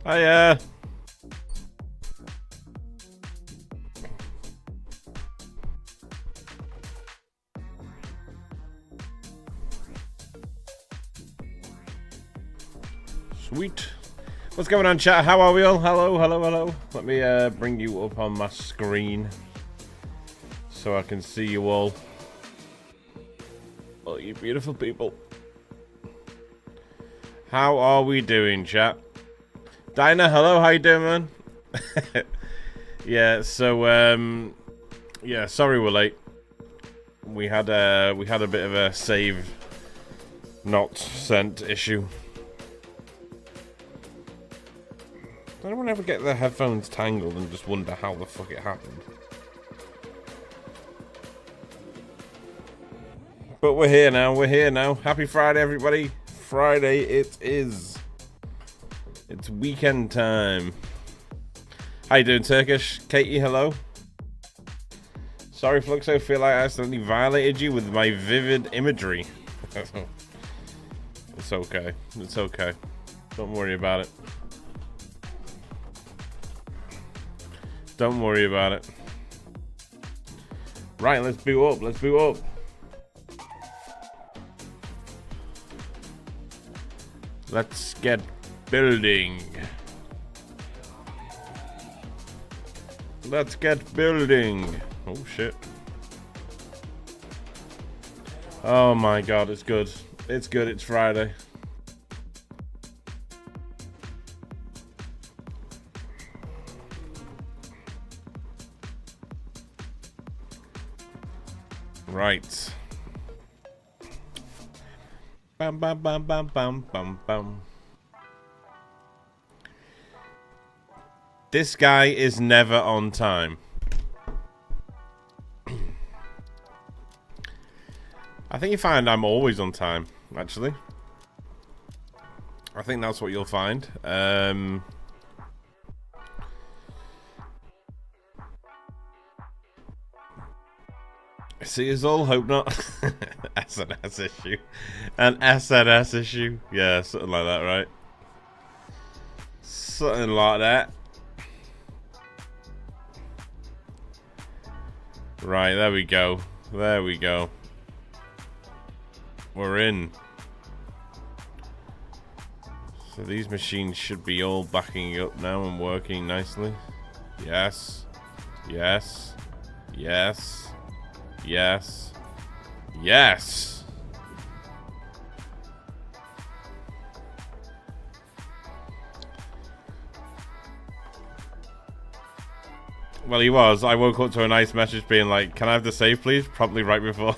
Hiya. Sweet. What's going on, chat? How are we all? Hello, hello, hello. Let me bring you up on my screen so I can see you all. Oh, you beautiful people. How are we doing, chat? Dinah, hello. How you doing, man? Yeah. So, yeah. Sorry we're late. We had a bit of a save not sent issue. Does anyone ever get their headphones tangled and just wonder how the fuck it happened? But we're here now. We're here now. Happy Friday, everybody. Friday it is. It's weekend time. How you doing, Turkish? Katie, hello. Sorry, Fluxo. Feel like I accidentally violated you with my vivid imagery. It's okay. It's okay. Don't worry about it. Don't worry about it. Right, let's boot up. Let's boot up. Let's get building. Let's get building. Oh shit. Oh my god, it's good. It's good, it's Friday. Right. Bam bam bam bam bam bam bam. This guy is never on time. I think you find I'm always on time, actually. I think that's what you'll find. See us all, hope not. SNS issue. An SNS issue. Yeah, something like that, right? Something like that. Right, there we go. There we go. We're in. So these machines should be all backing up now and working nicely. Yes. Yes. Yes. Yes. Yes. Well, he was. I woke up to a nice message being like, "Can I have the save, please?" Promptly right before,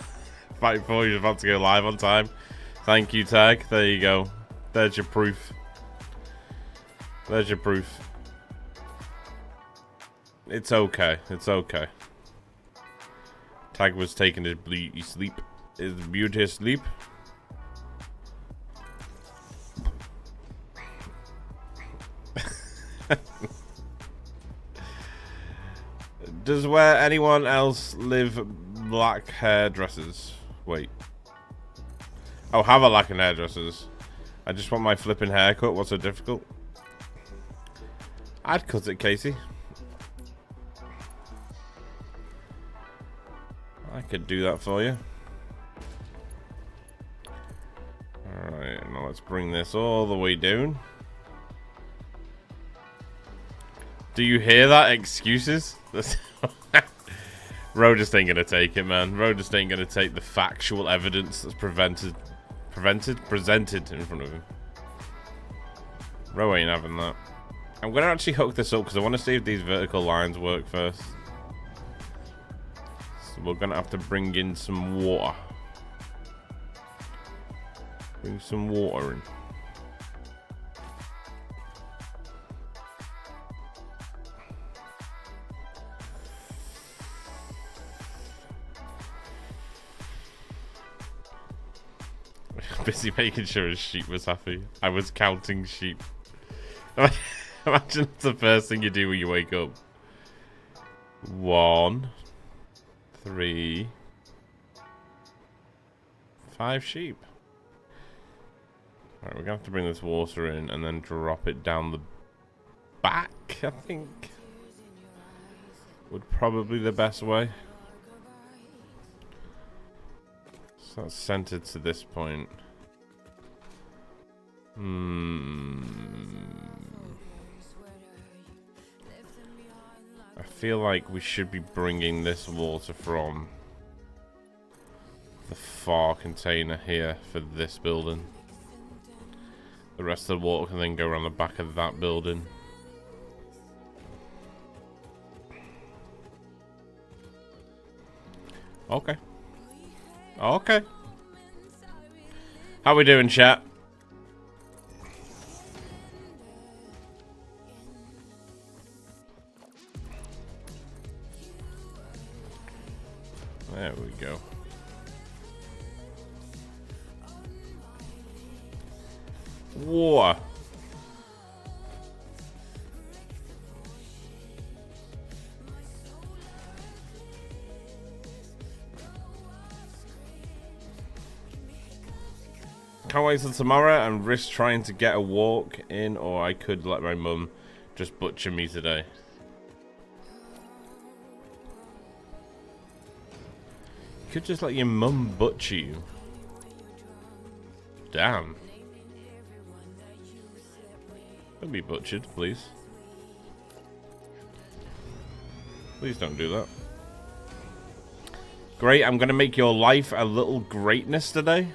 right before he was about to go live on time. Thank you, Tag. There you go. There's your proof. There's your proof. It's okay. It's okay. Tag was taking his sleep. His beauty sleep. Does where anyone else live black hairdressers? Wait. Oh, have a lack of hairdressers. I just want my flipping haircut. What's so difficult? I'd cut it, Casey. I could do that for you. Alright, now let's bring this all the way down. Do you hear that? Excuses? Ro just ain't gonna take it, man. Ro just ain't gonna take the factual evidence that's presented in front of him. Ro ain't having that. I'm gonna actually hook this up because I want to see if these vertical lines work first. So we're gonna have to bring in some water. Bring some water in. Busy making sure his sheep was happy. I was counting sheep. Imagine it's the first thing you do when you wake up. 1, 3, 5 sheep. Alright, we're gonna have to bring this water in and then drop it down the back, I think, would probably be the best way. So that's centered to this point. I feel like we should be bringing this water from the far container here for this building. The rest of the water can then go around the back of that building. Okay. Okay. How we doing, chat? There we go. Whoa. Can't wait till tomorrow and risk trying to get a walk in, or I could let my mum just butcher me today. You could just let your mum butcher you. Damn. Don't be butchered, please. Please don't do that. Great, I'm gonna make your life a little greatness today.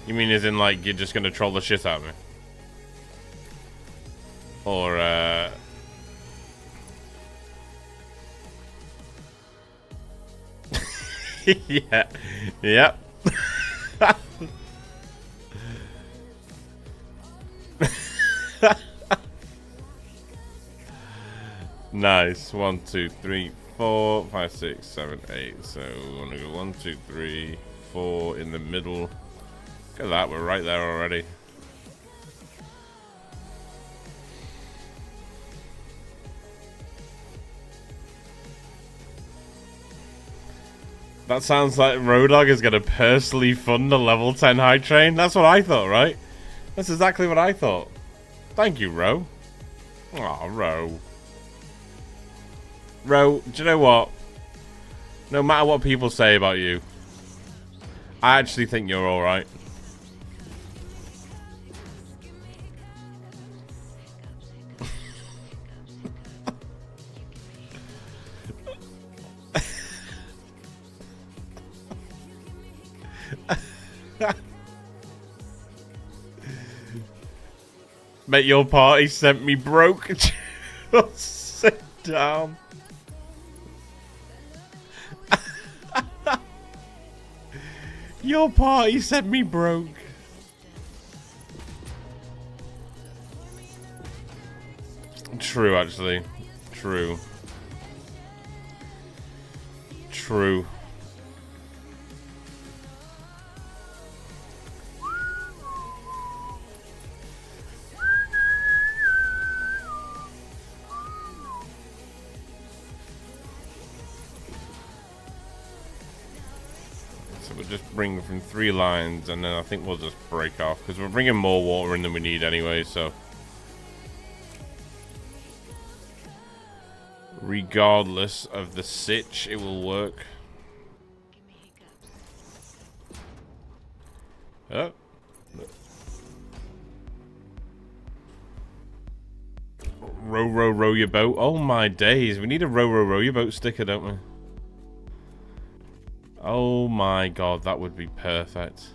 You mean as in like you're just gonna troll the shit out of me? Or yeah. Yep. Nice. 1, 2, 3, 4, 5, 6, 7, 8. So we want to go 1, 2, 3, 4 in the middle. Look at that, we're right there already. That sounds like Rodog is going to personally fund the level 10 high train. That's what I thought, right? That's exactly what I thought. Thank you, Ro. Aw, Ro. Ro, do you know what? No matter what people say about you, I actually think you're alright. Mate, your party sent me broke. Just sit down. Your party sent me broke. True, actually. True. True. Just bring from 3 lines, and then I think we'll just break off because we're bringing more water in than we need anyway. So, regardless of the sitch, it will work. Oh. Row your boat. Oh my days, we need a row your boat sticker, don't we? Oh my god, that would be perfect.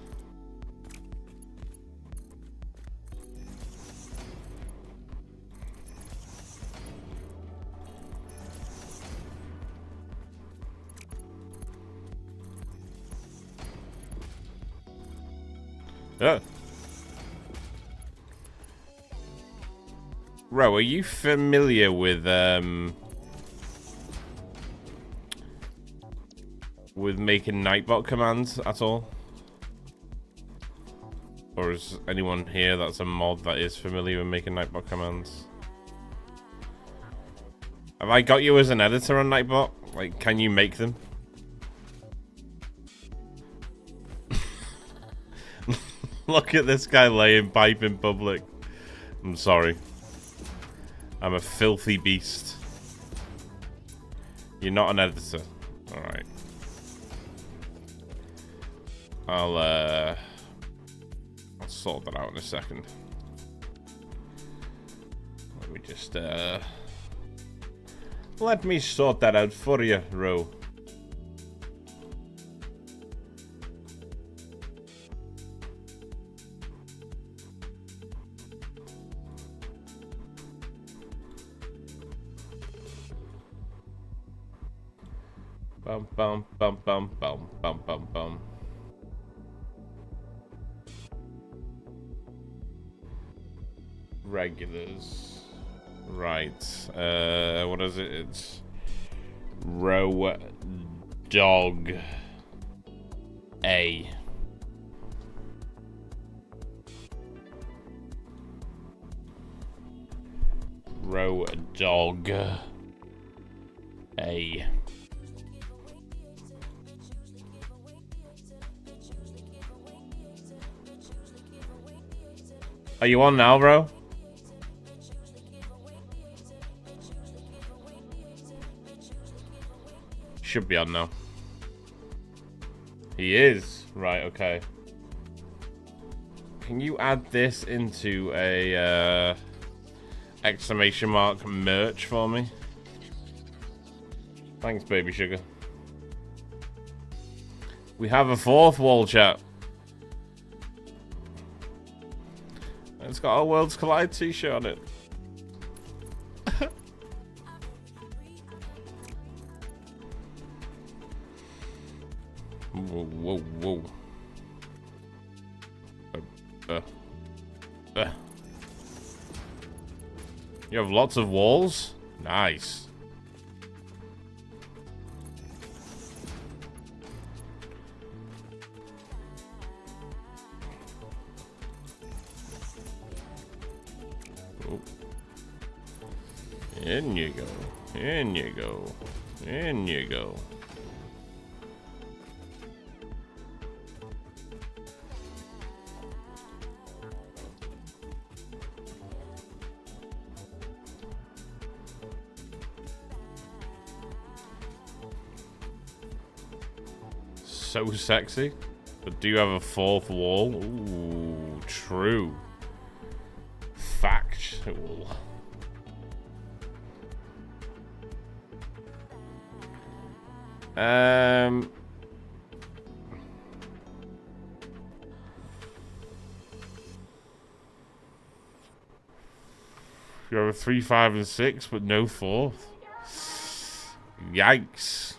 Oh. Ro, are you familiar with making Nightbot commands at all? Or is anyone here that's a mod that is familiar with making Nightbot commands? Have I got you as an editor on Nightbot? Like, can you make them? Look at this guy laying pipe in public. I'm sorry. I'm a filthy beast. You're not an editor. Alright. I'll sort that out in a second. Let me just, let me sort that out for you, Ro. Bum bum bum bum bum bum bum bum. Regulars. Right. What is it? It's row dog A. Row dog A. Are you on now, bro? Should be on now. He is. Right, okay. Can you add this into a exclamation mark merch for me? Thanks, baby sugar. We have a fourth wall, chat. It's got a Worlds Collide t-shirt on it. Whoa, whoa, whoa. You have lots of walls? Nice. Oh. In you go. In you go. In you go. So sexy. But do you have a fourth wall? Ooh, true. Factual. You have a 3, 5, and 6, but no fourth. Yikes.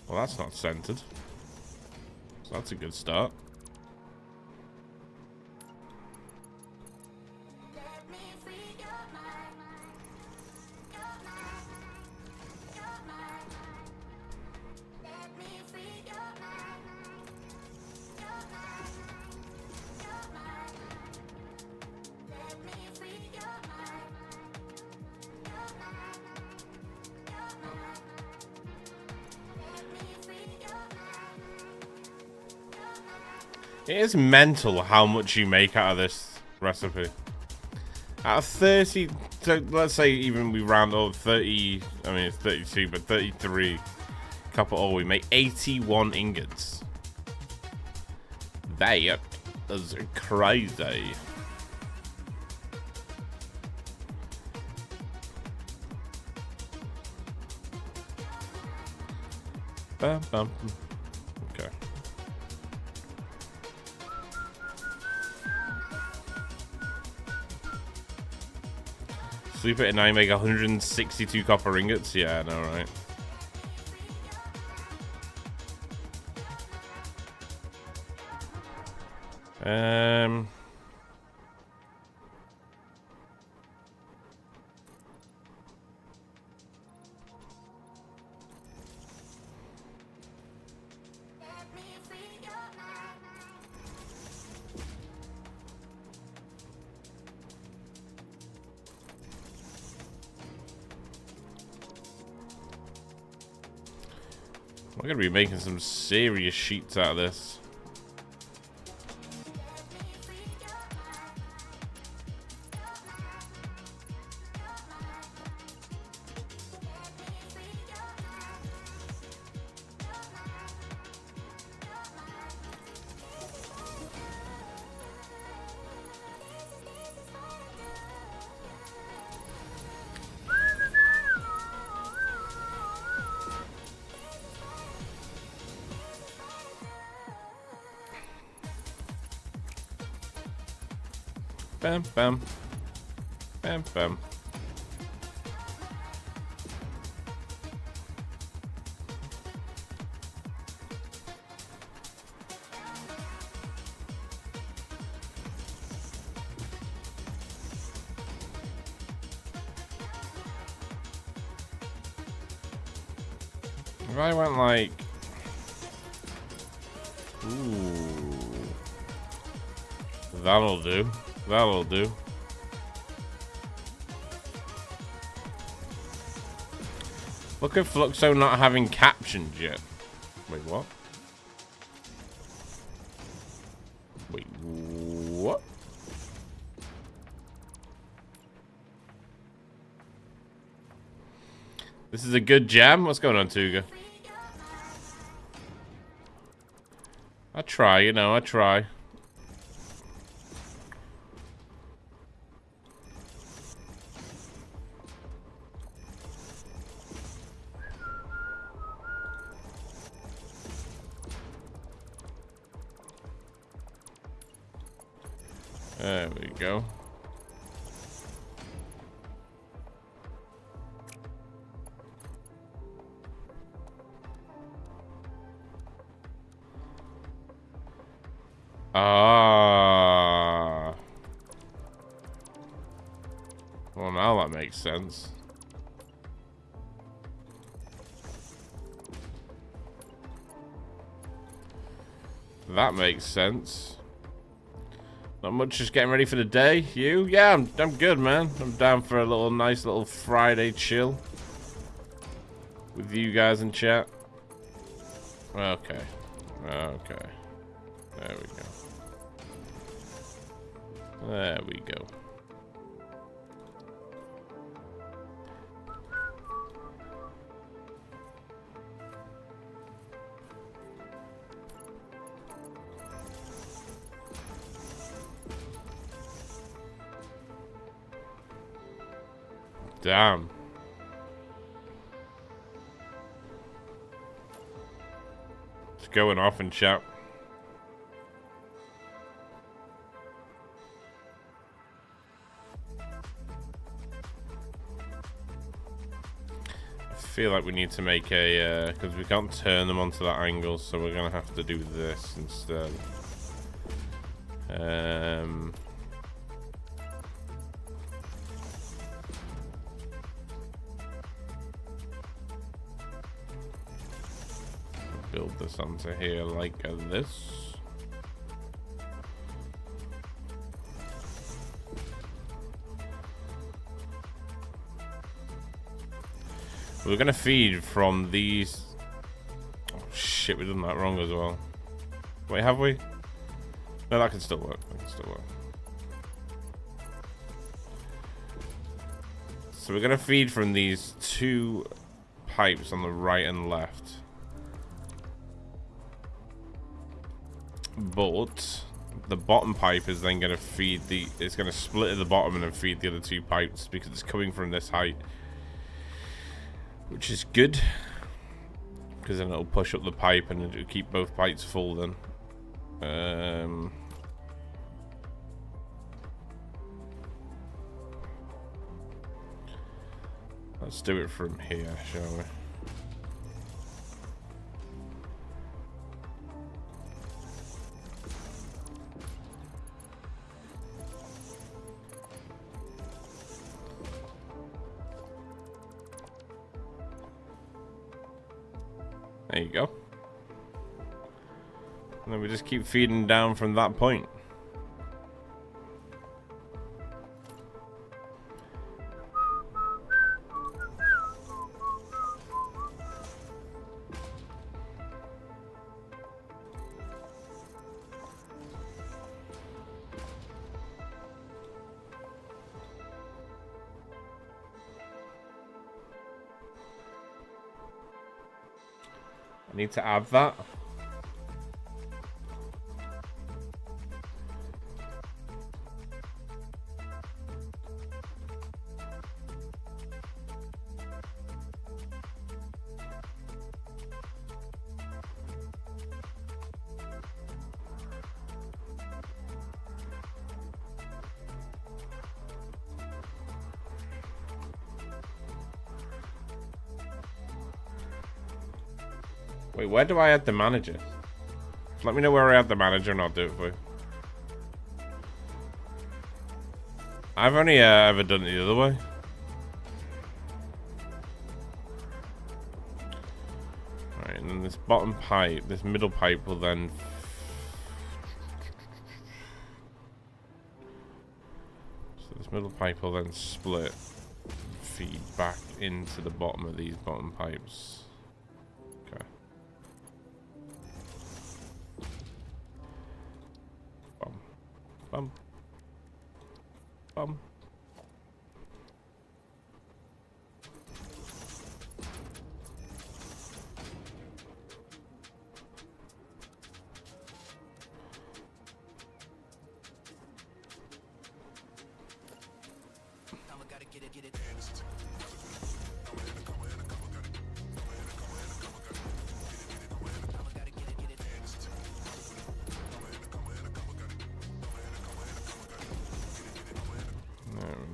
Well, that's not centered. So that's a good start. It is mental how much you make out of this recipe. Out of 30, so let's say even we round up 30, I mean it's 32, but 33 copper ore, we make 81 ingots. That is crazy. Bum, bum. Okay. Sleep it and I make 162 copper ingots. Yeah, I know, right? We're gonna be making some serious sheets out of this. Bam, bam. Bam, bam. If I went like... Ooh. That'll do. That'll do. Look at Fluxo not having captions yet. Wait, what? Wait, what? This is a good jam? What's going on, Tuga? I try, you know, I try. There we go. Ah. Well, now that makes sense. That makes sense. Not much, just getting ready for the day. You? Yeah, I'm good, man. I'm down for a little nice little Friday chill with you guys in chat. Okay. Okay. There we go. There we go. Damn. It's going off in chat. I feel like we need to make a, because we can't turn them onto that angle, so we're gonna have to do this instead. Build this onto here like this. We're gonna feed from these. Oh shit, we've done that wrong as well. Wait, have we? No, that can still work. That can still work. So we're gonna feed from these two pipes on the right and left. But the bottom pipe is then going to feed the... It's going to split at the bottom and then feed the other two pipes because it's coming from this height. Which is good. Because then it'll push up the pipe and it'll keep both pipes full then. Let's do it from here, shall we? There you go. And then we just keep feeding down from that point. I need to add that. Wait, where do I add the manager? Let me know where I add the manager and I'll do it for you. I've only ever done it the other way. Alright, and then this bottom pipe, this middle pipe will then... So this middle pipe will then split, feed back into the bottom of these bottom pipes. Okay. Bum. Bum.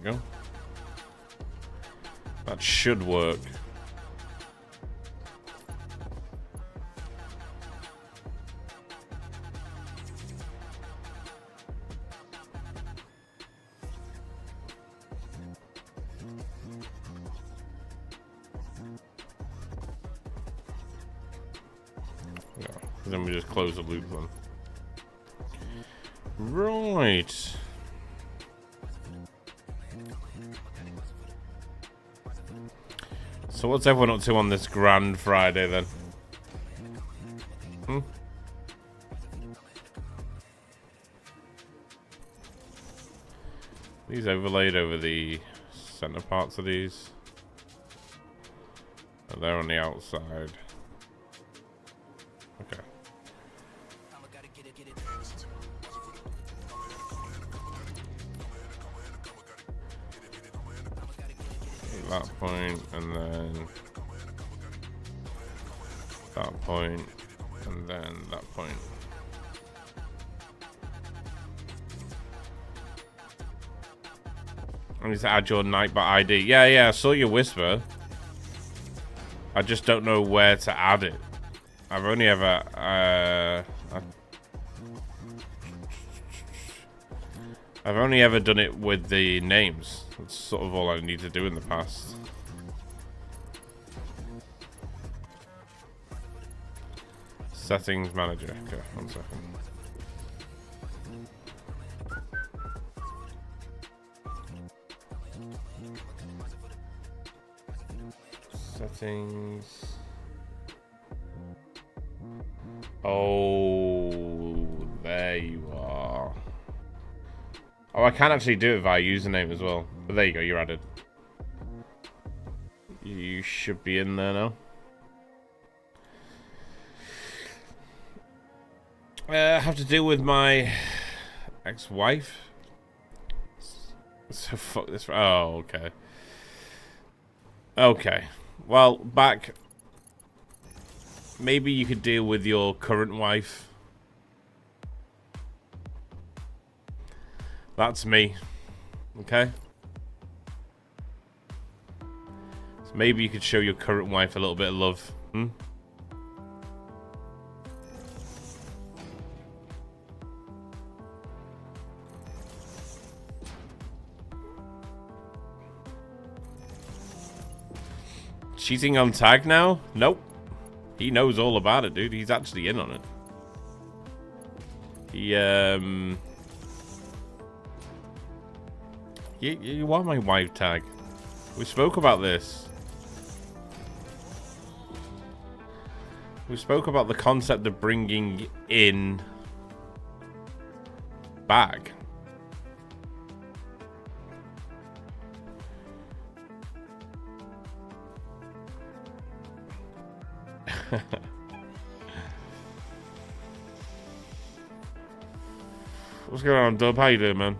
Go. That should work. Yeah, then we just close the loop then. Right. So what's everyone up to on this Grand Friday then? These overlaid over the center parts of these. And they're on the outside. Okay. That point, and then that point, and then that point. I need to add your Nightbot ID. Yeah, I saw your whisper. I just don't know where to add it. I've only ever I've only ever done it with the names. That's sort of all I need to do in the past. Settings manager. Okay, 1 second. Settings. Oh, there you are. Oh, I can actually do it via username as well. But there you go, you're added. You should be in there now. I have to deal with my ex-wife. So fuck this. Oh, okay. Okay. Well, back. Maybe you could deal with your current wife. That's me. Okay? So maybe you could show your current wife a little bit of love. Hmm? Cheating on tag now? Nope. He knows all about it, dude. He's actually in on it. He, You are my wife tag. We spoke about this. We spoke about the concept of bringing in back. What's going on, Dub? How you doing, man?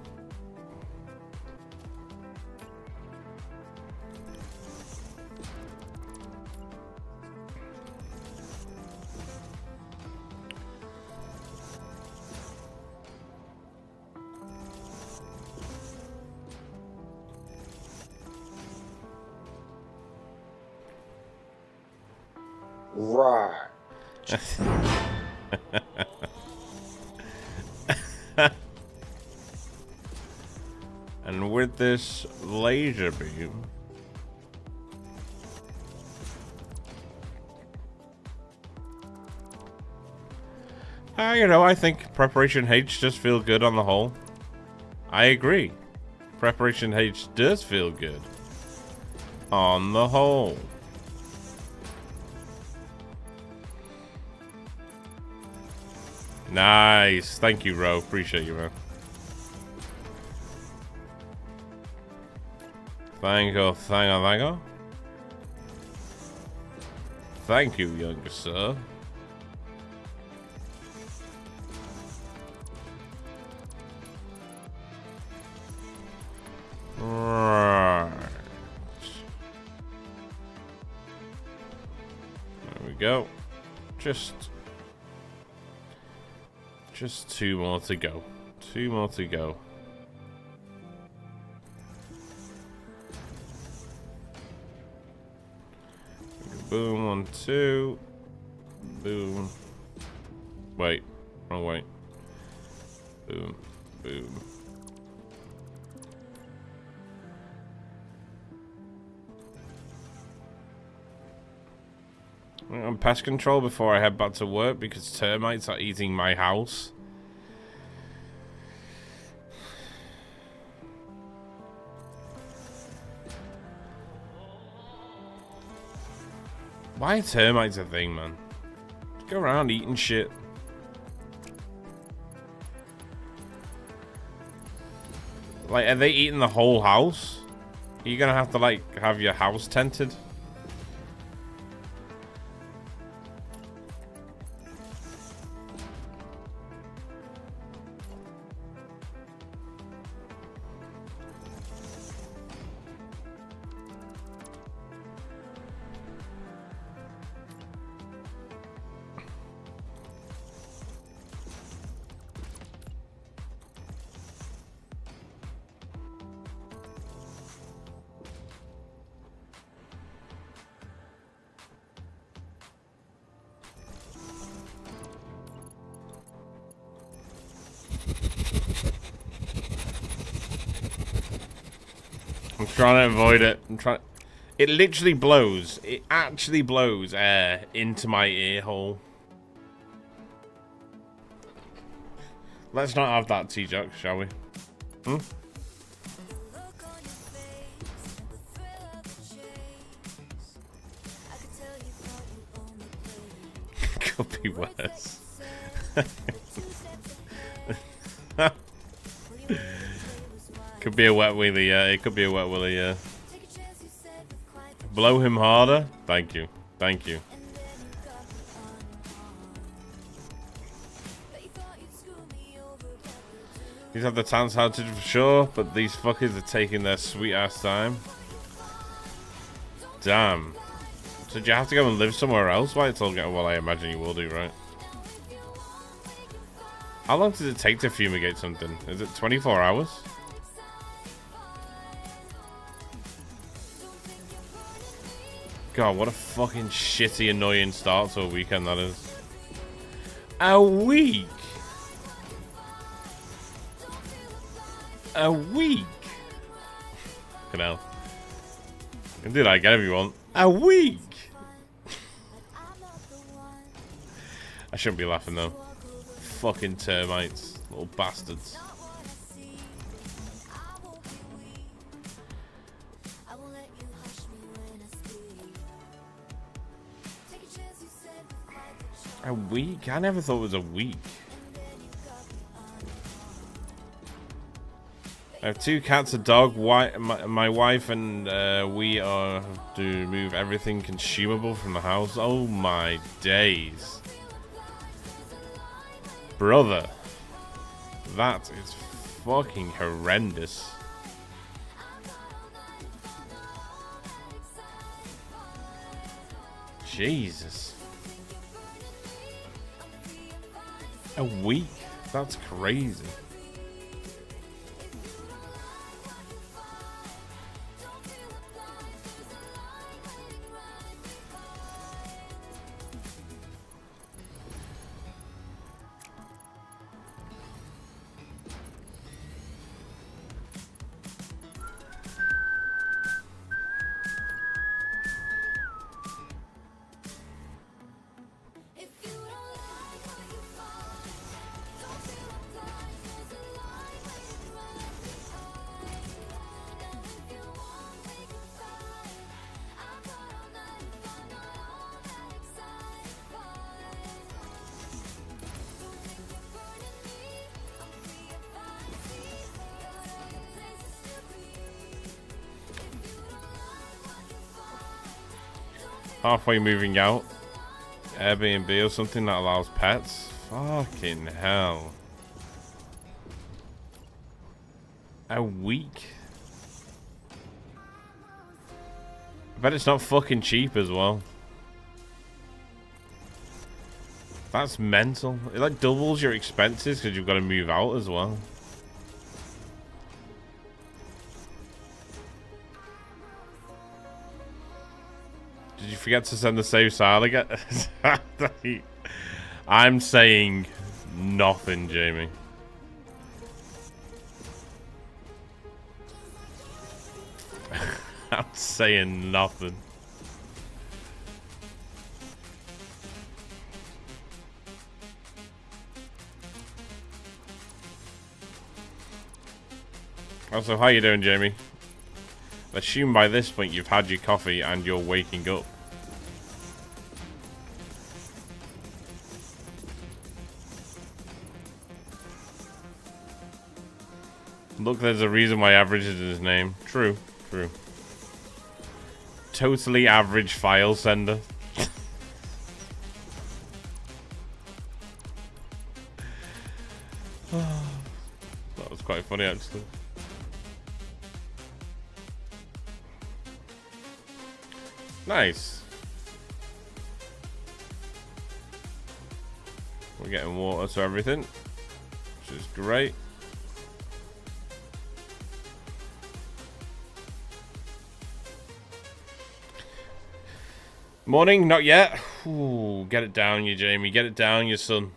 Right. And with this laser beam, you know, I think Preparation H does feel good on the whole. I agree. Preparation H does feel good on the whole. Nice. Thank you, Ro. Appreciate you, man. Thank you. Thank you, younger sir. Right. There we go. Just 2 more to go. 2 more to go. Boom, 1, 2. Boom. Wait. Wrong way. Boom. Boom. I'm on pest control before I head back to work because termites are eating my house. Why are termites a thing, man? Just go around eating shit. Like, are they eating the whole house? Are you gonna have to, like, have your house tented? I'm trying to avoid it. It literally blows. It actually blows air into my ear hole. Let's not have that, T-Jock, shall we? Hmm? Could be worse. Could be a wet willy, yeah. It could be a wet willy, yeah. Blow him harder. Thank you. Thank you. These have the chance outage for sure, but these fuckers are taking their sweet ass time. Damn. So do you have to go and live somewhere else while it's all getting? Well, I imagine you will do, right? How long does it take to fumigate something? Is it 24 hours? God, what a fucking shitty, annoying start to a weekend that is. A week? A week? Fucking hell. You can do that again if you want. A week? I shouldn't be laughing though. Fucking termites. Little bastards. A week? I never thought it was a week. I have 2 cats, a dog, my wife, and we are to move everything consumable from the house. Oh my days. Brother. That is fucking horrendous. Jesus. A week? That's crazy. Halfway moving out. Airbnb or something that allows pets. Fucking hell. A week? I bet it's not fucking cheap as well. That's mental. It like doubles your expenses because you've got to move out as well. Did you forget to send the save file again? I'm saying nothing, Jamie. I'm saying nothing. Also, how you doing, Jamie? Assume by this point you've had your coffee and you're waking up. Look, there's a reason why average is his name. True, true. Totally average file sender. That was quite funny, actually. Nice. We're getting water to everything, which is great. Morning, not yet. Ooh, get it down, you Jamie. Get it down, you son.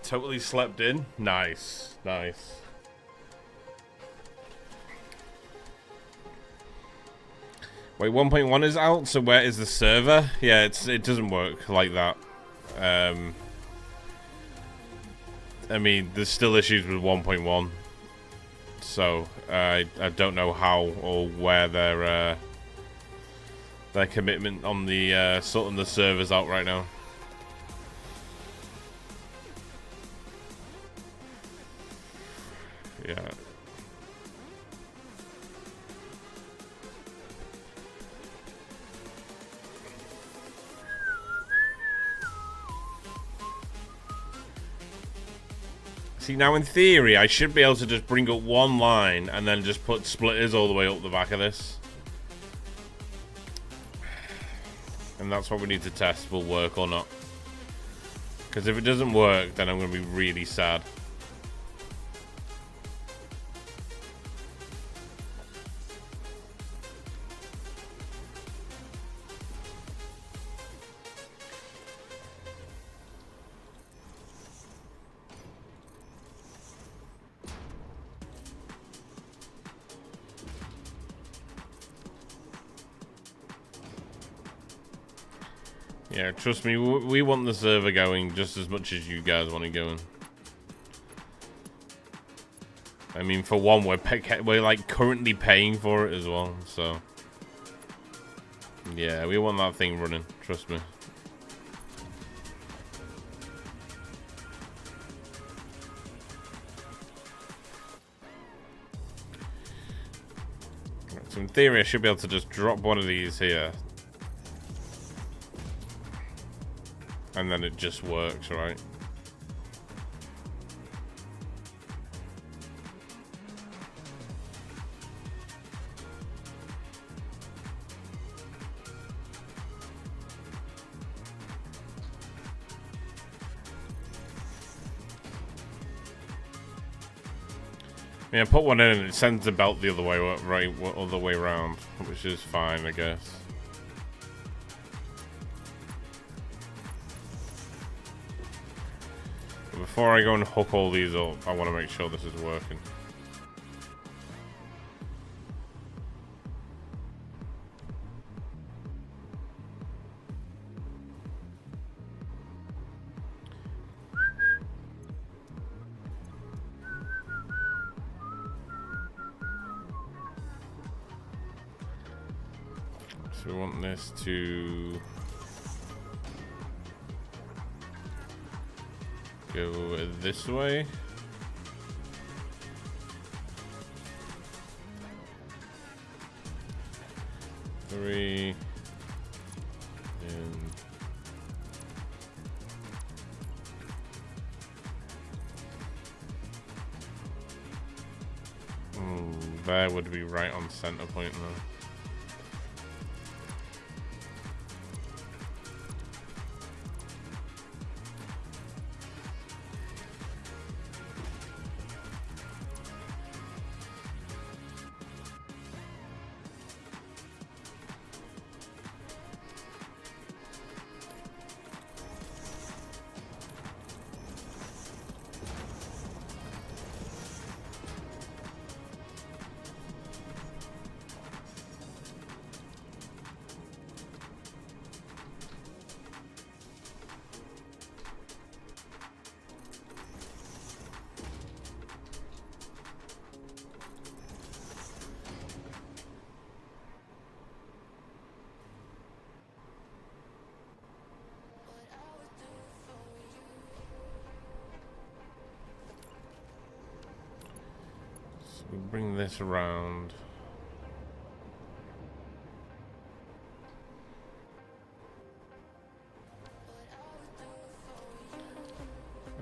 Totally slept in. Nice, nice. Wait, 1.1 is out, so where is the server? Yeah, it doesn't work like that. I mean, there's still issues with 1.1. So, I don't know how or where their commitment on the sorting the servers out right now. Yeah. See, now in theory, I should be able to just bring up one line and then just put splitters all the way up the back of this. And that's what we need to test, will work or not. Because if it doesn't work, then I'm going to be really sad. Yeah, trust me, we want the server going just as much as you guys want it going. I mean, for one, we're like currently paying for it as well, so yeah, we want that thing running. Trust me. So in theory, I should be able to just drop one of these here. And then it just works, right? Yeah, put one in and it sends the belt the other way, other way around, which is fine, I guess. But before I go and hook all these up, I want to make sure this is working. So we want this to go this way. Three. And there would be right on center point now. We'll bring this around.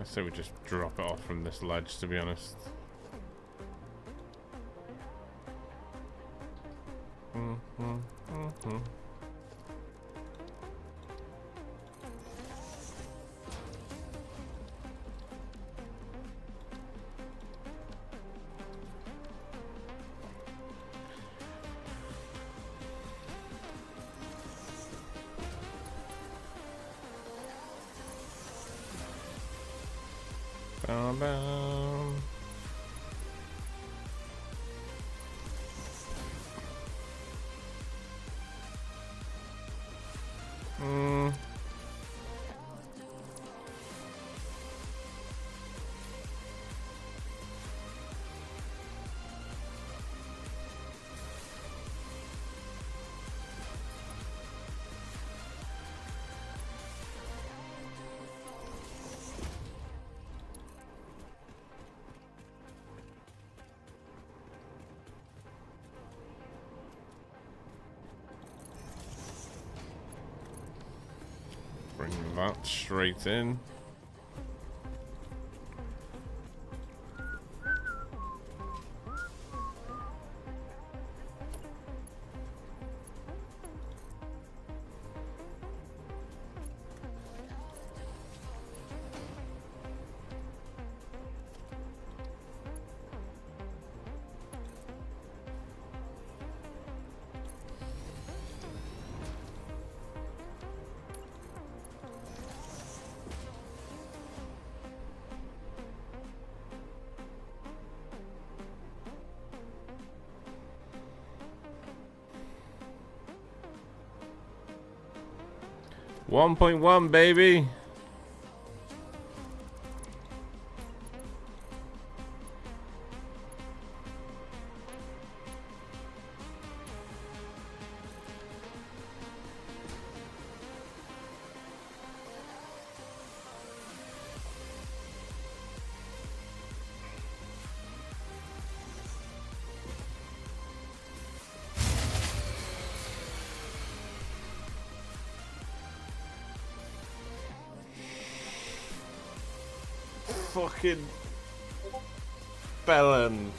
I say we just drop it off from this ledge, to be honest. Bring that straight in. $1.1, baby. fucking Belen.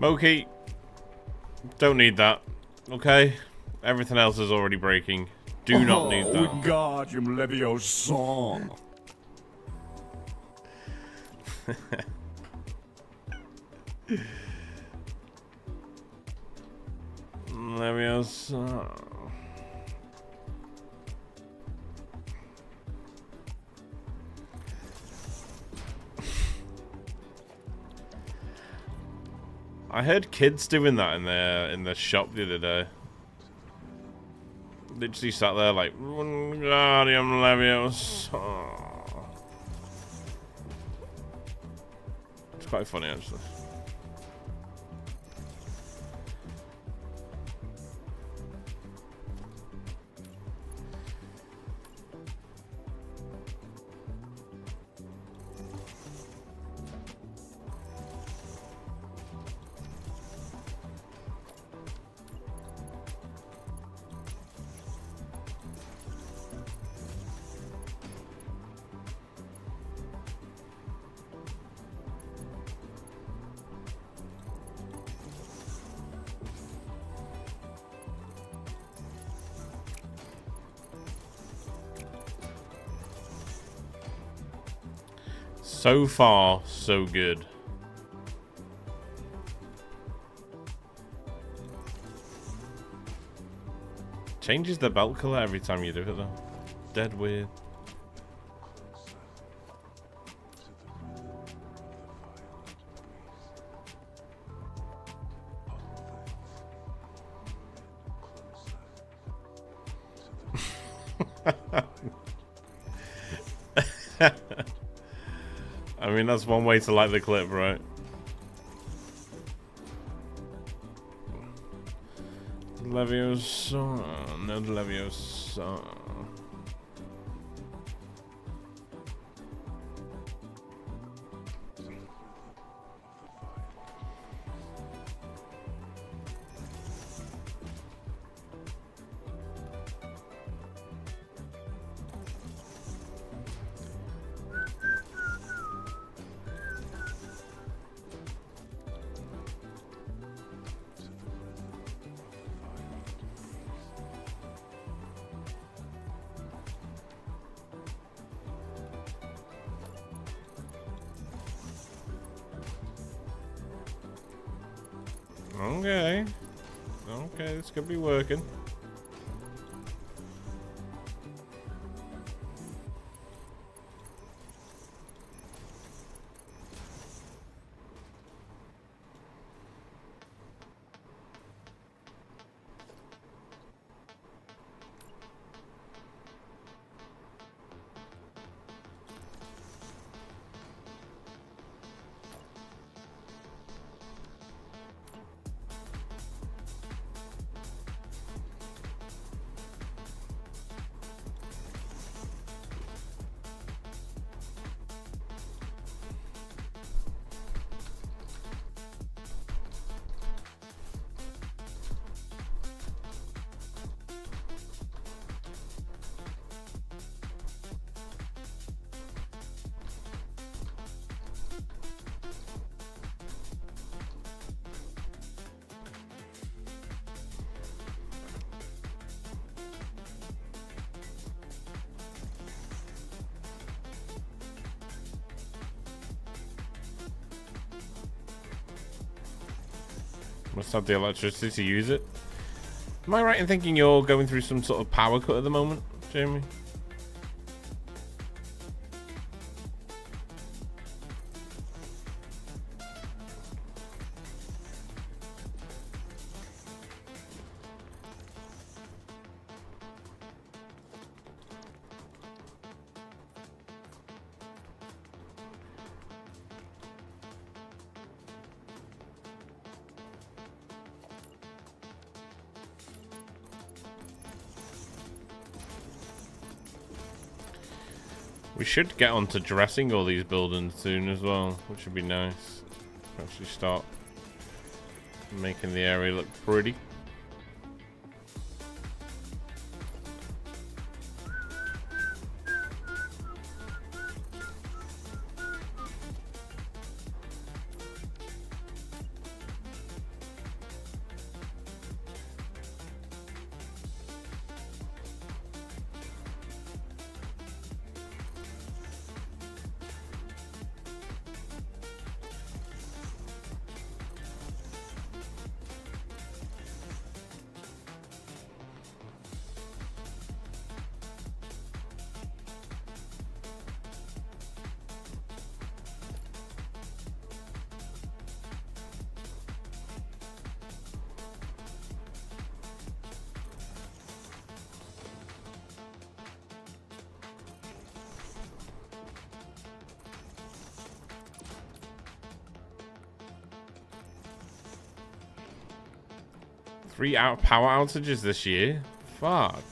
Moki, don't need that, okay? Everything else is already breaking. Do not need that. Wingardium Leviosa. Leviosa. I heard kids doing that in the shop the other day. Literally sat there like Wingardium Leviosa. It's quite funny actually. So far, so good. Changes the belt color every time you do it though. Dead weird. I mean, that's one way to like the clip, right? Leviosa, no Leviosa. Okay. Okay, this could be working. Must have the electricity to use it. Am I right in thinking you're going through some sort of power cut at the moment, Jamie? We should get onto dressing all these buildings soon as well, which would be nice. Actually start making the area look pretty. Three power outages this year? Fuck.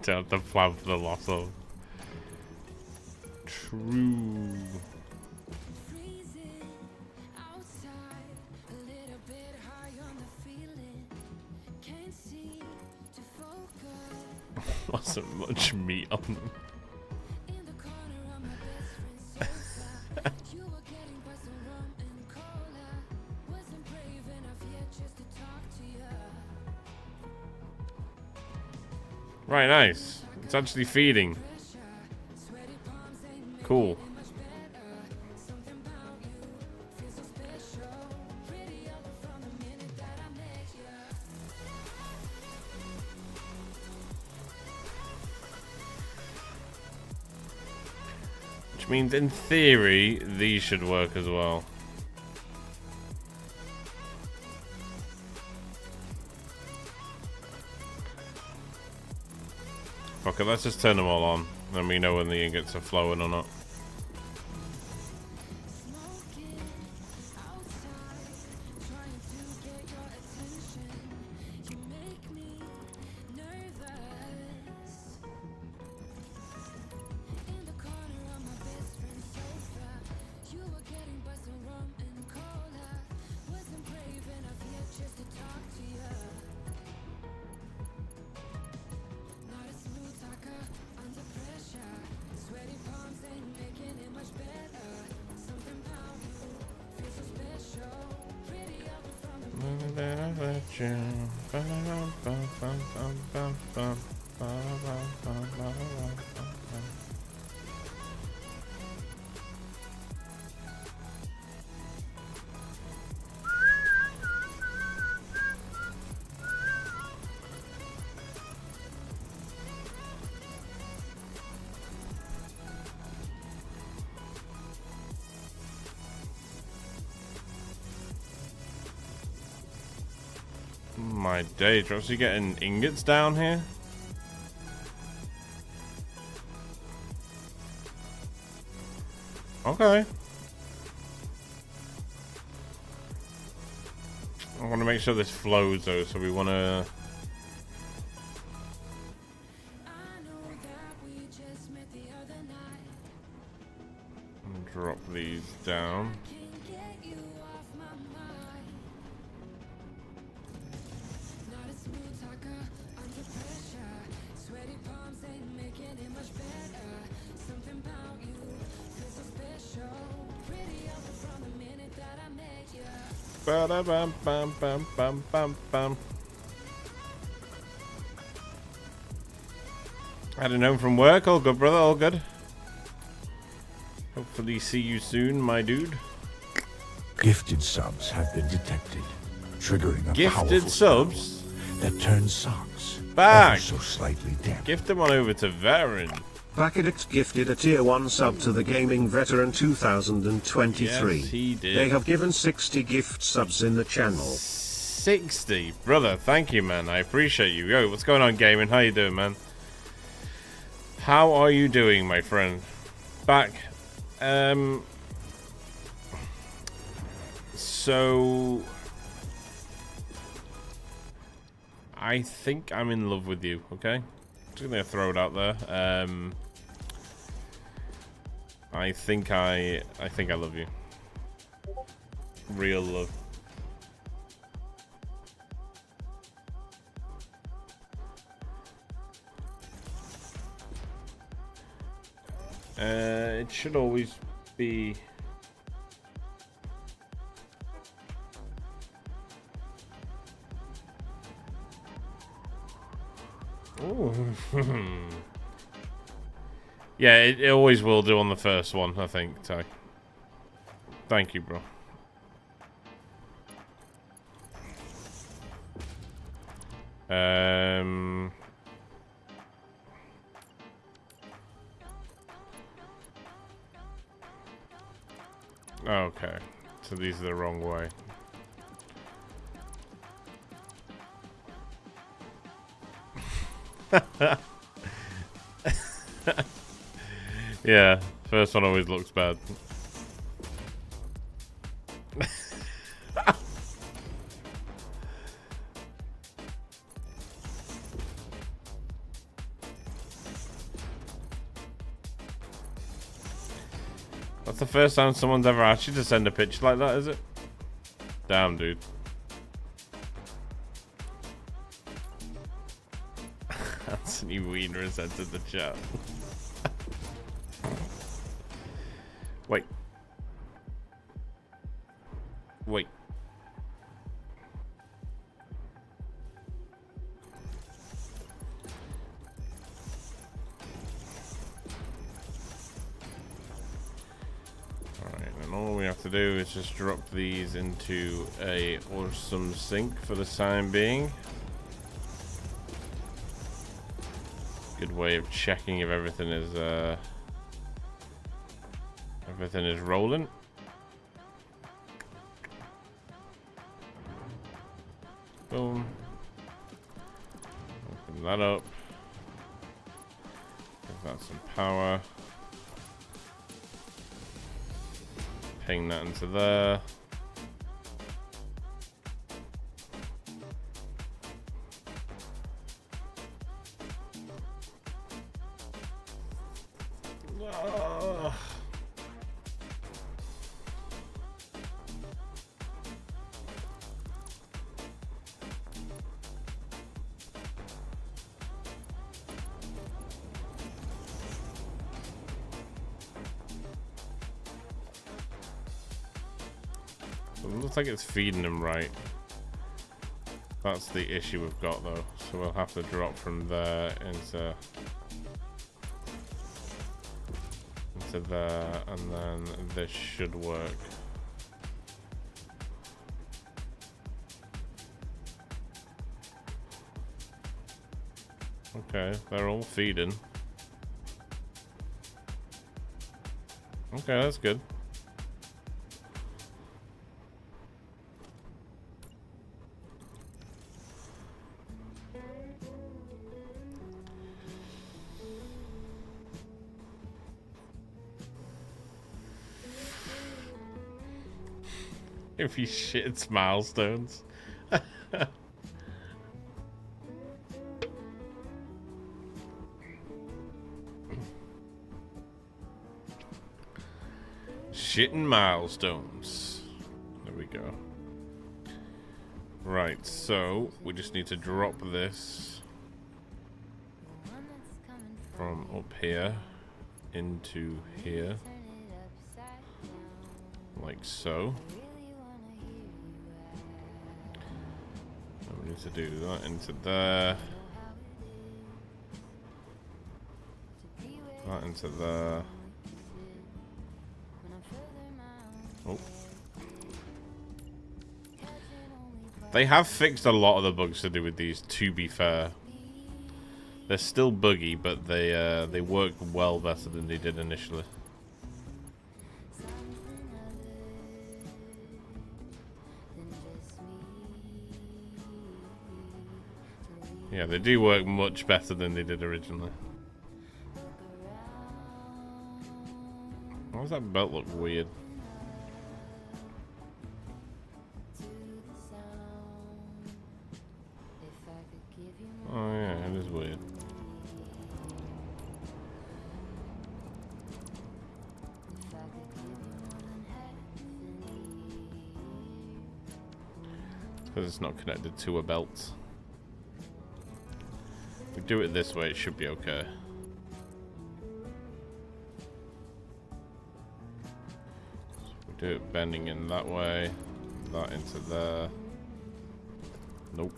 Don't have to plan for the loss of. True. Wasn't much meat on them. Right, nice. It's actually feeding. Cool. Which means, in theory, these should work as well. Okay, let's just turn them all on. Then we know when the ingots are flowing or not. My days, we're actually getting ingots down here. Okay. I want to make sure this flows though, so we want to drop these down. Ba-da-bum, bum, bum, bum, bum, bum. Heading home from work. All good, brother. All good. Hopefully see you soon, my dude. Gifted subs have been detected, triggering a Gifted powerful subs? spell that turns socks Back. ever so slightly damp. Gift them on over to Varen. Packadix gifted a tier 1 sub to the Gaming Veteran 2023. Yes, he did. They have given 60 gift subs in the channel. 60, brother. Thank you, man. I appreciate you. Yo, what's going on, gaming? How you doing, man? How are you doing, my friend? Back. So I think I'm in love with you, okay? Just gonna throw it out there. I think I love you. Real love. It should always be. Ooh. Yeah, it always will do on the first one, I think, Ty. Thank you, bro. Okay, so these are the wrong way. Yeah, first one always looks bad. That's the first time someone's ever asked you to send a picture like that, is it? Damn, dude. Anthony Weiner has entered the chat. Wait. Wait. Alright, and all we have to do is just drop these into a awesome sink for the time being. Good way of checking if everything is rolling. Boom. Open that up. Give that some power. Ping that into there. It looks like it's feeding them right. That's the issue we've got though. So we'll have to drop from there into there, and then this should work. Okay, they're all feeding. Okay, that's good. If he shits milestones. Shitting milestones. There we go. Right, so we just need to drop this from up here into here. Like so. We need to do that into there. That into there. Oh. They have fixed a lot of the bugs to do with these, to be fair. They're still buggy, but they work well better than they did initially. Yeah, they do work much better than they did originally. Why does that belt look weird? is weird. Because it's not connected to a belt. If we do it this way, it should be okay. So we do it bending in that way, that into there. Nope.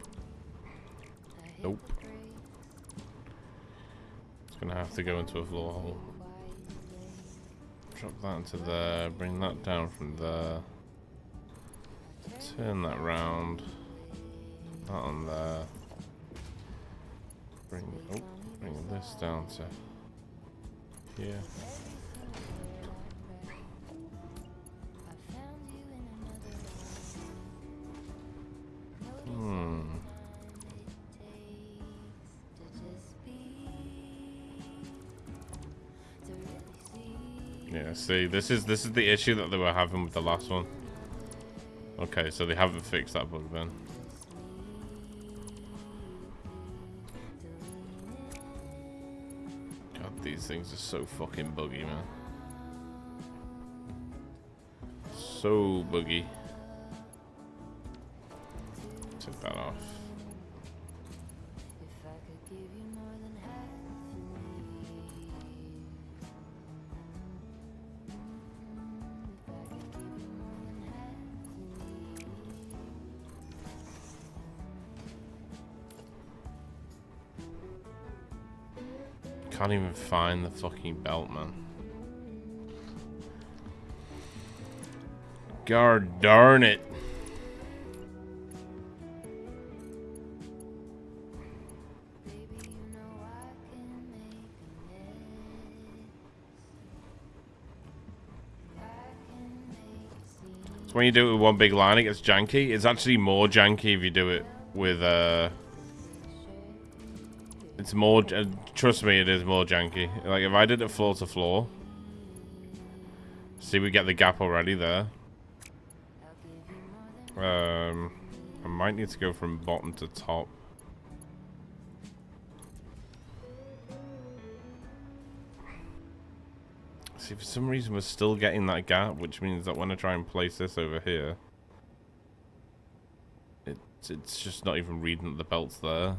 Nope. It's gonna have to go into a floor hole. Drop that into there, bring that down from there. Turn that round. That on there. Bring this down to here. Yeah, see, this is the issue that they were having with the last one. Okay, so they haven't fixed that bug then. God, these things are so fucking buggy, man. So buggy. Take that off. Can't even find the fucking belt, man. God darn it. So when you do it with one big line, it gets janky. It's actually more janky if you do it with it's more, trust me, it is more janky. Like, if I did it floor to floor, see, we get the gap already there. I might need to go from bottom to top. See, for some reason, we're still getting that gap, which means that when I try and place this over here, it's just not even reading that the belt's there.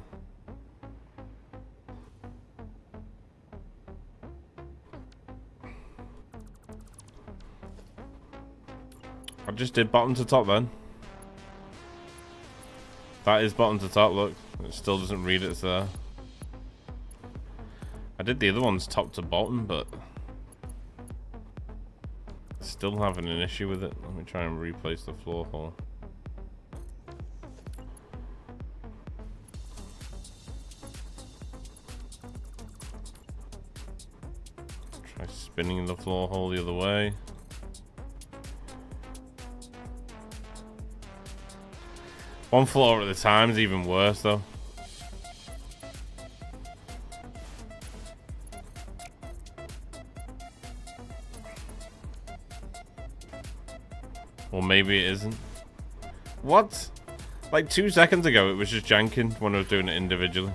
I just did bottom to top then. That is bottom to top, look. It still doesn't read it's there. I did the other ones top to bottom, but still having an issue with it. Let me try and replace the floor hole. Try spinning the floor hole the other way. One floor at a time is even worse, though. Or maybe it isn't. What? Like 2 seconds ago, it was just janking when I was doing it individually.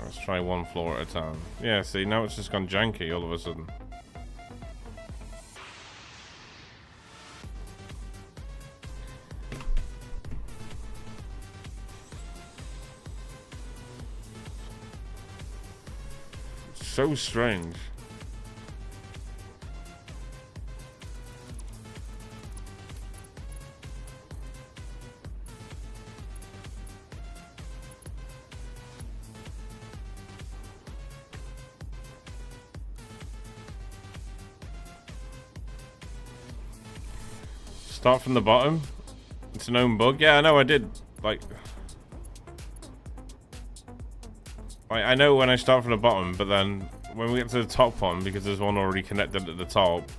Let's try one floor at a time. Yeah, see, now it's just gone janky all of a sudden. So strange. Start from the bottom. It's a known bug. Yeah, I know I did. Like I know when I start from the bottom, but then when we get to the top one, because there's one already connected at the top,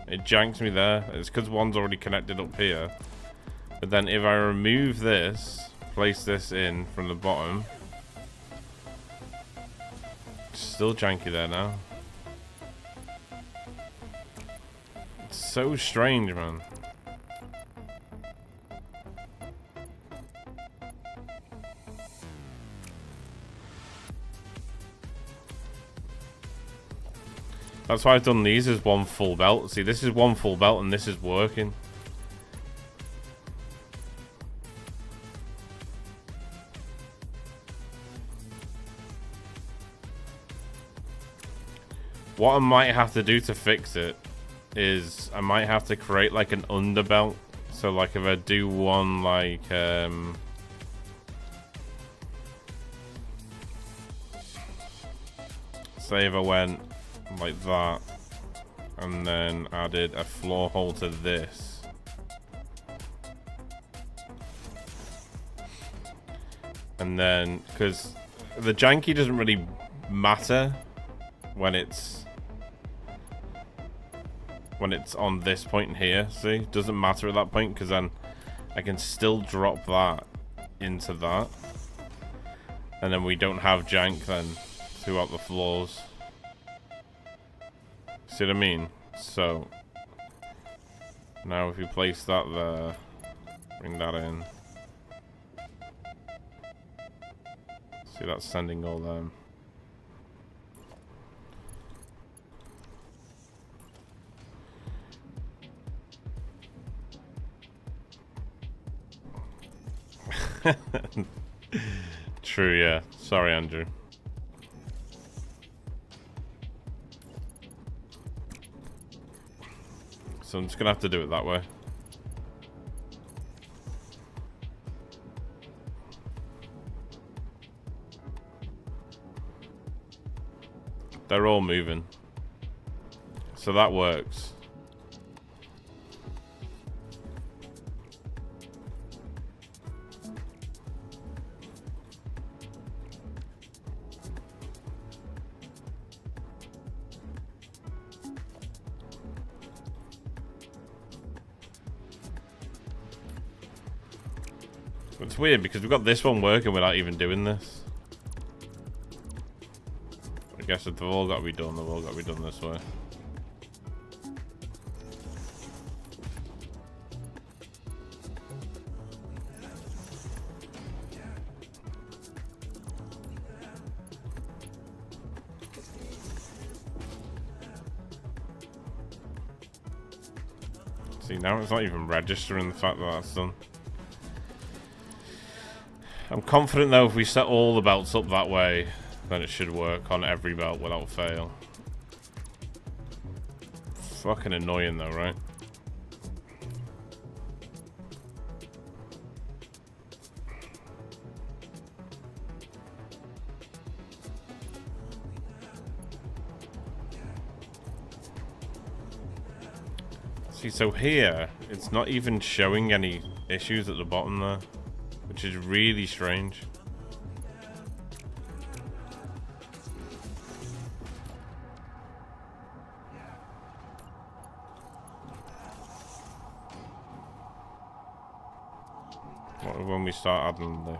it janks me there. It's because one's already connected up here. But then if I remove this, place this in from the bottom, it's still janky there now. so strange, man. That's why I've done these as one full belt. See, this is one full belt and this is working. What I might have to do to fix it is I might have to create like an underbelt. So like if I do one like say if I went like that and then added a floor hole to this, and then because the janky doesn't really matter when it's on this point here, see, it doesn't matter at that point because then I can still drop that into that and then we don't have jank then throughout the floors. See what I mean? So now if you place that there, bring that in. See, that's sending all them. True, yeah. Sorry, Andrew. So I'm just gonna have to do it that way. They're all moving. So that works. It's weird because we've got this one working without even doing this. I guess if they've all got to be done, they've all got to be done this way. See, now it's not even registering the fact that that's done. I'm confident though if we set all the belts up that way, then it should work on every belt without fail. Fucking annoying though, right? See, so here, it's not even showing any issues at the bottom there, which is really strange. What when we start adding this?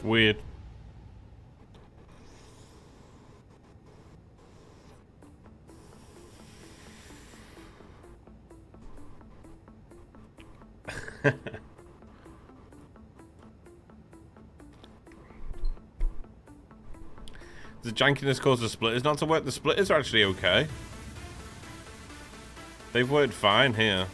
Weird. The jankiness caused the splitters not to work. The splitters are actually okay. They've worked fine here.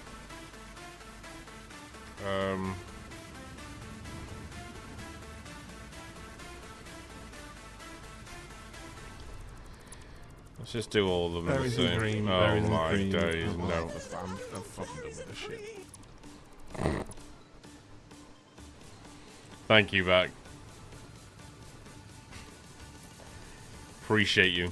Let's just do all of them the Berries and same. cream, Oh berries and my cream. days, Oh, no. I'm fucking done with this shit. Thank you, back. Appreciate you.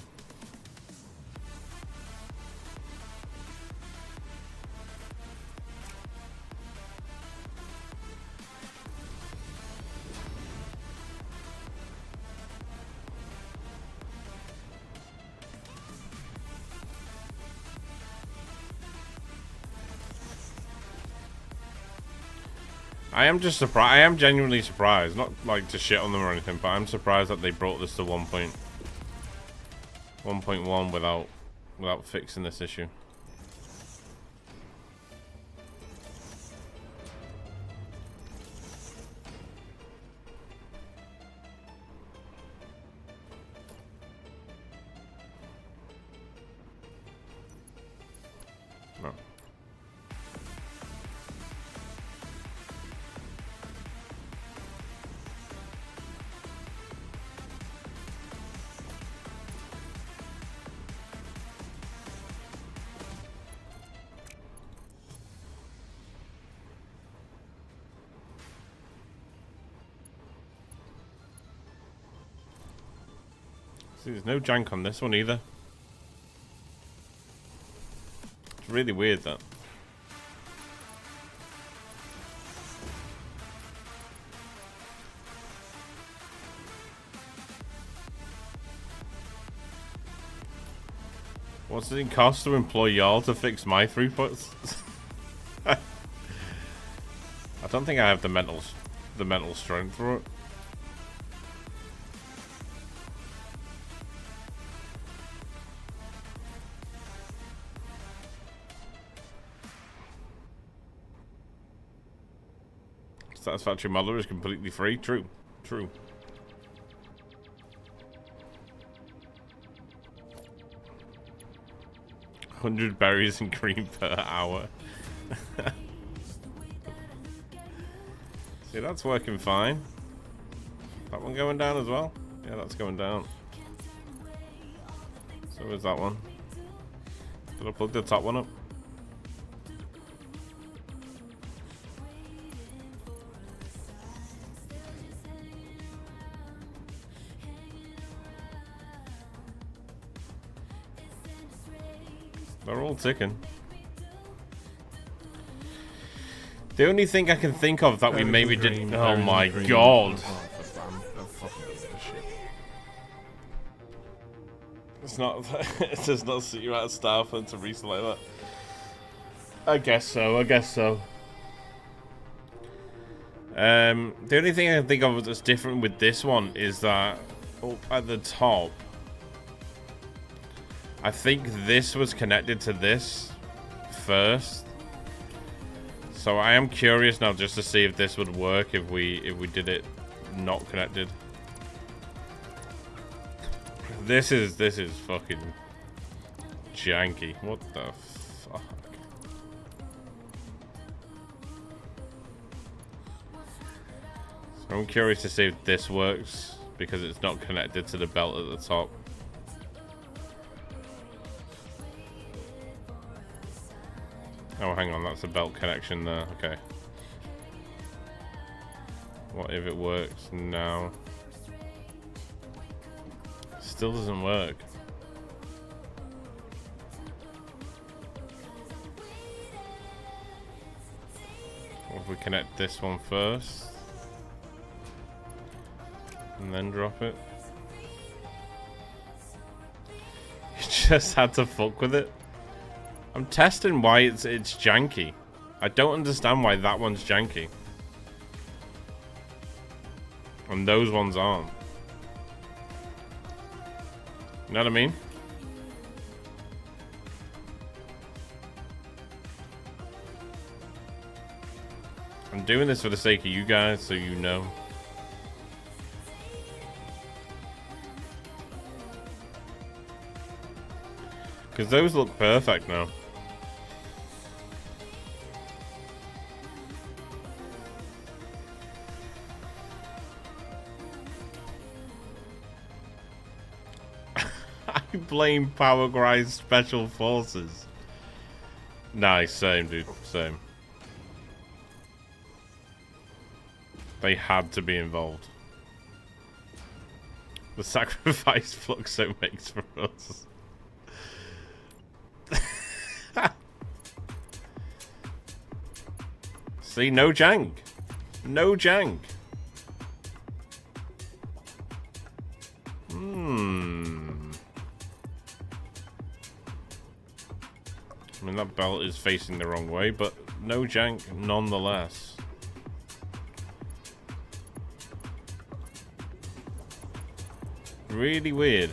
I am just surprised. I am genuinely surprised. Not like to shit on them or anything, but I'm surprised that they brought this to 1.1 without fixing this issue. No. See, there's no jank on this one either. It's really weird, that. What's it cost to employ y'all to fix my throughputs? I don't think I have the mental strength for it. Satisfactory modeler is completely free. True. True. $100 berries and cream per hour. See, that's working fine. That one going down as well? Yeah, that's going down. So is that one. Did I plug the top one up? They're all ticking. The only thing I can think of that we maybe didn't. Oh my god! It's not. It does not suit you out of staff and to reset like that. I guess so. I guess so. The only thing I can think of that's different with this one is that up at the top, I think this was connected to this first. So I am curious now just to see if this would work if we did it not connected. This is fucking janky. What the fuck? So I'm curious to see if this works because it's not connected to the belt at the top. Oh, hang on, that's a belt connection there. Okay. What if it works now? Still doesn't work. What if we connect this one first? And then drop it? You just had to fuck with it. I'm testing why it's janky. I don't understand why that one's janky. And those ones aren't. You know what I mean? I'm doing this for the sake of you guys, so you know. Because those look perfect now. blame Power Grind Special Forces. Nice, same, dude, same. They had to be involved. The sacrifice Fluxo makes for us. See, no jank. No jank. I mean, that belt is facing the wrong way, but no jank nonetheless. Really weird.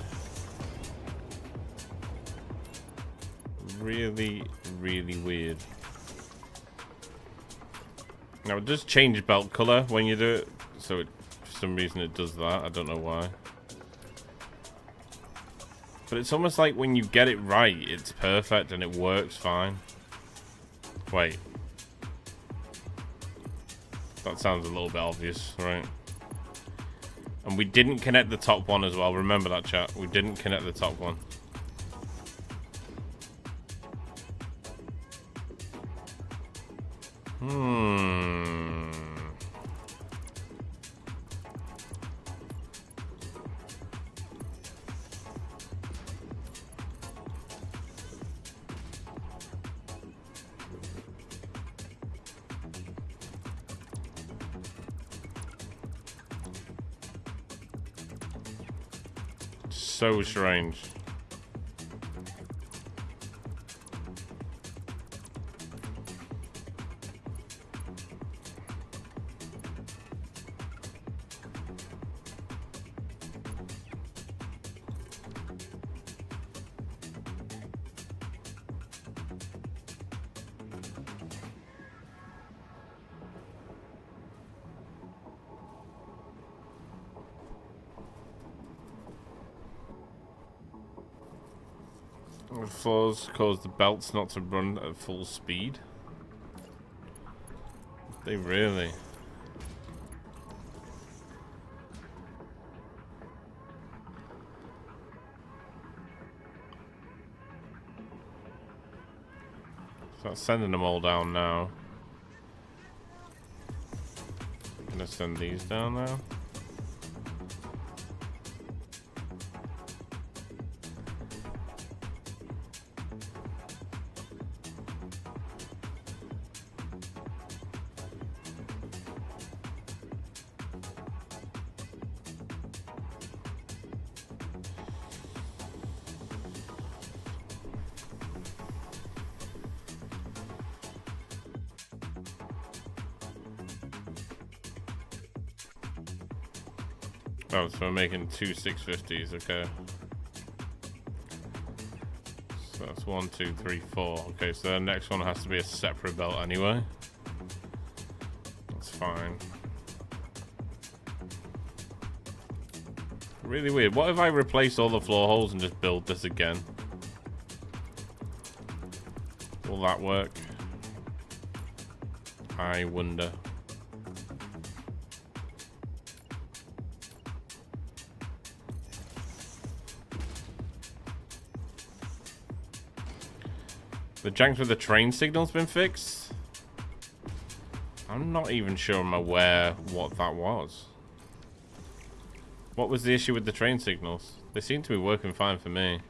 Really, really weird. Now, it does change belt color when you do it, so for some reason it does that. I don't know why. But it's almost like when you get it right, it's perfect and it works fine. Wait. That sounds a little bit obvious, right? And we didn't connect the top one as well. Remember that, chat. We didn't connect the top one. So strange. Flaws cause the belts not to run at full speed. They really. So that's sending them all down now. Gonna send these down now. Oh, so we're making two 650s, okay. So that's 1, 2, 3, 4. Okay, so the next one has to be a separate belt anyway. That's fine. Really weird. What if I replace all the floor holes and just build this again? Will that work? I wonder. The janks with the train signal's been fixed? I'm not even sure I'm aware what that was. What was the issue with the train signals? They seem to be working fine for me.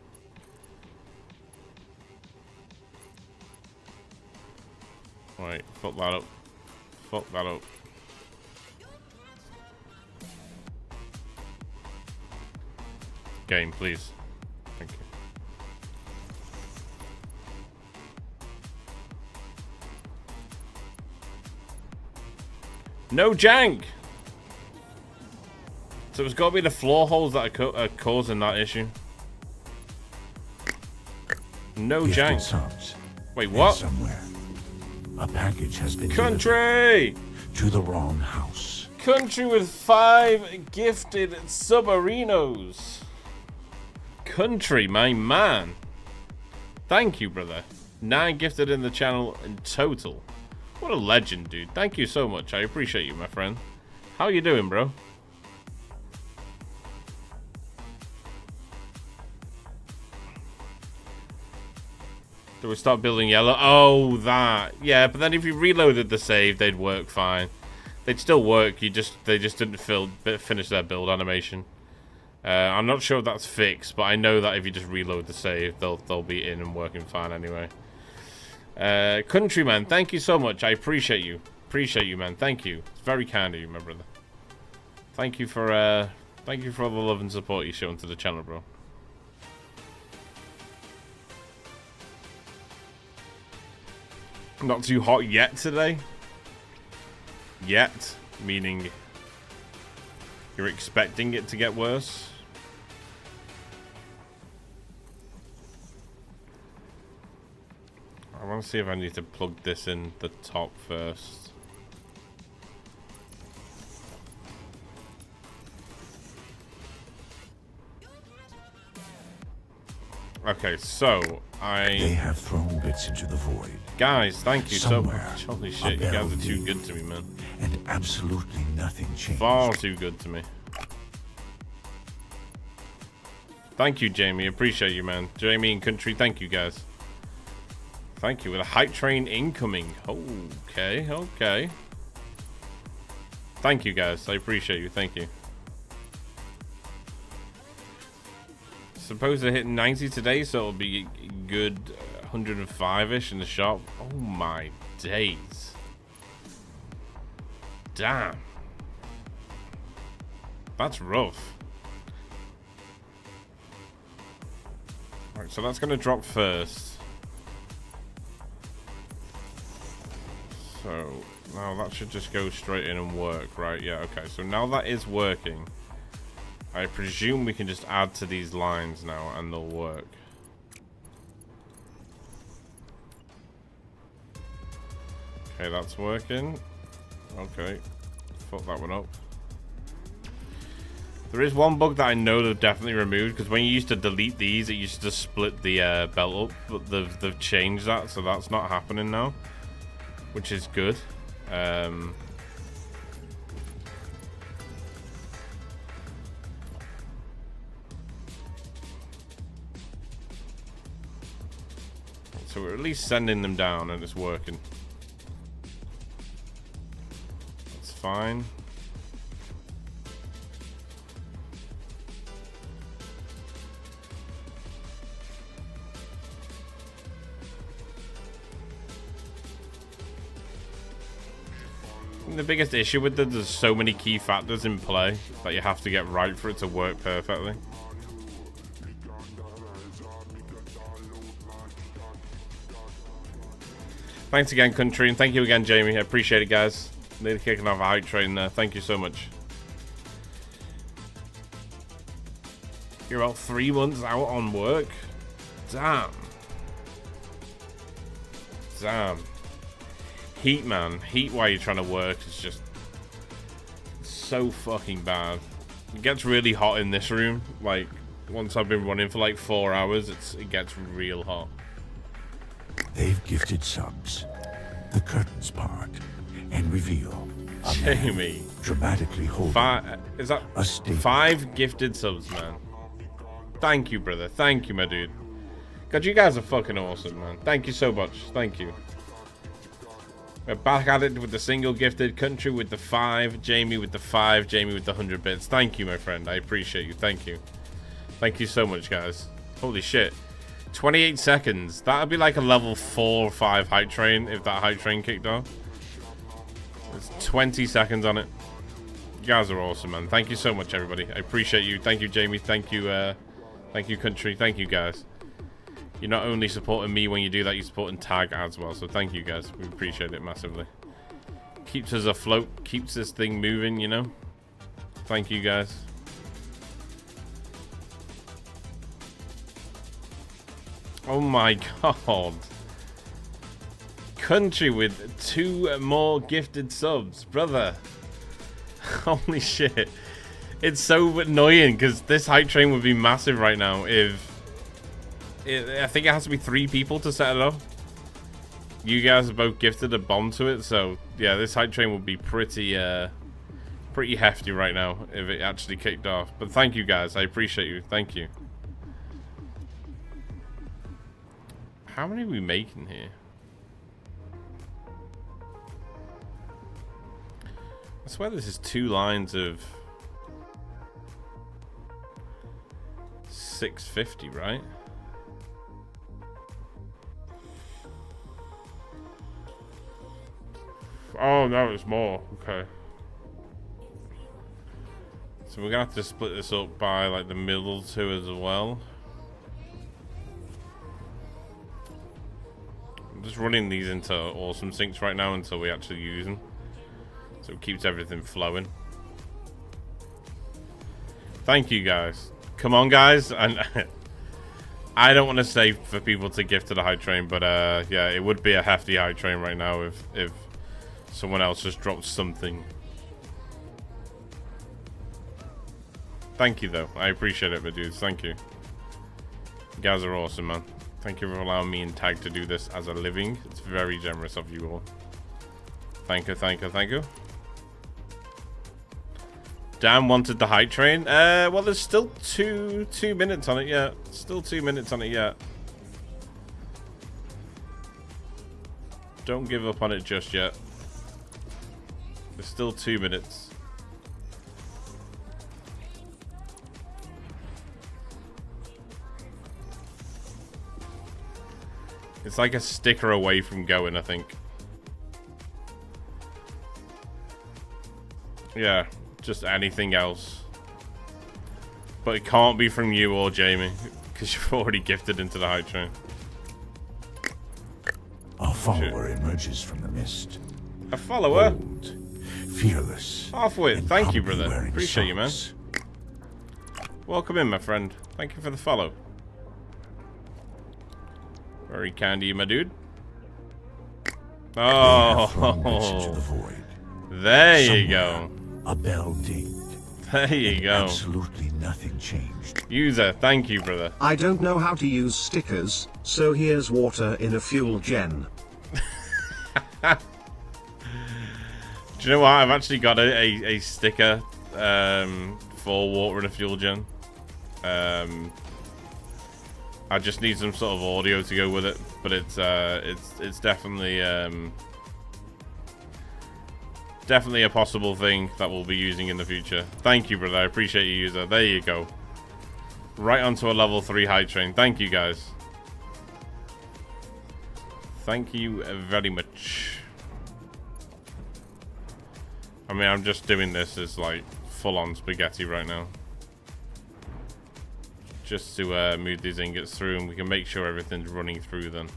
Wait, fuck that up. Fuck that up. Game, please. Thank you. No jank! So it's got to be the floor holes that are causing that issue. No jank. Subs. Wait, what? Somewhere. A package has been Country! to the wrong house. Country with 5 gifted submarinos. Country, my man. Thank you, brother. 9 gifted in the channel in total. What a legend, dude. Thank you so much. I appreciate you, my friend. How you doing, bro? Do we start building yellow? Oh, that. Yeah, but then if you reloaded the save, they'd work fine. They'd still work. They just didn't finish their build animation. I'm not sure if that's fixed, but I know that if you just reload the save, they'll be in and working fine anyway. Countryman, thank you so much. I appreciate you. Appreciate you, man. Thank you. It's very kind of you, my brother. Thank you for all the love and support you shown to the channel, bro. Not too hot yet today. Yet, meaning you're expecting it to get worse. I want to see if I need to plug this in the top first. Okay, so They have thrown bits into the void. Guys, thank you so Somewhere, much. Holy shit, you guys are too good to me, man. And absolutely nothing changed. Far too good to me. Thank you, Jamie. Appreciate you, man. Jamie and Country, thank you, guys. Thank you. With a hype train incoming. Okay, okay. Thank you, guys. I appreciate you. Thank you. Suppose they're hitting 90 today, so it'll be good 105-ish in the shop. Oh my days. Damn. That's rough. Alright, so that's going to drop first. So, now that should just go straight in and work, right? Yeah, okay. So now that is working. I presume we can just add to these lines now and they'll work. Okay, that's working. Okay, fuck that one up. There is one bug that I know they've definitely removed, because when you used to delete these, it used to split the belt up, but they've changed that, so that's not happening now, which is good. So we're at least sending them down and it's working. That's fine. The biggest issue with it, there's so many key factors in play that you have to get right for it to work perfectly. Thanks again, Country, and thank you again, Jamie. I appreciate it, guys. Nearly kicking off a hype train there. Thank you so much. You're about 3 months out on work? Damn. Damn. Heat, man. Heat while you're trying to work is just so fucking bad. It gets really hot in this room. Like, once I've been running for like 4 hours, it gets real hot. They've gifted subs. The curtains part and reveal a Jamie. man dramatically holding Is that a statement. 5 gifted subs, man? Thank you, brother. Thank you, my dude. God, you guys are fucking awesome, man. Thank you so much. Thank you. We're back at it with the single gifted, Country with the 5, Jamie with the 5, Jamie with the 100 bits. Thank you, my friend. I appreciate you. Thank you. Thank you so much, guys. Holy shit. 28 seconds. That would be like a level 4 or 5 hype train if that hype train kicked off. There's 20 seconds on it. You guys are awesome, man. Thank you so much, everybody. I appreciate you. Thank you, Jamie. Thank you, Country. Thank you, guys. You're not only supporting me when you do that, you're supporting Tag as well. So thank you, guys. We appreciate it massively. Keeps us afloat. Keeps this thing moving, you know. Thank you, guys. Oh my god. Country with 2 more gifted subs. Brother. Holy shit. It's so annoying because this hype train would be massive right now if... I think it has to be 3 people to set it up. You guys have both gifted a bomb to it, so yeah, this hype train would be pretty hefty right now if it actually kicked off. But thank you, guys. I appreciate you. Thank you. How many are we making here? I swear this is 2 lines of 650, right? Oh no, it's more. Okay. So we're gonna have to split this up by like the middle 2 as well. I'm just running these into awesome sinks right now until we actually use them. So it keeps everything flowing. Thank you guys. Come on guys. And I don't want to say for people to gift to the hype train, but yeah, it would be a hefty hype train right now if someone else just dropped something. Thank you though. I appreciate it, my dudes. Thank you. You guys are awesome, man. Thank you for allowing me and Tag to do this as a living. It's very generous of you all. Thank you, thank you, thank you. Dan wanted the hype train. Well, there's still two minutes on it yet. Still 2 minutes on it yet. Don't give up on it just yet. There's still 2 minutes. It's like a sticker away from going, I think. Yeah, just anything else. But it can't be from you or Jamie, because you've already gifted into the hype train. A follower emerges from the mist. A follower? Bold, fearless. Halfway. and Thank you, probably brother. wearing Appreciate you, man. socks. Welcome in, my friend. Thank you for the follow. Very kind of you, my dude. They have thrown Oh, bits into the void. there you Somewhere, go. A bell dinged. There you go. Absolutely nothing changed. User, thank you, brother. I don't know how to use stickers, so here's water in a fuel gen. Do you know what? I've actually got a sticker for water and a fuel gen. I just need some sort of audio to go with it, but it's definitely definitely a possible thing that we'll be using in the future. Thank you, brother. I appreciate you, user. There you go. Right onto a level 3 hype train. Thank you, guys. Thank you very much. I mean, I'm just doing this as like full-on spaghetti right now. Just to move these ingots through, and we can make sure everything's running through then.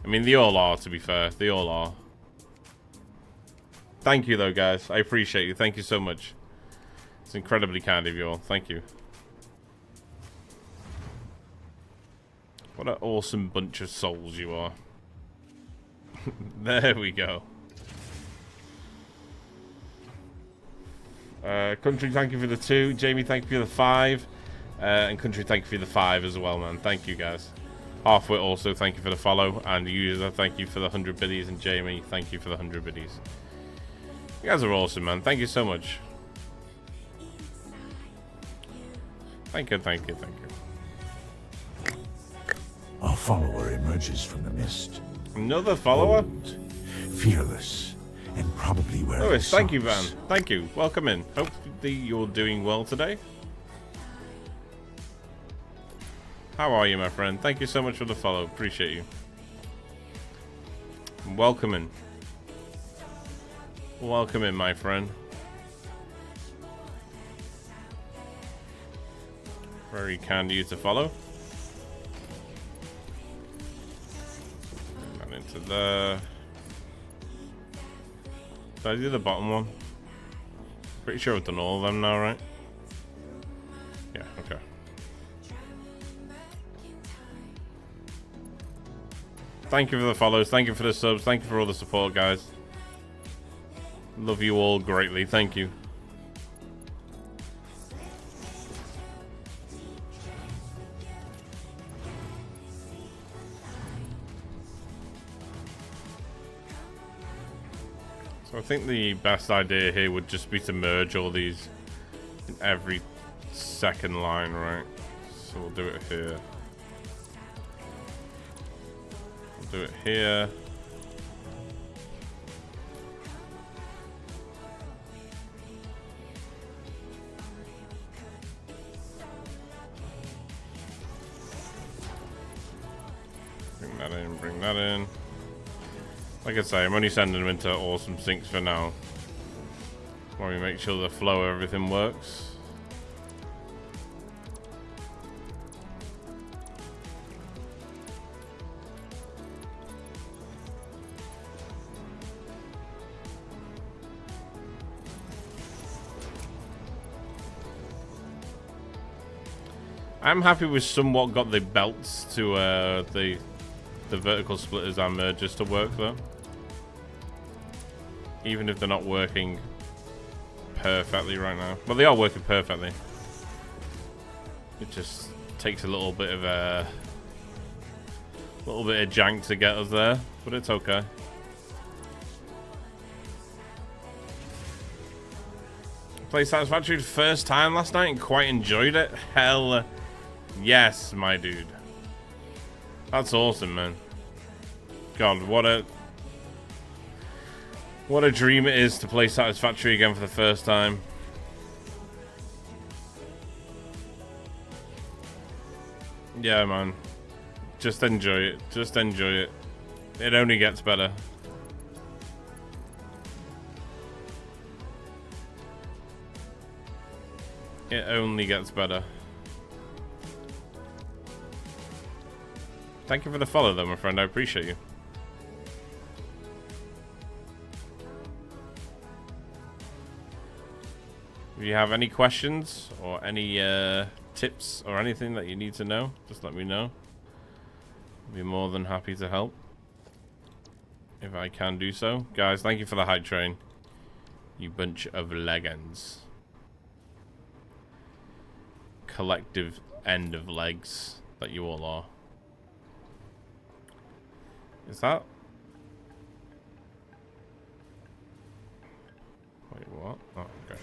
I mean, they all are, to be fair. They all are. Thank you, though, guys. I appreciate you. Thank you so much. It's incredibly kind of you all. Thank you. What an awesome bunch of souls you are. There we go. Country, thank you for the 2. Jamie, thank you for the 5. And Country, thank you for the 5 as well, man. Thank you, guys. Halfwit also, thank you for the follow. And User, thank you for the 100 biddies. And Jamie, thank you for the 100 biddies. You guys are awesome, man. Thank you so much. Thank you, thank you, thank you. A follower emerges from the mist. Another follower? Bold, fearless, and probably wearing Lewis, thank you, socks. Van. Thank you. Welcome in. Hopefully you're doing well today. How are you, my friend? Thank you so much for the follow. Appreciate you. Welcome in. Welcome in, my friend. Very kind of you to follow. And into the... Did I do the bottom one? Pretty sure I've done all of them now, right? Yeah, okay. Thank you for the follows. Thank you for the subs. Thank you for all the support, guys. Love you all greatly. Thank you. So I think the best idea here would just be to merge all these in every second line, right? So we'll do it here. do it here. Bring that in, bring that in. Like I say, I'm only sending them into awesome syncs for now. While we make sure the flow of everything works. I'm happy with somewhat got the belts to the vertical splitters and mergers to work though. Even if they're not working perfectly right now. Well, they are working perfectly. It just takes a little bit of jank to get us there, but it's okay. Played Satisfactory the first time last night and quite enjoyed it. Hell yes, my dude. That's awesome, man. God, what a dream it is to play Satisfactory again for the first time. Yeah, man. Just enjoy it. Just enjoy it. It only gets better. It only gets better. Thank you for the follow, though, my friend. I appreciate you. If you have any questions or any tips or anything that you need to know, just let me know. I'll be more than happy to help if I can do so. Guys, thank you for the hype train. You bunch of legends. Collective end of legs that you all are. Is that? Wait, what? Oh, okay.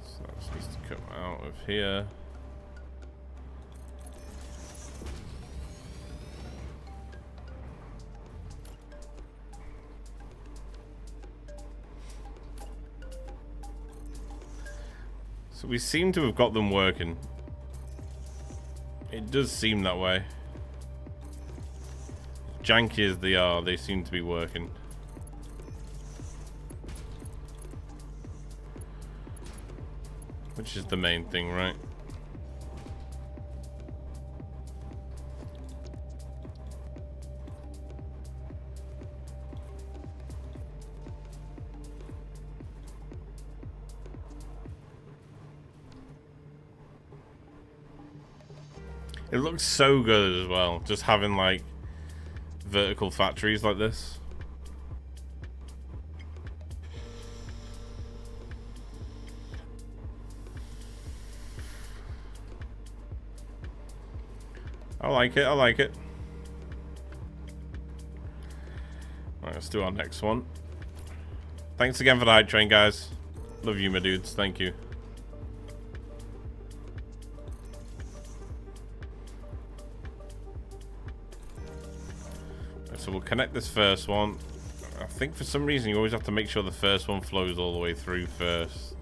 So that needs to come out of here. So we seem to have got them working. It does seem that way. Janky as they are, they seem to be working. Which is the main thing, right? It looks so good as well, just having like vertical factories like this. I like it, I like it. Alright, let's do our next one. Thanks again for the hype train, guys. Love you, my dudes. Thank you. So we'll connect this first one. I think for some reason you always have to make sure the first one flows all the way through first,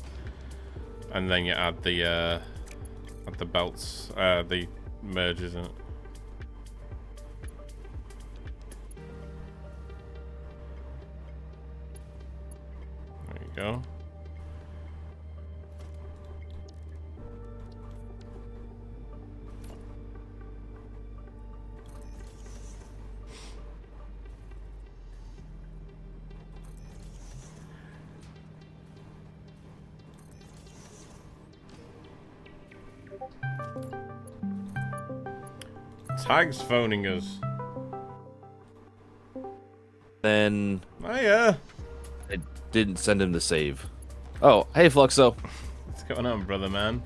and then you add the belts, the merges in it. There you go. Tag's phoning us. Then Oh yeah. I didn't send him the save. Oh, hey Fluxo. What's going on, brother man?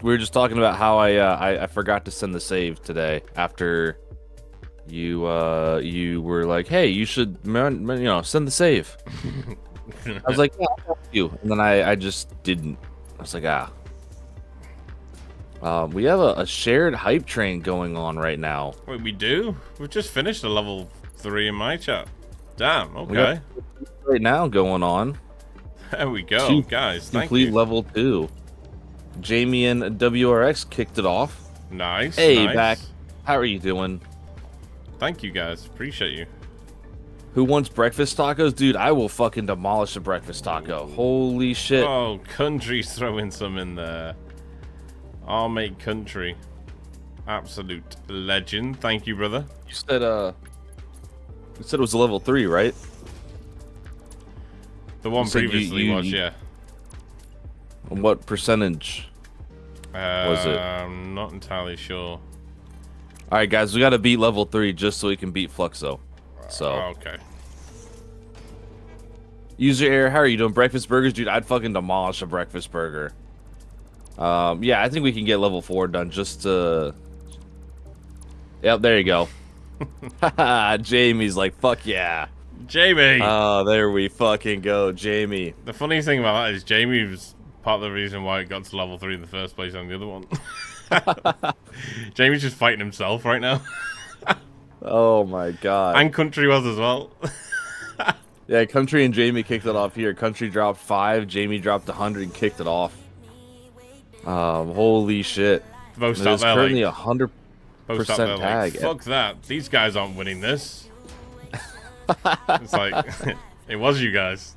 We were just talking about how I forgot to send the save today after you were like, hey, you should send the save. I was like, yeah, I'll help you, and then I just didn't. I was like, ah. We have a shared hype train going on right now. Wait, we do? We've just finished a level 3 in my chat. Damn, We got okay. right now going on. There we go, guys. Thank Complete you. level 2. Jamie and WRX kicked it off. Nice. Hey, nice. back. How are you doing? Thank you, guys. Appreciate you. Who wants breakfast tacos? Dude, I will fucking demolish a breakfast taco. Holy shit. Oh, Country's throwing some in there. I'll make Country. Absolute legend. Thank you, brother. You said it was a level 3, right? The one You said previously was, yeah. What percentage? Was it? I'm not entirely sure. Alright, guys, we gotta beat level 3 just so we can beat Fluxo. So, Okay. user error, how are you doing? Breakfast burgers? Dude, I'd fucking demolish a breakfast burger. Yeah, I think we can get level 4 done just to... Yep, there you go. Jamie's like, fuck yeah. Jamie! Oh, there we fucking go, Jamie. The funny thing about that is Jamie was part of the reason why it got to level 3 in the first place on the other one. Jamie's just fighting himself right now. Oh my god. And Country was as well. Yeah, Country and Jamie kicked it off here. Country dropped 5, Jamie dropped 100 and kicked it off. Holy shit. Both out There's there currently like, 100% both out there like, tag. fuck that. These guys aren't winning this. It's like, it was you guys.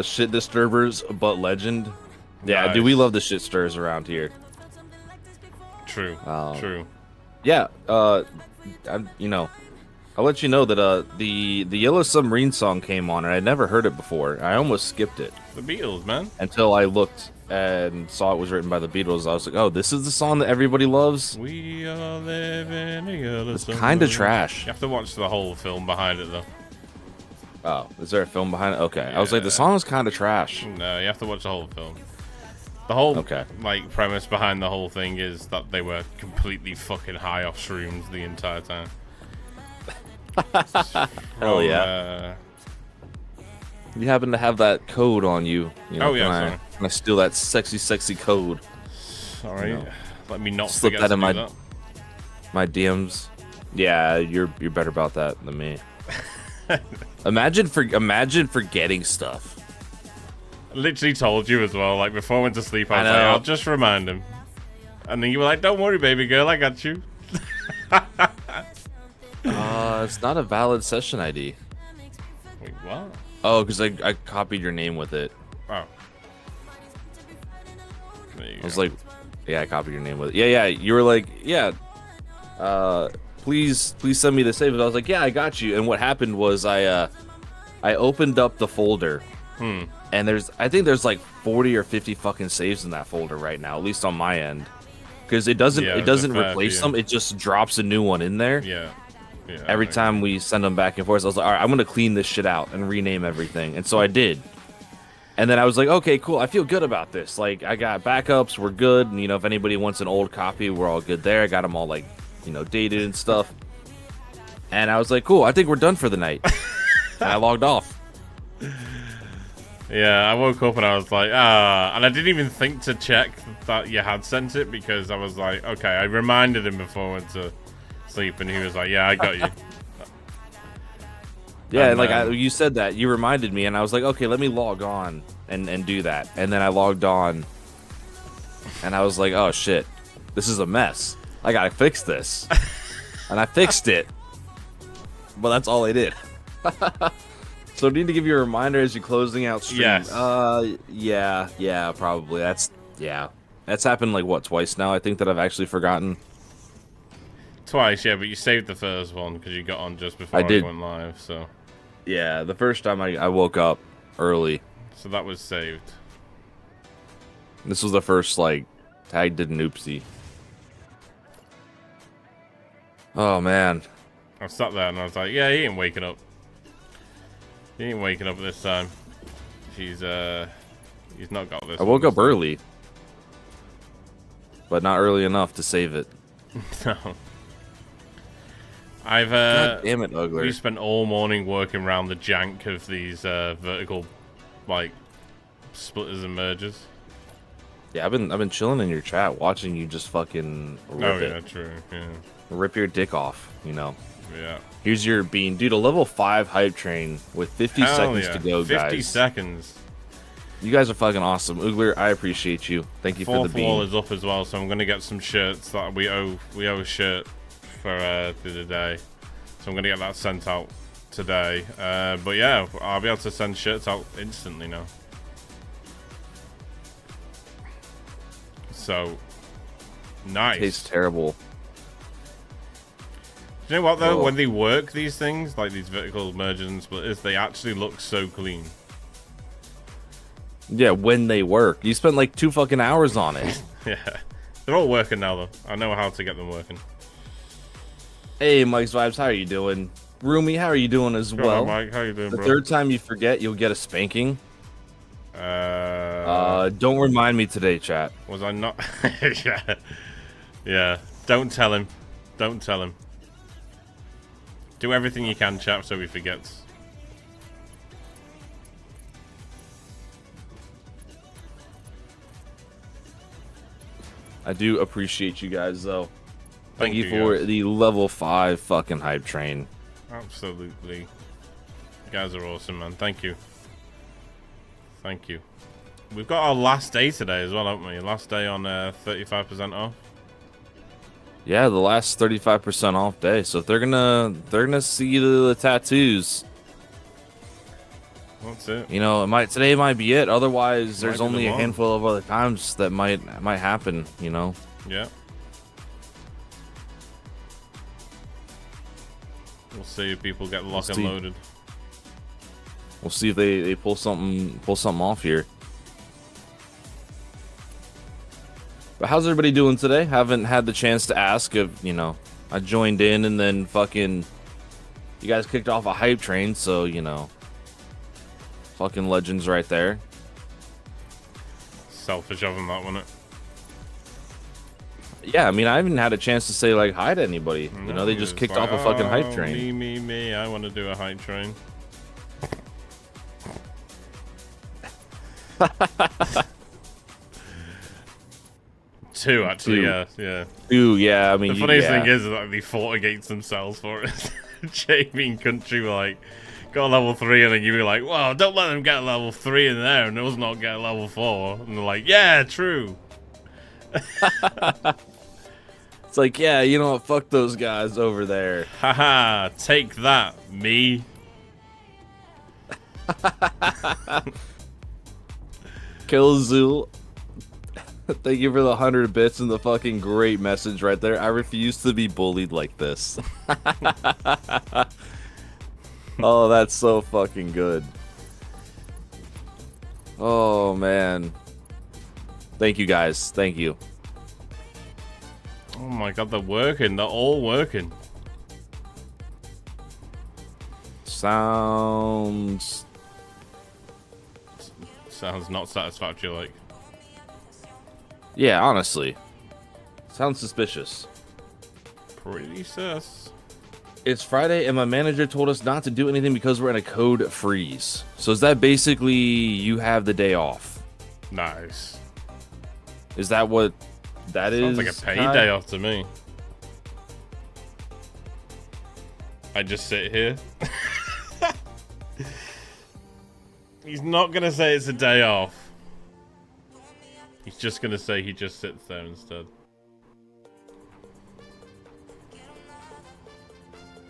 Shit disturbers, but legend. Yeah, Nice. dude, we love the shit stirs around here. True. True. Yeah, I'll let you know that the Yellow Submarine song came on, and I'd never heard it before. I almost skipped it The Beatles, man. until I looked and saw it was written by the Beatles. I was like, oh, this is the song that everybody loves? We are living together. It's kind of trash. You have to watch the whole film behind it, though. Oh, is there a film behind it? Okay. I was like, the Yeah. song is kind of trash. No, you have to watch the whole film. The whole Okay. like premise behind the whole thing is that they were completely fucking high off shrooms the entire time. Hell yeah. You happen to have that code on you. Oh, yeah, sorry. Can I steal that sexy, sexy code? Sorry. No. Let me not Slip forget that to in do my- that. My DMs. Yeah, you're better about that than me. Imagine forgetting stuff. I literally told you as well. Like before I went to sleep, I was I like, know. I'll just remind him. And then you were like, "Don't worry, baby girl, I got you." It's not a valid session ID. Wait, what? Oh, because I copied your name with it. Oh. There you I was go. like, yeah, I copied your name with it. Yeah, you were like, yeah, please send me the save. I was like, yeah, I got you. And what happened was I opened up the folder, and I think there's like 40 or 50 fucking saves in that folder right now, at least on my end, because it doesn't Yeah, there's a fair replace few. them. It just drops a new one in there. Yeah. Yeah. Every okay. time we send them back and forth, I was like, all right, I'm gonna clean this shit out and rename everything, and so I did. And then I was like, okay, cool. I feel good about this. Like, I got backups. We're good. And, if anybody wants an old copy, we're all good there. I got them all, like, dated and stuff. And I was like, cool. I think we're done for the night. And I logged off. Yeah, I woke up and I was like, and I didn't even think to check that you had sent it because I was like, okay, I reminded him before I went to sleep and he was like, yeah, I got you. Yeah, And like then- you said that. You reminded me. And I was like, okay, let me log on and do that. And then I logged on. And I was like, oh, shit. This is a mess. I got to fix this. And I fixed it. But that's all I did. So I need to give you a reminder as you're closing out stream. Yes. Yeah, probably. That's happened like what, twice now? I think that I've actually forgotten. Twice, yeah, but you saved the first one because you got on just before I I did. went live, so Yeah, the first time I woke up early. that was saved. This was the first like tag did an oopsie. Oh man. I sat there and I was like, yeah, he ain't waking up. He ain't waking up this time. He's not got this. I woke one up early. But not early enough to save it. No. I've God damn it, Ugler. we spent all morning working around the jank of these vertical like splitters and mergers. Yeah, I've been chilling in your chat, watching you just fucking rip yeah, it, true. Yeah. rip your dick off. You know. Yeah. Here's your bean, dude. A level 5 hype train with 50 Hell seconds yeah. to go, 50 guys. 50 seconds. You guys are fucking awesome, Oogler. I appreciate you. Thank you for the Fourth bean. wall is up as well, so I'm gonna get some shirts that we owe a shirt for the day. So I'm gonna get that sent out today. But yeah, I'll be able to send shirts out instantly now. So nice. Tastes terrible. Do you know what though? Oh. When they work these things, like these vertical mergers and splitters, they actually look so clean. Yeah, when they work. You spent like 2 fucking hours on it. Yeah. They're all working now though. I know how to get them working. Hey, Mike's Vibes, how are you doing? Rumi, how are you doing as Go well? on, Mike, how you doing, The bro? third time you forget, you'll get a spanking. Don't remind me today, chat. Was I not? Yeah. Yeah. Don't tell him. Don't tell him. Do everything you can, chap, so he forgets. I do appreciate you guys, though. Thank you you, for guys. the level 5 fucking hype train. Absolutely. You guys are awesome, man. Thank you. Thank you. We've got our last day today as well, haven't we? Last day on 35% off. Yeah, the last 35% off day. So they're gonna see the tattoos. That's it. You know, today might be it. Otherwise, there's Might be the only a one. handful of other times that might happen. You know. Yeah. We'll see if people get lock and see. loaded. We'll see if they pull something off here. But how's everybody doing today? Haven't had the chance to ask if, you know, I joined in and then fucking you guys kicked off a hype train, so, you know, fucking legends right there. Selfish of them, that, wasn't it? Yeah, I mean, I haven't had a chance to say like hi to anybody. You know, they just It's kicked like, off a fucking hype "Oh, train. Me, I want to do a hype train. Two, actually, Two. yeah. Ooh, yeah, I mean, The funniest yeah. thing is that they fought against themselves for it. Jamie and Country were like, got a level 3, and then you were like, well, don't let them get a level 3 in there, and us not get a level 4. And they're like, yeah, true. It's like, yeah, you know what? Fuck those guys over there. Haha, take that, me. Killzoo. Thank you for the 100 bits and the fucking great message right there. I refuse to be bullied like this. Oh, that's so fucking good. Oh, man. Thank you, guys. Thank you. Oh my god, they're working. They're all working. Sounds not satisfactory, like. Yeah, honestly. Sounds suspicious. Pretty sus. It's Friday and my manager told us not to do anything because we're in a code freeze. So is that basically you have the day off? Nice. Is that what that Sounds is? like a paid Kai? day off to me. I just sit here. He's not gonna say it's a day off. He's just gonna say he just sits there instead.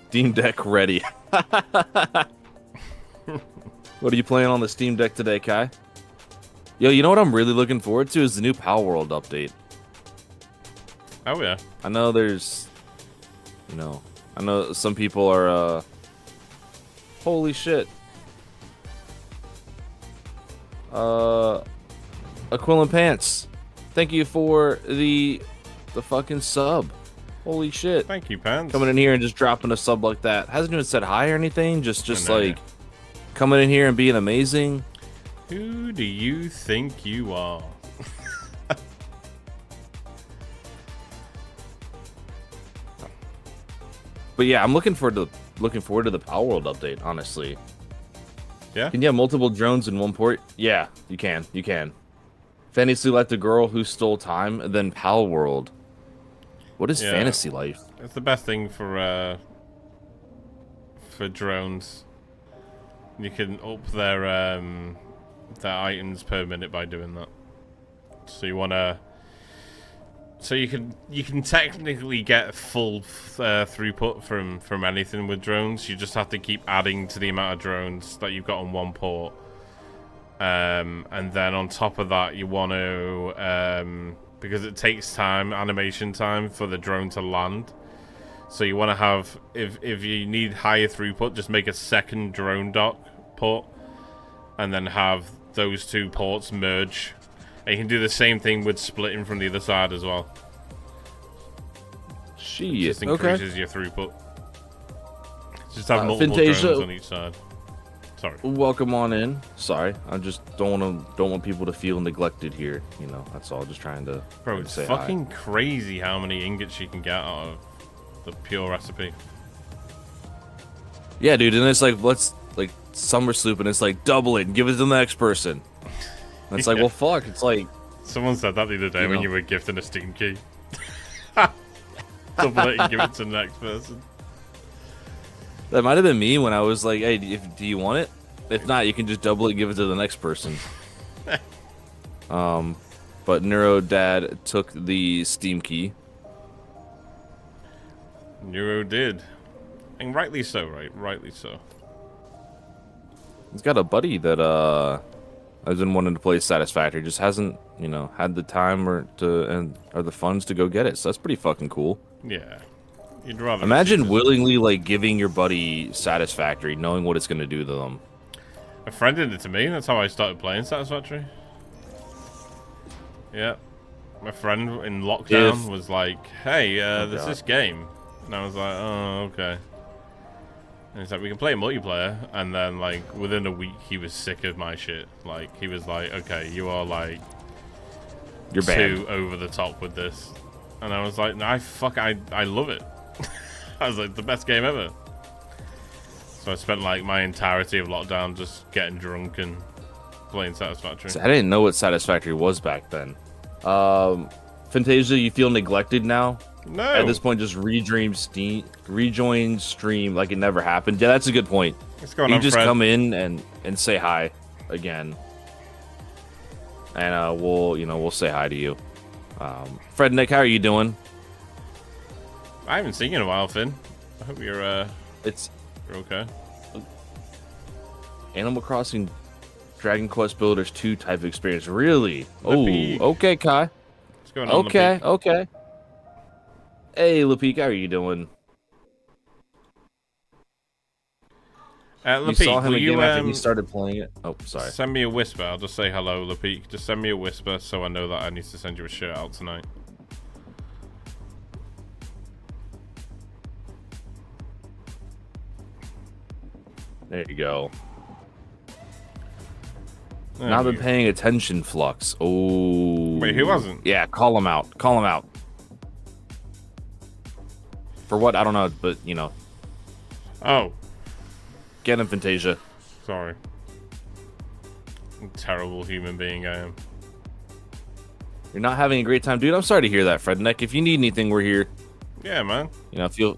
Steam Deck ready. What are you playing on the Steam Deck today, Kai? Yo, you know what I'm really looking forward to is the new Pal World update. Oh yeah. I know there's, you know, I know some people are, holy shit. Aquilin Pants, thank you for the fucking sub. Holy shit. Thank you, Pants. Coming in here and just dropping a sub like that. Hasn't even said hi or anything. Just know, like coming in here and being amazing. Who do you think you are? But yeah, I'm looking forward to the Power World update, honestly. Yeah. Can you have multiple drones in one port? Yeah, you can. You can. Fantasy Life, the girl who stole time, and then Pal World. What is Yeah. Fantasy Life? It's the best thing for drones. You can up their items per minute by doing that. So you wanna, so you can technically get full throughput from anything with drones. You just have to keep adding to the amount of drones that you've got on one port. And then on top of that, you want to because it takes time, animation time for the drone to land. So you want to have, if you need higher throughput, just make a second drone dock port, and then have those two ports merge. And you can do the same thing with splitting from the other side as well. Shit. Just Okay. increases your throughput. Just have multiple Fantasia- drones on each side. Sorry. Welcome on in. Sorry, I just don't want people to feel neglected here. You know, that's all. Just trying to Bro, it's say fucking crazy how many ingots you can get out of the pure recipe. Yeah, dude, and it's like let's like summer sloop, and it's like double it and give it to the next person. And it's like, Yeah. well, fuck. It's like Someone said that the other day You when know. you were gifting a Steam key. Double it and give it to the next person. that might have been me when I was like, hey, do you want it? If not, you can just double it and give it to the next person. But Neuro Dad took the Steam key. Neuro did. And rightly so, right? Rightly so. He's got a buddy that has been wanting to play Satisfactory, just hasn't, you know, had the time or the funds to go get it. So that's pretty fucking cool. Yeah. You'd rather Imagine receive it. willingly like giving your buddy Satisfactory, knowing what it's gonna do to them. A friend did it to me, that's how I started playing Satisfactory. Yeah. My friend in lockdown was like, hey, there's God. this game. And I was like, oh, okay. And he's like, we can play multiplayer. And then, like, within a week, he was sick of my shit. Like, he was like, okay, you are, like, You're banned. too over the top with this. And I was like, no, I love it. I was like, the best game ever. So I spent, like, my entirety of lockdown just getting drunk and playing Satisfactory. I didn't know what Satisfactory was back then. Fantasia, you feel neglected now? No. At this point, just rejoin stream like it never happened. Yeah, that's a good point. What's going You on, just Fred? come in and say hi again, and we'll say hi to you. Fred, Nick, how are you doing? I haven't seen you in a while, Finn. I hope you're It's okay. Animal Crossing Dragon Quest Builders 2 type of experience. Really? Oh, Lepeek. okay, Kai. What's going on? Okay, Lepeek? okay. Hey, Lepeek, how are you doing? You Lepeek, saw him will again you after he started playing it. Oh, sorry. send me a whisper? I'll just say hello, Lepeek. Just send me a whisper so I know that I need to send you a shirt out tonight. There you go. There Not we been go. paying attention, Flux. Oh. Wait, who wasn't? Yeah, call him out. Call him out. For what? I don't know, but, you know. Oh, Get him, Fantasia. sorry. Terrible human being I am. You're not having a great time. Dude, I'm sorry to hear that, Fredneck. If you need anything, we're here. Yeah, man. You know, feel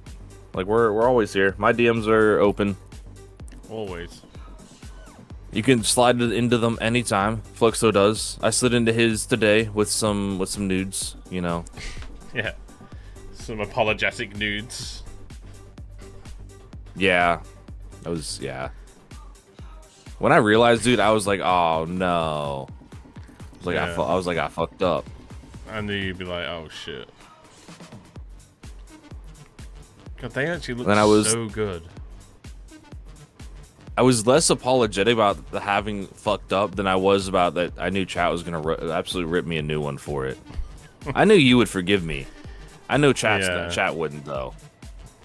like we're always here. My DMs are open. Always. You can slide into them anytime. Fluxo does. I slid into his today with some nudes, you know. Yeah. Some apologetic nudes. Yeah. Yeah. When I realized, dude, I was like, oh no. I was like, Yeah. I was like, I fucked up. I knew you'd be like, oh shit. God, they actually look Then I was- so good. I was less apologetic about the having fucked up than I was about that I knew chat was gonna absolutely rip me a new one for it. I knew you would forgive me. I know Yeah. chat wouldn't though.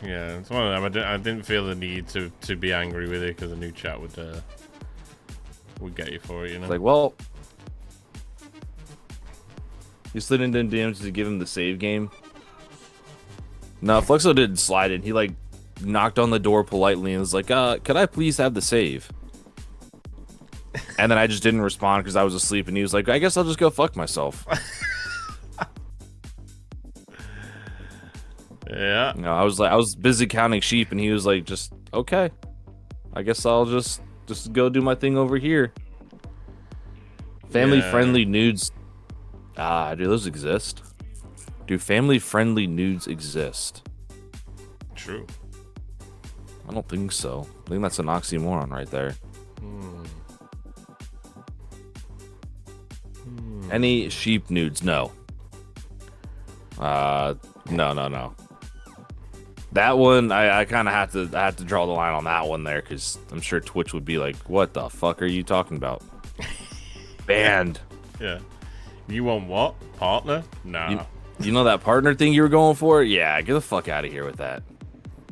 Yeah, it's one of them. I didn't feel the need to be angry with it because a new chat would get you for it, you know. It's like, well, you slid into DMs to give him the save game. No, Fluxo didn't slide in. He like knocked on the door politely and was like, could I please have the save? And then I just didn't respond because I was asleep, and he was like, I guess I'll just go fuck myself. Yeah. You know, I was busy counting sheep, and he was like, just okay. I guess I'll just go do my thing over here. Family-friendly nudes. Ah, do those exist? Do family-friendly nudes exist? True. I don't think so. I think that's an oxymoron right there. Any sheep nudes? No. No. That one, I kind of have to draw the line on that one there, because I'm sure Twitch would be like, "What the fuck are you talking about?" Banned. Yeah. You want what? Partner? Nah. You know that partner thing you were going for? Yeah, get the fuck out of here with that.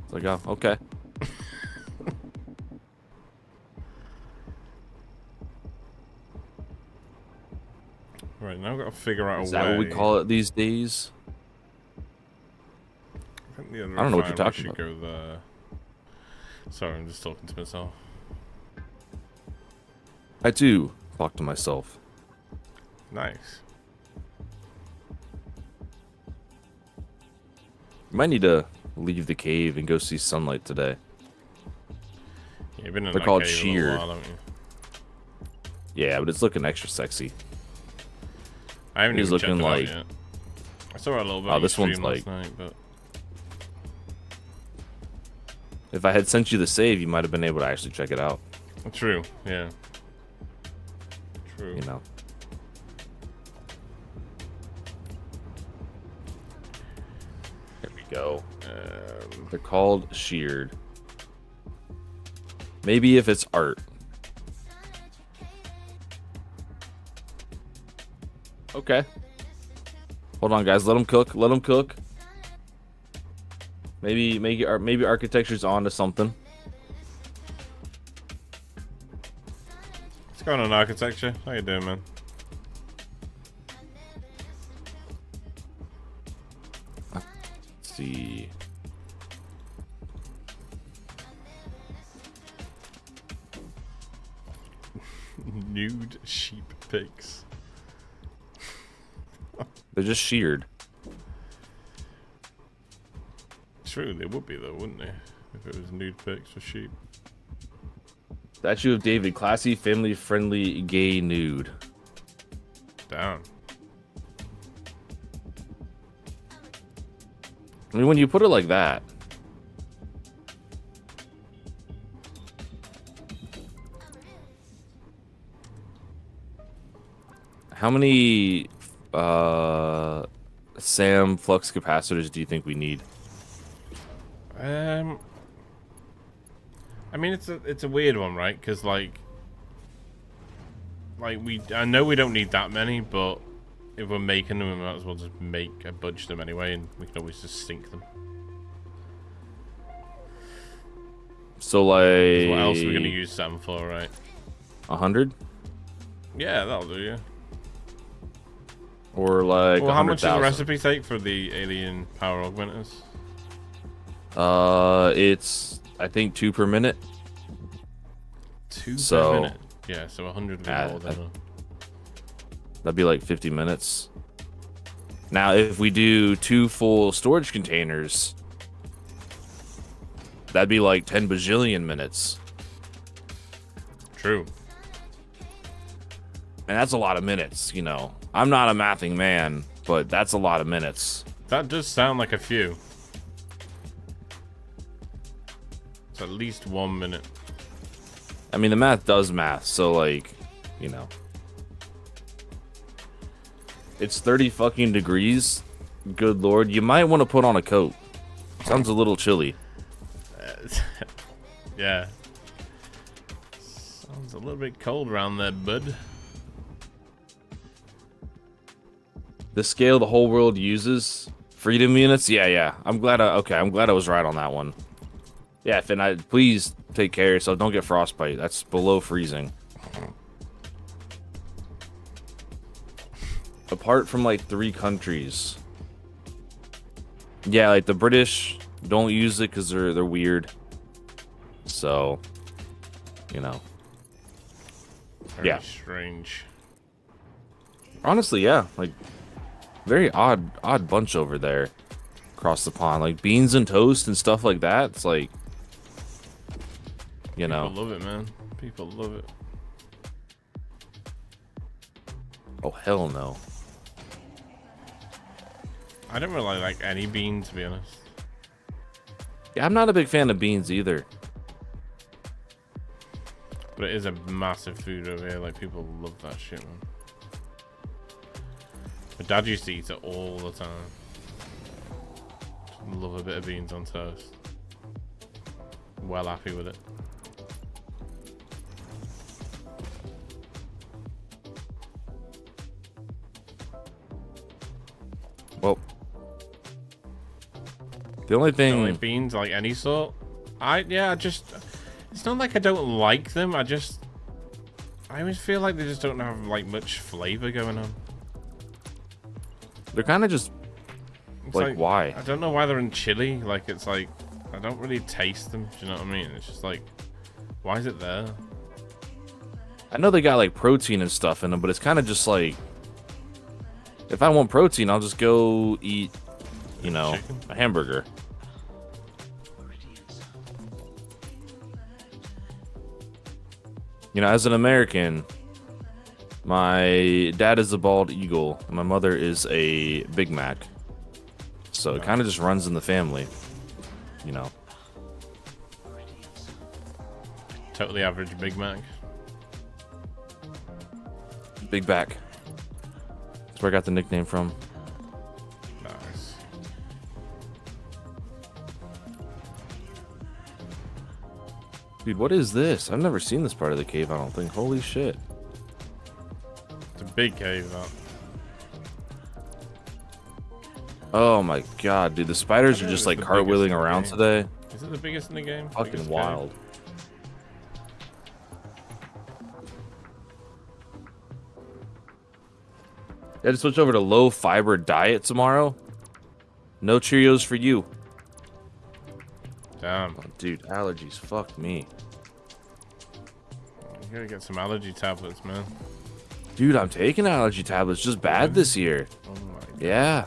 It's like, oh, okay. Right, now I've got to figure out a way. Is that what we call it these days? I think the other I don't know what you're refinery talking should about. Go there. Sorry, I'm just talking to myself. I too talk to myself. Nice. You might need to leave the cave and go see sunlight today. Yeah, you've been in They're that called cave a sheared. little while, haven't you? Yeah, but it's looking extra sexy. I haven't He's even checked looking it out like- yet. I saw it a little bit. Oh, on this stream one's last like- night, but If I had sent you the save, you might have been able to actually check it out. true. Yeah. True. You know. There we go. They're called sheared. Maybe if it's art. Okay. Hold on, guys. Let them cook. Let them cook. Maybe maybe architecture's onto something. What's going on, architecture? How you doing, man? Let's see. Nude sheep pigs. They're just sheared. True, they would be though, wouldn't they? If it was nude pics for sheep. Statue of David, classy, family-friendly, gay nude. Down. I mean, when you put it like that, how many SAM flux capacitors do you think we need? I mean, it's a weird one, right? Because like I know we don't need that many, but if we're making them, we might as well just make a bunch of them anyway, and we can always just sync them. So like, 'Cause what else are we gonna use SAM for, right? 100 Yeah, that'll do. Yeah. or like Well, how much does the 100,000? recipe take for the alien power augmenters? It's I think 2 per minute. 2 So- per minute. Yeah, so 100 would be more than That'd be like 50 minutes. Now, if we do 2 full storage containers, that'd be like 10 bajillion minutes. True. And that's a lot of minutes, you know. I'm not a mathing man, but that's a lot of minutes. That does sound like a few. It's at least 1 minute. I mean, the math does math, so like, you know. It's 30 fucking degrees. Good lord, you might want to put on a coat. Sounds a little chilly. Yeah. Sounds a little bit cold around there, bud. The scale the whole world uses, freedom units. Yeah. I'm glad I was right on that one. Yeah, Finn, please take care of yourself. Don't get frostbite. That's below freezing. Apart from like 3 countries. Yeah, like the British don't use it because they're weird. So, you know. Very strange. Honestly, yeah. Like, very odd bunch over there across the pond. Like, beans and toast and stuff like that. It's like, you know. People love it, man. People love it. Oh, hell no. I don't really like any beans, to be honest. Yeah, I'm not a big fan of beans either. But it is a massive food over here. Like, people love that shit, man. My dad used to eat it all the time. Love a bit of beans on toast. Well happy with it. Well, the only thing... Don't like beans, like any sort. It's not like I don't like them. I always feel like they just don't have like much flavor going on. They're kind of just like, why? I don't know why they're in chili. Like, it's like I don't really taste them. Do you know what I mean? It's just like, why is it there? I know they got like protein and stuff in them, but it's kind of just like, if I want protein, I'll just go eat, you know, Chicken? a hamburger. You know, as an American, my dad is a bald eagle, and my mother is a Big Mac. So it kind of just runs in the family, you know. Totally average Big Mac. Big Back. That's where I got the nickname from. Nice. Dude, what is this? I've never seen this part of the cave, I don't think. Holy shit. It's a big cave, that. Oh my god, dude. The spiders I are think just it's like the cartwheeling biggest in the around game. today. Is it the biggest in the game? Fucking Biggest wild. I had to switch over to low fiber diet tomorrow. No Cheerios for you. Cave? Damn. Oh, dude, allergies. Fuck me. You gotta get some allergy tablets, man. Dude, I'm taking allergy tablets. Just bad this year. Oh my god. Yeah.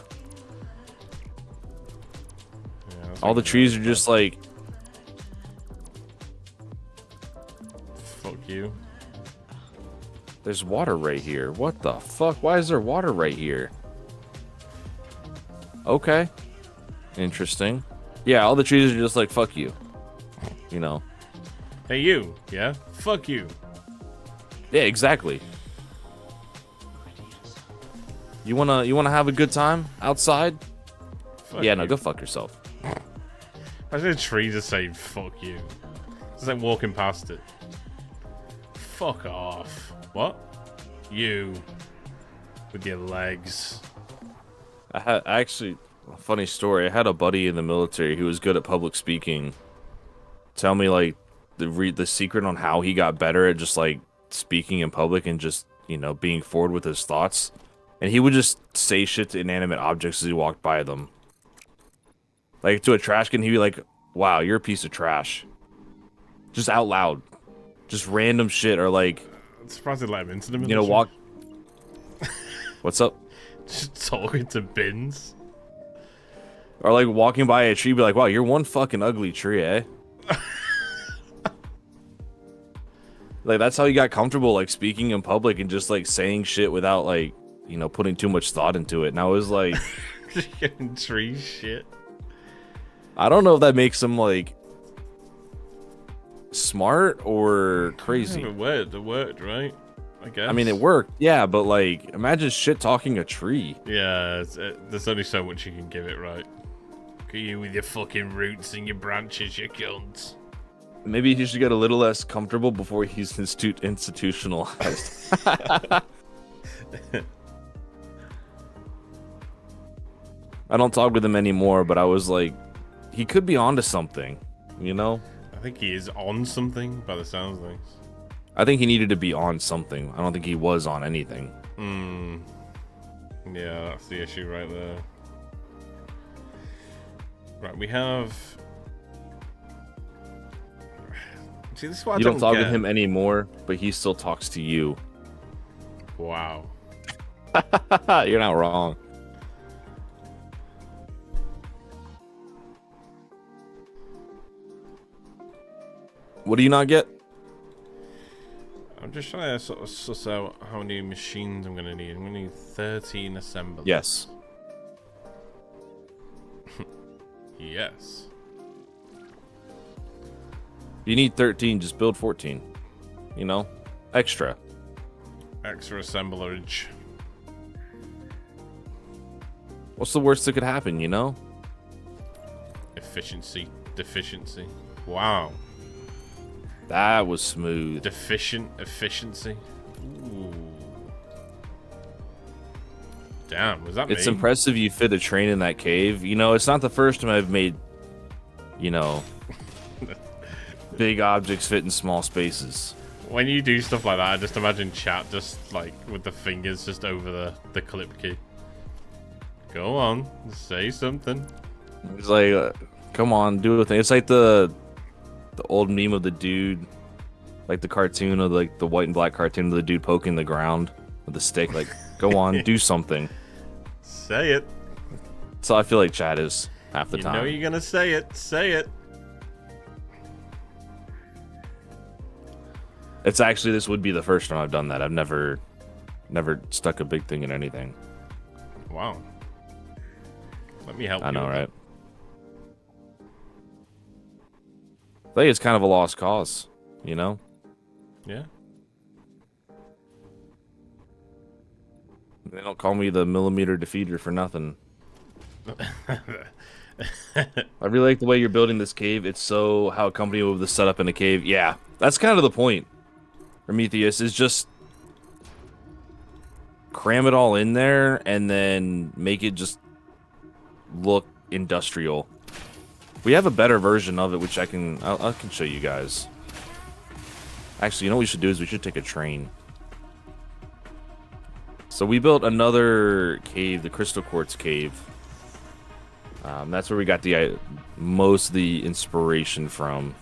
Yeah, that's All the like trees are really just like, bad. Fuck you. there's water right here. What the fuck? Why is there water right here? Okay. Interesting. Yeah, all the trees are just like, fuck you. You know. Hey, you. Yeah? Fuck you. Yeah, exactly. You wanna have a good time outside? Fuck Yeah, you. no, go fuck yourself. I said a tree just saying fuck you. It's like walking past it. Fuck off. What? You. With your legs. I actually, a funny story. I had a buddy in the military who was good at public speaking. Tell me like the secret on how he got better at just like speaking in public and just, you know, being forward with his thoughts. And he would just say shit to inanimate objects as he walked by them. Like to a trash can, he'd be like, "Wow, you're a piece of trash." Just out loud. Just random shit, or like, I'm surprised they let him into the you know, walk. What's up? Just talking to bins. Or like walking by a tree, be like, "Wow, you're one fucking ugly tree, eh?" Like that's how he got comfortable, like speaking in public and just like saying shit without like, you know, putting too much thought into it. And I was like, Getting tree shit. I don't know if that makes him like smart or crazy. Yeah, it worked, right? I guess. I mean, it worked, yeah, but like, imagine shit talking a tree. Yeah, there's only so much you can give it, right? Look at you with your fucking roots and your branches, you cunt. Maybe he should get a little less comfortable before he's institutionalized. I don't talk with him anymore, but I was like, he could be onto something, you know? I think he is on something by the sounds of things. I think he needed to be on something. I don't think he was on anything. Yeah, that's the issue right there. Right, we have... See, this is what You I don't talk get. to him anymore, but he still talks to you. Wow. You're not wrong. What do you not get? I'm just trying to sort of suss out how many machines I'm going to need. I'm going to need 13 assemblers. Yes. Yes. You need 13, just build 14. You know? Extra. Extra assemblerage. What's the worst that could happen, you know? Efficiency. Deficiency. Wow. That was smooth. Deficient efficiency. Ooh. Damn, was that It's me? impressive you fit a train in that cave. You know, it's not the first time I've made, you know, big objects fit in small spaces. When you do stuff like that, I just imagine chat just like with the fingers just over the clip key. Go on, say something. It's like, come on, do a thing. It's like the old meme of the dude, like the cartoon of like the white and black cartoon of the dude poking the ground with a stick. Like, go on, do something. Say it. So I feel like chat is half the You time. know you're gonna say it. Say it. It's actually, this would be the first time I've done that. I've never stuck a big thing in anything. Wow. Let me help I you. know, with right? I think it's kind of a lost cause, you know? that. Yeah. They don't call me the millimeter defeater for nothing. I really like the way you're building this cave. It's so how a company would have set up in a cave. Yeah, that's kind of the point. Prometheus is just cram it all in there and then make it just look industrial. We have a better version of it, which I can show you guys. Actually, you know what we should do is we should take a train. So we built another cave, the Crystal Quartz Cave. That's where we got the most of the inspiration from.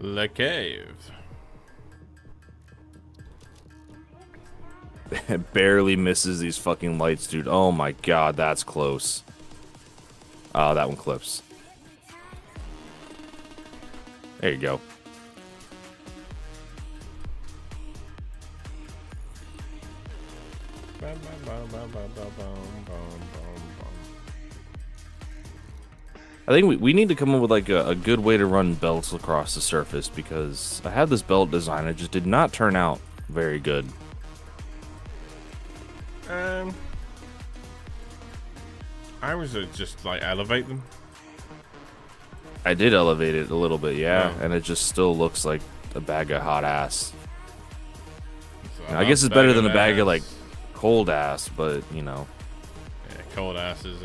Le cave. It barely misses these fucking lights, dude. Oh my god, that's close. Oh, that one clips. There you go. I think we need to come up with like a good way to run belts across the surface, because I had this belt design, it just did not turn out very good. I was just like elevate them. I did elevate it a little bit, yeah, Oh. and it just still looks like a bag of hot ass. So I guess it's better than a bag ass. of like cold ass, but you know. Yeah, cold ass is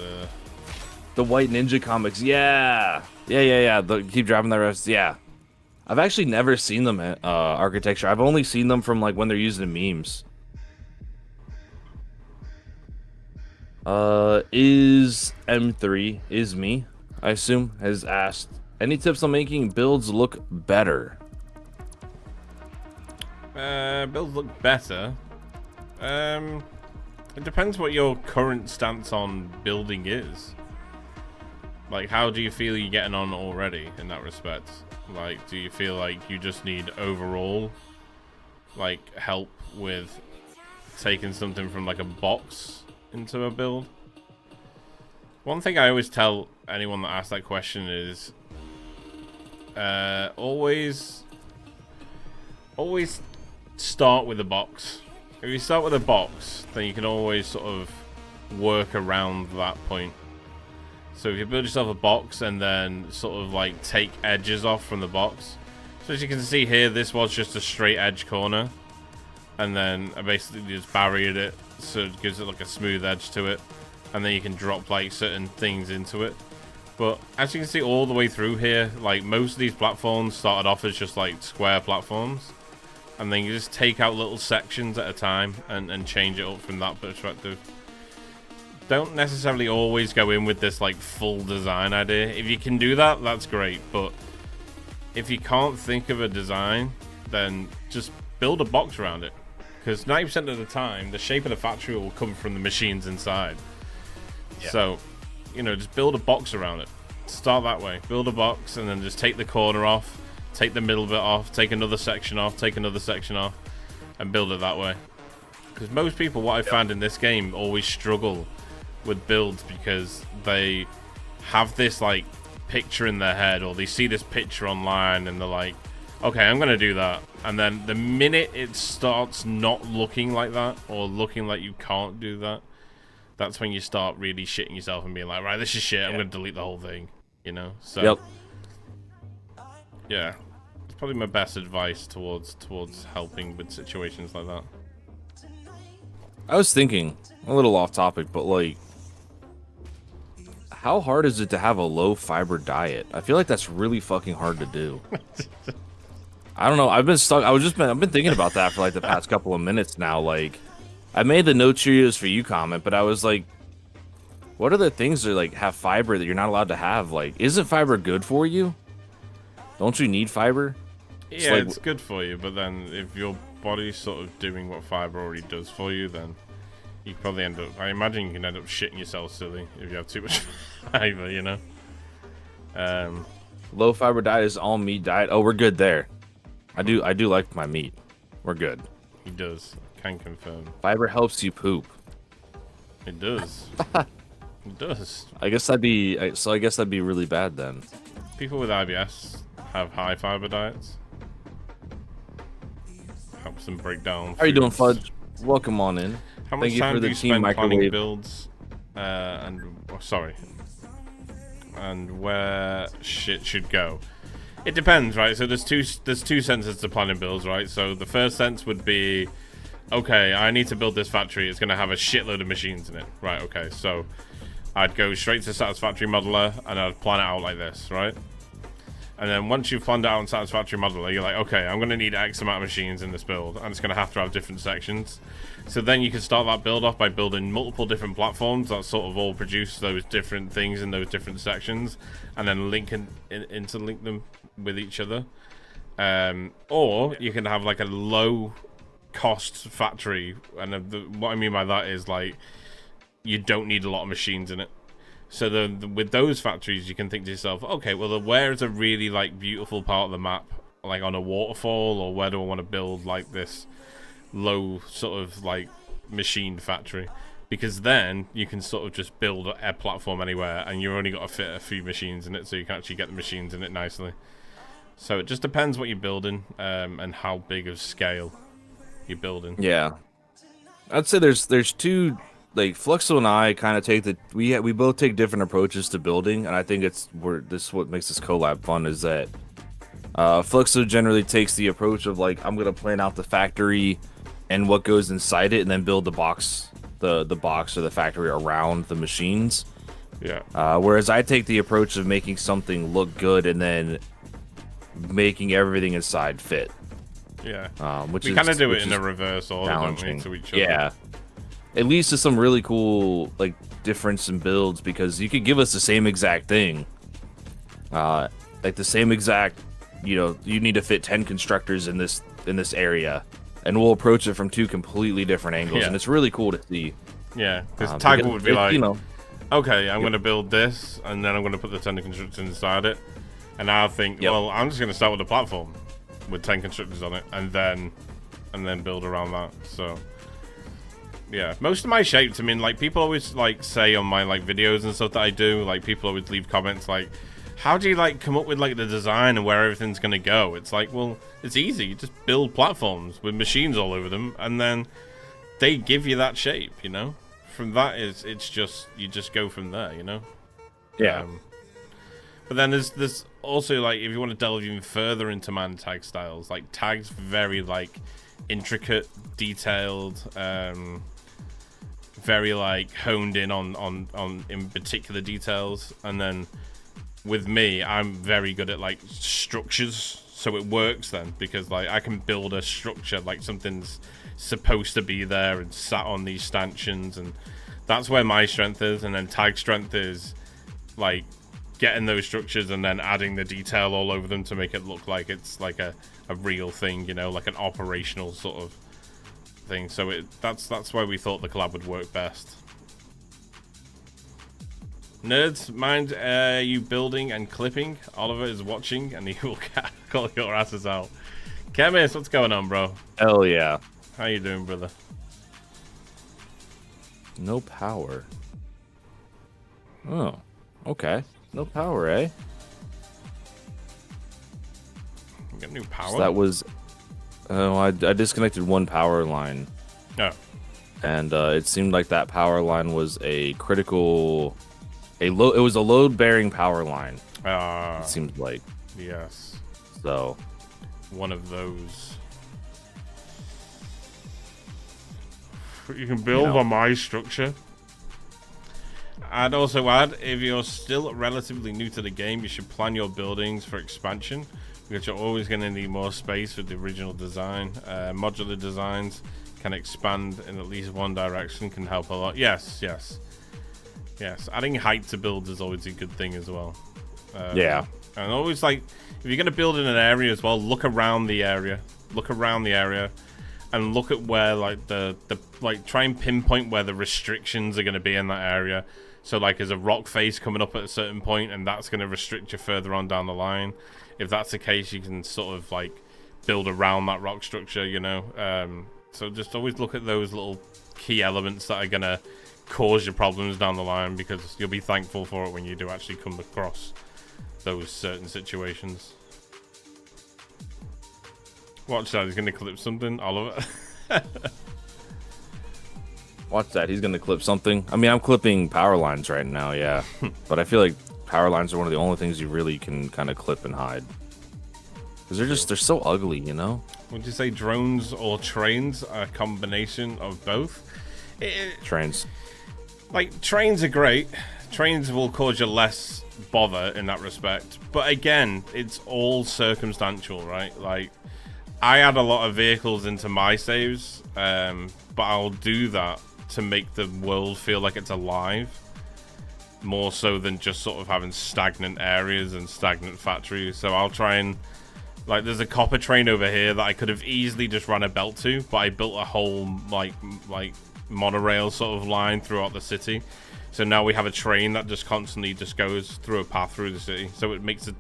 The White Ninja comics, yeah. Keep dropping that reference, yeah. I've actually never seen them at architecture. I've only seen them from like when they're used in memes. Is M3 is me, I assume, has asked, any tips on making builds look better? builds look better. It depends what your current stance on building is. Like, how do you feel you're getting on already in that respect? Like, do you feel like you just need overall, like, help with taking something from, like, a box into a build? One thing I always tell anyone that asks that question is, always start with a box. If you start with a box, then you can always sort of work around that point. So if you build yourself a box and then sort of like take edges off from the box. So as you can see here, this was just a straight edge corner. And then I basically just barriered it so it gives it like a smooth edge to it. And then you can drop like certain things into it. But as you can see all the way through here, like most of these platforms started off as just like square platforms. And then you just take out little sections at a time and change it up from that perspective. Don't necessarily always go in with this like full design idea. If you can do that, that's great. But if you can't think of a design, then just build a box around it. Because 90% of the time, the shape of the factory will come from the machines inside. Yeah. So, you know, just build a box around it. Start that way. Build a box, and then just take the corner off, take the middle bit off, take another section off, take another section off, and build it that way. Because most people, what I found in this game, always struggle with builds because they have this, like, picture in their head, or they see this picture online, and they're like, okay, I'm gonna do that, and then the minute it starts not looking like that, or looking like you can't do that, that's when you start really shitting yourself and being like, right, this is shit, I'm gonna delete the whole thing, you know? So yeah, it's probably my best advice towards helping with situations like that. I was thinking, a little off topic, but like, how hard is it to have a low fiber diet? I feel like that's really fucking hard to do. I don't know. I've been stuck. I've been thinking about that for like the past couple of minutes now. Like, I made the no Cheerios for you comment, but I was like, what are the things that like have fiber that you're not allowed to have? Like, isn't fiber good for you? Don't you need fiber? Yeah, like, it's good for you, but then if your body's sort of doing what fiber already does for you, then you probably end up, I imagine you can end up shitting yourself silly if you have too much fiber, you know? Low fiber diet is all meat diet. Oh, we're good there. I do like my meat. We're good. He does. Can confirm. Fiber helps you poop. It does. It does. I guess that'd be really bad then. People with IBS have high fiber diets. Helps them break down. How are you doing, Fudge? Welcome on in. How much time do you spend planning builds and where shit should go? It depends, right? So there's two senses to planning builds, right? So the first sense would be, okay, I need to build this factory. It's going to have a shitload of machines in it, right? Okay, so I'd go straight to Satisfactory Modeler and I'd plan it out like this, right? And then once you've planned it out in Satisfactory Modeler, you're like, okay, I'm going to need X amount of machines in this build, and it's going to have different sections. So then you can start that build off by building multiple different platforms that sort of all produce those different things in those different sections, and then interlink them with each other. Or you can have like a low cost factory, and what I mean by that is like you don't need a lot of machines in it. So with those factories, you can think to yourself, okay, well, where's a really like beautiful part of the map, like on a waterfall, or where do I want to build like this low sort of like machine factory? Because then you can sort of just build a platform anywhere, and you've only got to fit a few machines in it, so you can actually get the machines in it nicely. So it just depends what you're building, and how big of scale you're building. Yeah, I'd say there's two. Like Fluxo and I kind of take we both take different approaches to building, and I think this is what makes this collab fun, is that Fluxo generally takes the approach of like, I'm gonna plan out the factory and what goes inside it, and then build the box, the box or the factory around the machines. Yeah. Whereas I take the approach of making something look good and then making everything inside fit. Yeah. We kind of do it in a reverse order, don't we, to each other? Yeah. It leads to some really cool like difference in builds, because you could give us the same exact thing, like the same exact, you need to fit 10 constructors in this area, and we'll approach it from two completely different angles, and it's really cool to see. Yeah, because Tiger would be like, okay, I'm Yep. going to build this, and then I'm going to put the 10 constructors inside it, and I'll think, well, I'm just going to start with a platform with 10 constructors on it, and then build around that. So yeah, most of my shapes, I mean, like, people always like say on my like videos and stuff that I do, like, people always leave comments like, how do you like come up with like the design and where everything's gonna go? It's like, well, it's easy. You just build platforms with machines all over them, and then they give you that shape, From that it's just, you just go from there, Yeah. But then there's also, like, if you want to delve even further into man tag styles, like, tags very like intricate, detailed, very like honed in on in particular details. And then with me, I'm very good at like structures, so it works then, because like I can build a structure like something's supposed to be there and sat on these stanchions, and that's where my strength is. And then tag strength is like getting those structures and then adding the detail all over them to make it look like it's like a real thing, you know, like an operational sort of thing. So that's why we thought the collab would work best. Nerds, mind you building and clipping? Oliver is watching and he will call your asses out. Chemist, what's going on, bro? Hell yeah. How you doing, brother? No power. Oh, okay. No power, eh? You got new power? So that was... Oh, I disconnected one power line. Oh. And it seemed like that power line was a critical... It was a load-bearing power line. It seemed like. Yes. So... One of those. You can build on my structure. I'd also add, if you're still relatively new to the game, you should plan your buildings for expansion, because you're always going to need more space with the original design. Modular designs can expand in at least one direction, can help a lot. Yes. Adding height to builds is always a good thing as well. Yeah. And always, like, if you're going to build in an area as well, look around the area. And look at where, like, try and pinpoint where the restrictions are going to be in that area. So, like, there's a rock face coming up at a certain point, and that's going to restrict you further on down the line. If that's the case, you can sort of, like, build around that rock structure, you know? So just always look at those little key elements that are going to cause you problems down the line, because you'll be thankful for it when you do actually come across those certain situations. Watch that, he's gonna clip something, Oliver. Watch that, he's gonna clip something. I mean, I'm clipping power lines right now, yeah. But I feel like power lines are one of the only things you really can kind of clip and hide. Because they're so ugly, you know? Would you say drones or trains are a combination of both? Trains. Like, trains are great. Trains will cause you less bother in that respect, but again, it's all circumstantial, right? Like, I add a lot of vehicles into my saves, but I'll do that to make the world feel like it's alive, more so than just sort of having stagnant areas and stagnant factories. So I'll try and, like, there's a copper train over here that I could have easily just run a belt to, but I built a whole like monorail sort of line throughout the city. So now we have a train that just constantly just goes through a path through the city. So it makes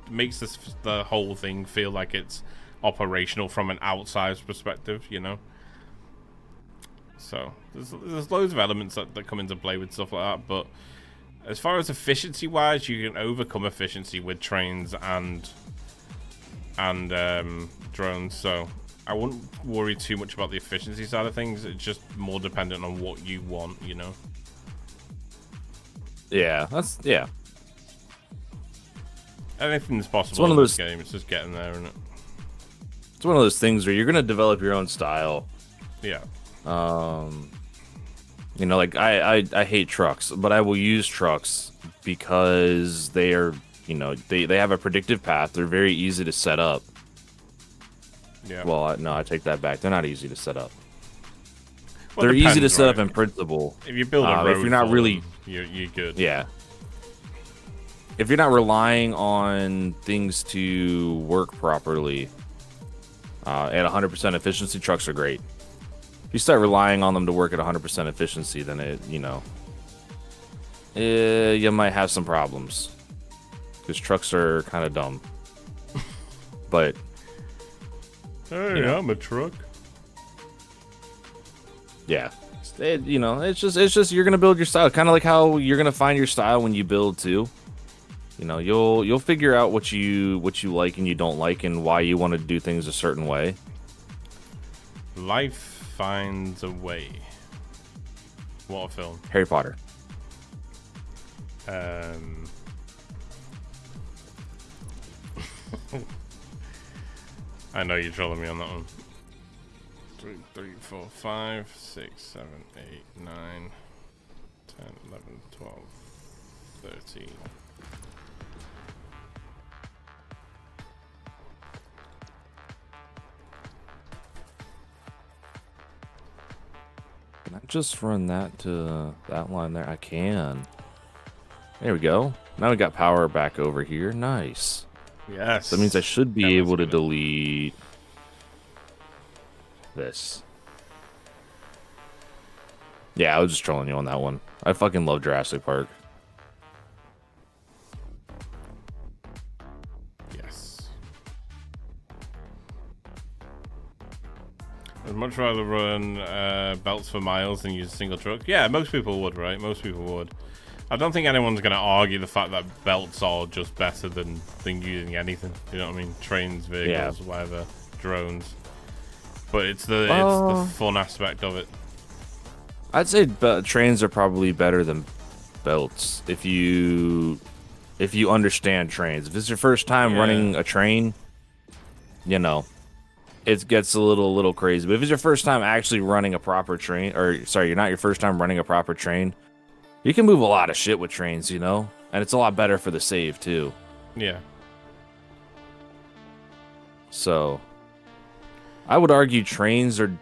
the whole thing feel like it's operational from an outside perspective, you know. So there's loads of elements that come into play with stuff like that. But as far as efficiency wise, you can overcome efficiency with trains and drones. So I wouldn't worry too much about the efficiency side of things. It's just more dependent on what you want, you know. Yeah, Anything's possible it's one of in this those, game. It's just getting there, isn't it? It's one of those things where you're gonna develop your own style. Yeah. You know, like I hate trucks, but I will use trucks because they are, you know, they have a predictive path. They're very easy to set up. Yeah. Well, no, I take that back. They're not easy to set up. Well, they're easy to set up right? in principle. If you build a road, if you're not really, you're good. yeah. If you're not relying on things to work properly at 100% efficiency, trucks are great. If you start relying on them to work at 100% efficiency, then it, you know, you might have some problems, because trucks are kind of dumb. But hey, you know, I'm a truck. yeah, you know, it's just you're gonna build your style, kind of like how you're gonna find your style when you build too. You know, you'll figure out what you like and you don't like, and why you want to do things a certain way. Life finds a way. What a film. Harry Potter. I know you're trolling me on that one. 3, 4, 5, 6, 7, 8, 9, 10, 11, 12, 13. Can I just run that to that line there? I can. There we go. Now we got power back over here. Nice. Yes. That means I should be That was able to good. delete this. Yeah, I was just trolling you on that one. I fucking love Jurassic Park. Yes. I'd much rather run belts for miles than use a single truck. Yeah, most people would, right? Most people would. I don't think anyone's going to argue the fact that belts are just better than using anything. You know what I mean? Trains, vehicles, whatever, drones. But it's the fun aspect of it. I'd say trains are probably better than belts if you understand trains. If it's your first time running a train, you know, it gets a little crazy. But if it's your first time actually running a proper train, or sorry, you're not your first time running a proper train, you can move a lot of shit with trains, you know? And it's a lot better for the save, too. Yeah. So, I would argue trains are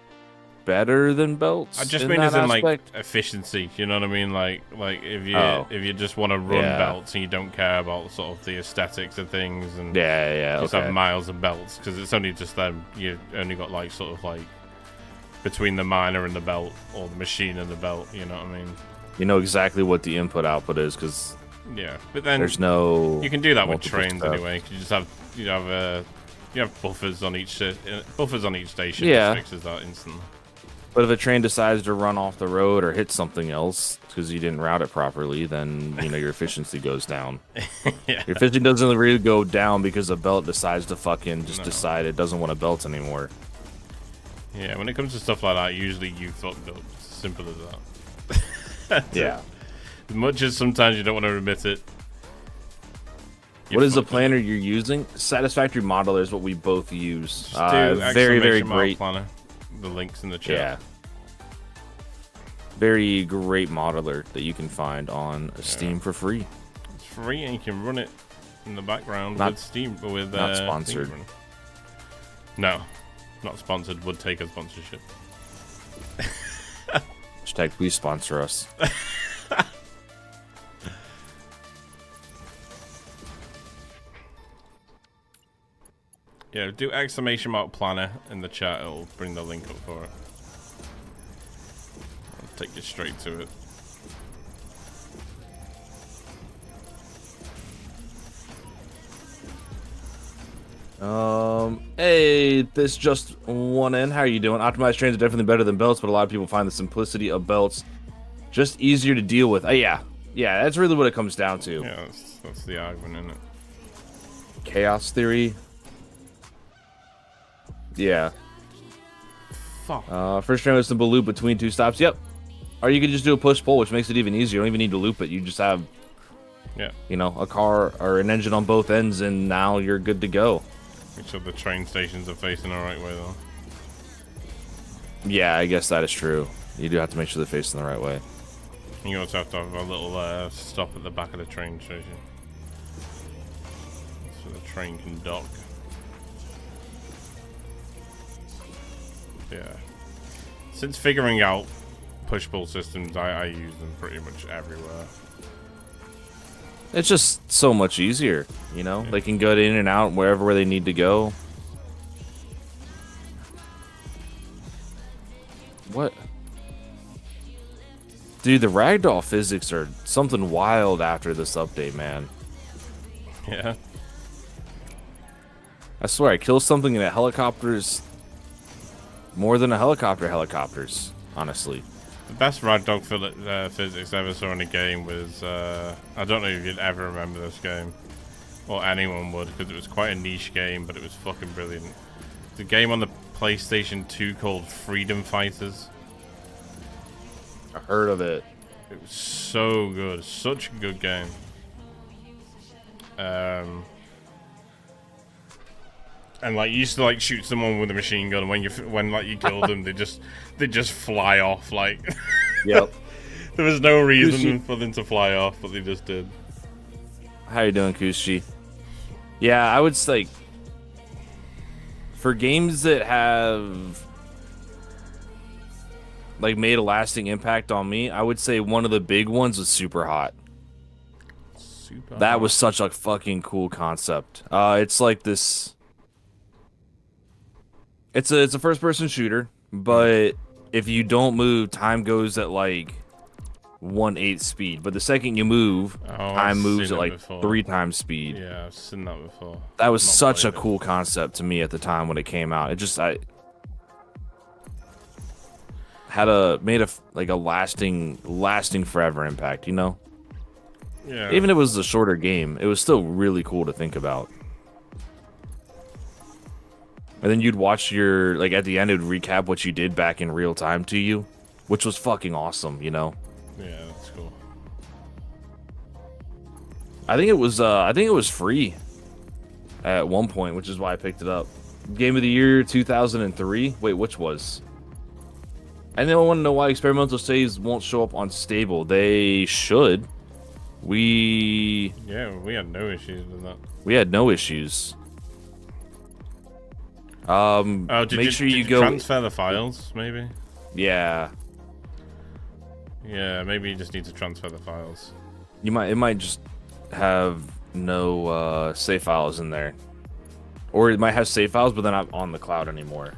better than belts. I just in mean that as in like aspect. efficiency, you know what I mean? Like if you just want to run belts and you don't care about sort of the aesthetics of things and just have miles of belts, because it's only just them. You only got like sort of like between the miner and the belt, or the machine and the belt. You know what I mean? You know exactly what the input output is, because but then there's no. You can do that with multiple trains stuff. anyway. You just have you have buffers on each station. Yeah. Just fixes that instantly. But if a train decides to run off the road or hit something else because you didn't route it properly, then your efficiency goes down. Yeah. Your efficiency doesn't really go down because a belt decides to fucking just decide it doesn't want a belt anymore. Yeah, when it comes to stuff like that, usually you fucked up. It's as simple as that. Yeah. As much as sometimes you don't want to admit it. What is the planner you're using? Satisfactory Modeler is what we both use. Just do Very, very exclamation mark great. planner. The links in the chat. Yeah. Very great modeler that you can find on Steam for free. It's free and you can run it in the background with Steam. With not sponsored. No, not sponsored. Would take a sponsorship. Hashtag please sponsor us. Yeah, do exclamation mark planner in the chat. It'll bring the link up for it. I'll take you straight to it. Hey, this just one in. How are you doing? Optimized trains are definitely better than belts, but a lot of people find the simplicity of belts just easier to deal with. Yeah, that's really what it comes down to. Yeah, that's the argument, isn't it? Chaos theory. Yeah. Fuck. First train with simple loop between two stops. Yep. Or you could just do a push pull, which makes it even easier. You don't even need to loop it. You just have, a car or an engine on both ends, and now you're good to go. Make sure the train stations are facing the right way, though. Yeah, I guess that is true. You do have to make sure they're facing the right way. You also have to have a little stop at the back of the train station, so the train can dock. Yeah. Since figuring out push-pull systems, I use them pretty much everywhere. It's just so much easier, They can go in and out where they need to go. What? Dude, the ragdoll physics are something wild after this update, man. Yeah. I swear, I kill something and a helicopter's more than a helicopters, honestly. The best ragdoll physics I ever saw in a game was, I don't know if you'd ever remember this game, or anyone would, because it was quite a niche game, but it was fucking brilliant. It's a game on the PlayStation 2 called Freedom Fighters. I heard of it. It was so good, such a good game. And like you used to like shoot someone with a machine gun, and when you killed them, they just fly off. Like, yep. There was no reason for them to fly off, but they just did. How you doing, Kushi? Yeah, I would say for games that have like made a lasting impact on me, I would say one of the big ones was Super Hot. Super That hard. was such a fucking cool concept. It's like this. It's a first-person shooter, but if you don't move, time goes at like 1/8 speed. But the second you move, time moves at like 3 times speed. Yeah, I've seen that before. That was Not such a played it. cool concept to me at the time when it came out. It just made a lasting forever impact, you know? Yeah. Even if it was a shorter game, it was still really cool to think about. And then you'd watch like at the end it would recap what you did back in real time to you, which was fucking awesome, you know? Yeah, that's cool. I think it was free at one point, which is why I picked it up. Game of the year 2003. Wait, which was? And then I want to know why experimental saves won't show up on stable. They should. Yeah, we had no issues with that. We had no issues. Make sure you go transfer the files, maybe? Yeah. Yeah, maybe you just need to transfer the files. It might just have no save files in there. Or it might have save files, but they're not on the cloud anymore.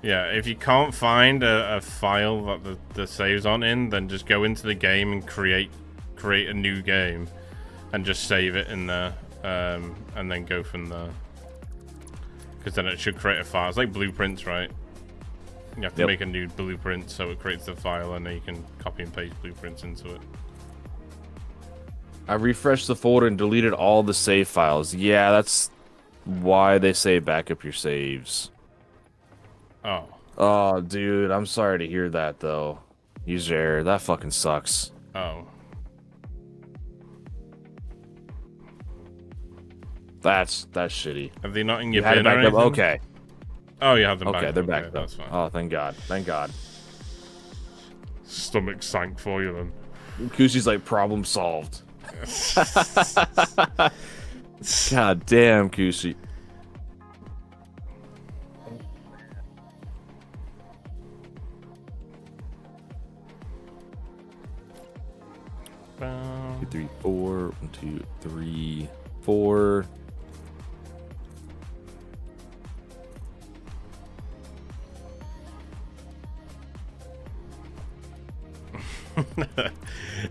Yeah, if you can't find a file that the saves aren't in, then just go into the game and create a new game and just save it in there, and then go from there. Because then it should create a file. It's like blueprints, right? You have to make a new blueprint so it creates the file, and then you can copy and paste blueprints into it. I refreshed the folder and deleted all the save files. Yeah, that's why they say back up your saves. Oh. Oh, dude, I'm sorry to hear that, though. User error. That fucking sucks. Oh. That's shitty. Have they not in You your had it bin or back up? anything? Okay. Oh, you have them back Okay, up. they're back up. That's fine. Oh, thank God. Thank God. Stomach sank for you then. Kushi's like, problem solved. God damn, Kushi. Bum. 2, 3, 4. 1, 2, 3, 4.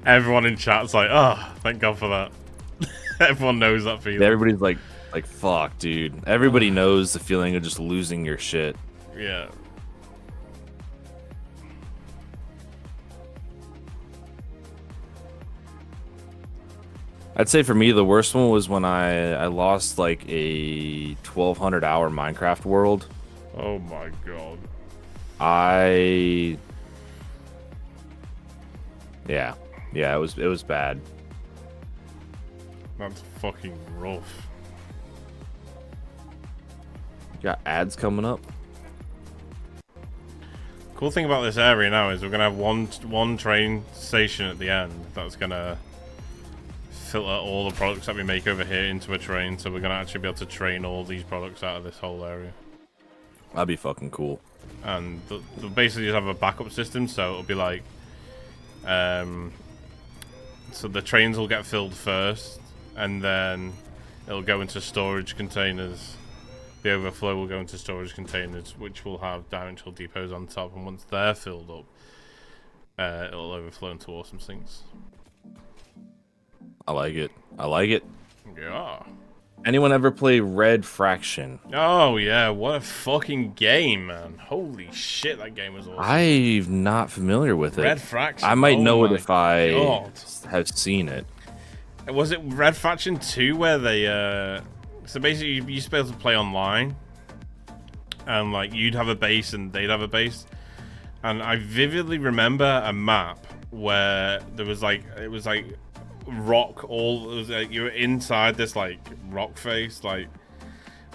Everyone in chat's like, oh, thank God for that. Everyone knows that feeling. Everybody's like, fuck, dude. Everybody knows the feeling of just losing your shit. Yeah. I'd say for me, the worst one was when I lost like a 1,200 hour Minecraft world. Oh my God. Yeah, it was bad. That's fucking rough. Got ads coming up. Cool thing about this area now is we're gonna have one train station at the end that's gonna filter all the products that we make over here into a train, so we're gonna actually be able to train all these products out of this whole area. That'd be fucking cool. And they'll basically just have a backup system, so it'll be like, so the trains will get filled first, and then it'll go into storage containers. The overflow will go into storage containers, which will have directional depots on top, and once they're filled up, it'll overflow into awesome things. I like it. I like it. Yeah. Anyone ever play Red Fraction? Oh yeah, what a fucking game, man! Holy shit, that game was awesome. I'm not familiar with it. Red Fraction. I might know it my if I God. have seen it. Was it Red Faction 2 where they so basically you used to be able to play online, and like you'd have a base and they'd have a base, and I vividly remember a map where there was like, it was like rock, all it was like you were inside this like rock face, like,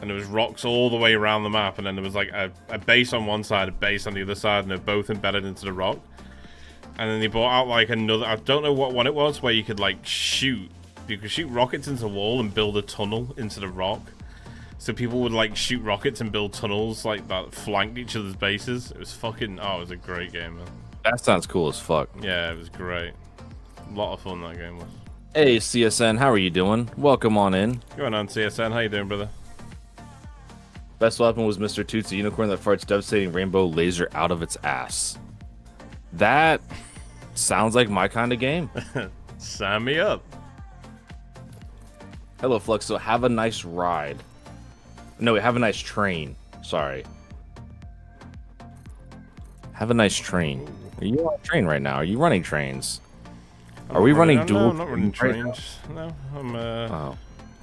and there was rocks all the way around the map, and then there was like a base on one side, a base on the other side, and they're both embedded into the rock. And then they brought out like another, I don't know what one it was, where you could like shoot rockets into the wall and build a tunnel into the rock. So people would like shoot rockets and build tunnels like that flanked each other's bases. It was fucking, oh, it was a great game, man. That sounds cool as fuck. Yeah, it was great. A lot of fun that game was. Hey, CSN, how are you doing? Welcome on in. Going on, CSN. How you doing, brother? Best weapon was Mr. Toots, a unicorn that farts devastating rainbow laser out of its ass. That sounds like my kind of game. Sign me up. Hello, Fluxo. Have a nice ride. No, have a nice train. Sorry. Have a nice train. Are you on a train right now? Are you running trains? Are we running dual? No, I'm not running trains trains. No, I'm. Oh.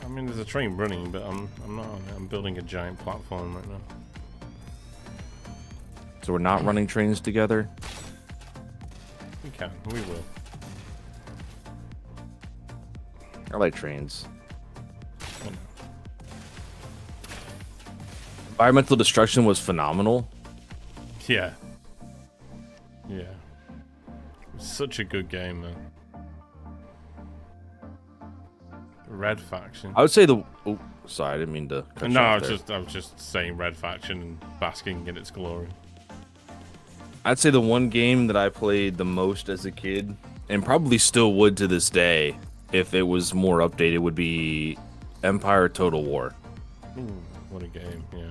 I mean, there's a train running, but I'm not on it. I'm building a giant platform right now. So we're not running trains together? We can. We will. I like trains. I know. Environmental destruction was phenomenal. Yeah. Yeah. It's such a good game, man. Red Faction. I would say the. Oh, sorry, I didn't mean to. Cut you No, off I there. was just saying Red Faction and basking in its glory. I'd say the one game that I played the most as a kid, and probably still would to this day, if it was more updated, would be Empire Total War. Ooh, what a game! Yeah.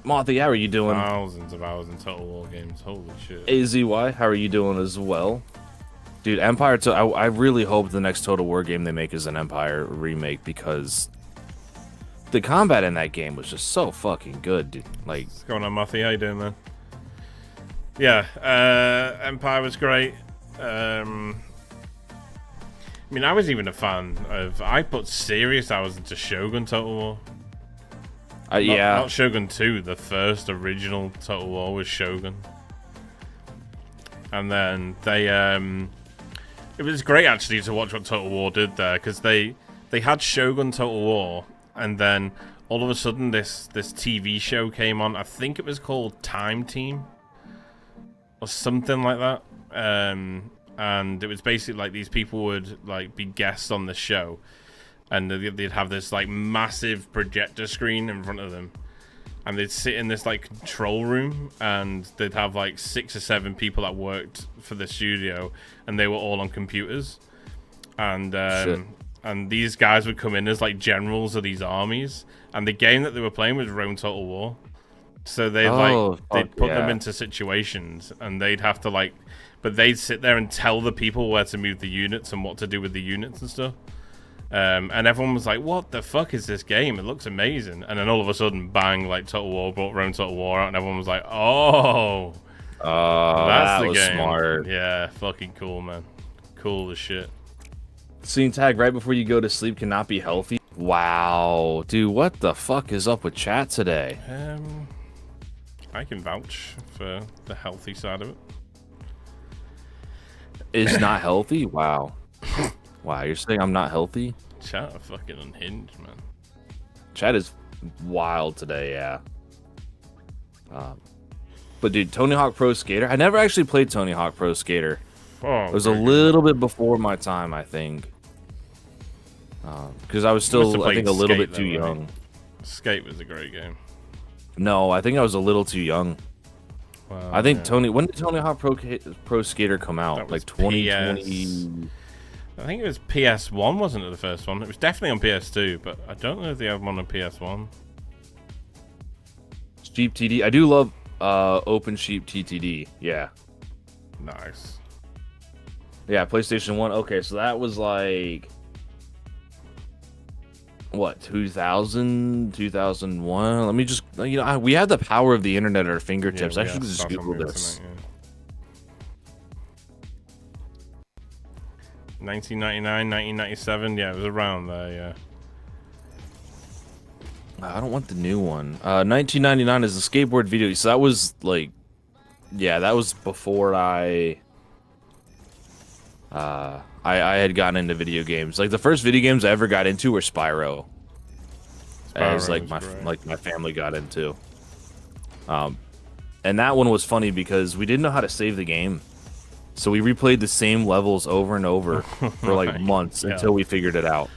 Mothy, how are you doing? Thousands of hours in Total War games. Holy shit. AZY, how are you doing as well? Dude, I really hope the next Total War game they make is an Empire remake, because the combat in that game was just so fucking good, dude. Like, What's going on, Muffy? How you doing, man? Yeah, Empire was great. I mean, I was even a fan of... I put serious hours into Shogun Total War. yeah. Not Shogun 2, the first original Total War was Shogun. And then they... it was great, actually, to watch what Total War did there, because they had Shogun Total War, and then all of a sudden this TV show came on. I think it was called Time Team, or something like that. And it was basically like these people would like be guests on the show, and they'd have this like massive projector screen in front of them, and they'd sit in this like control room, and they'd have like 6 or 7 people that worked for the studio, and they were all on computers, and these guys would come in as like generals of these armies, and the game that they were playing was Rome Total War. So they'd put them into situations, and they'd have to like, but they'd sit there and tell the people where to move the units and what to do with the units and stuff. And everyone was like, "What the fuck is this game? It looks amazing!" And then all of a sudden, bang! Like Total War brought Rome Total War out, and everyone was like, "Oh, that's the game." Smart. Yeah, fucking cool, man. Cool as shit. Scene tag right before you go to sleep cannot be healthy. Wow, dude, what the fuck is up with chat today? I can vouch for the healthy side of it. Is not healthy? Wow. Wow, you're saying I'm not healthy? Chat are fucking unhinged, man. Chat is wild today, yeah. But dude, Tony Hawk Pro Skater. I never actually played Tony Hawk Pro Skater. Oh, It was a little bit before my time, I think. Because I was still, I think, a little bit too young. Skate was a great game. No, I think I was a little too young. Well, I think yeah. when did Tony Hawk Pro Skater come out? That Like was 2020. I think it was PS1, wasn't it, the first one? It was definitely on PS2, but I don't know if they have one on PS1. Sheep TD. I do love Open Sheep TTD. Yeah. Nice. Yeah, PlayStation 1. Okay, so that was like what, 2000, 2001? Let me just, we have the power of the internet at our fingertips. Yeah, I we should got just stuff on Google the this. internet, yeah. 1999, 1997, yeah, it was around there, yeah. I don't want the new one. 1999 is the skateboard video. So that was like, yeah, that was before I had gotten into video games. Like the first video games I ever got into were Spyro. As like my family got into. And that one was funny because we didn't know how to save the game. So we replayed the same levels over and over for like months until we figured it out.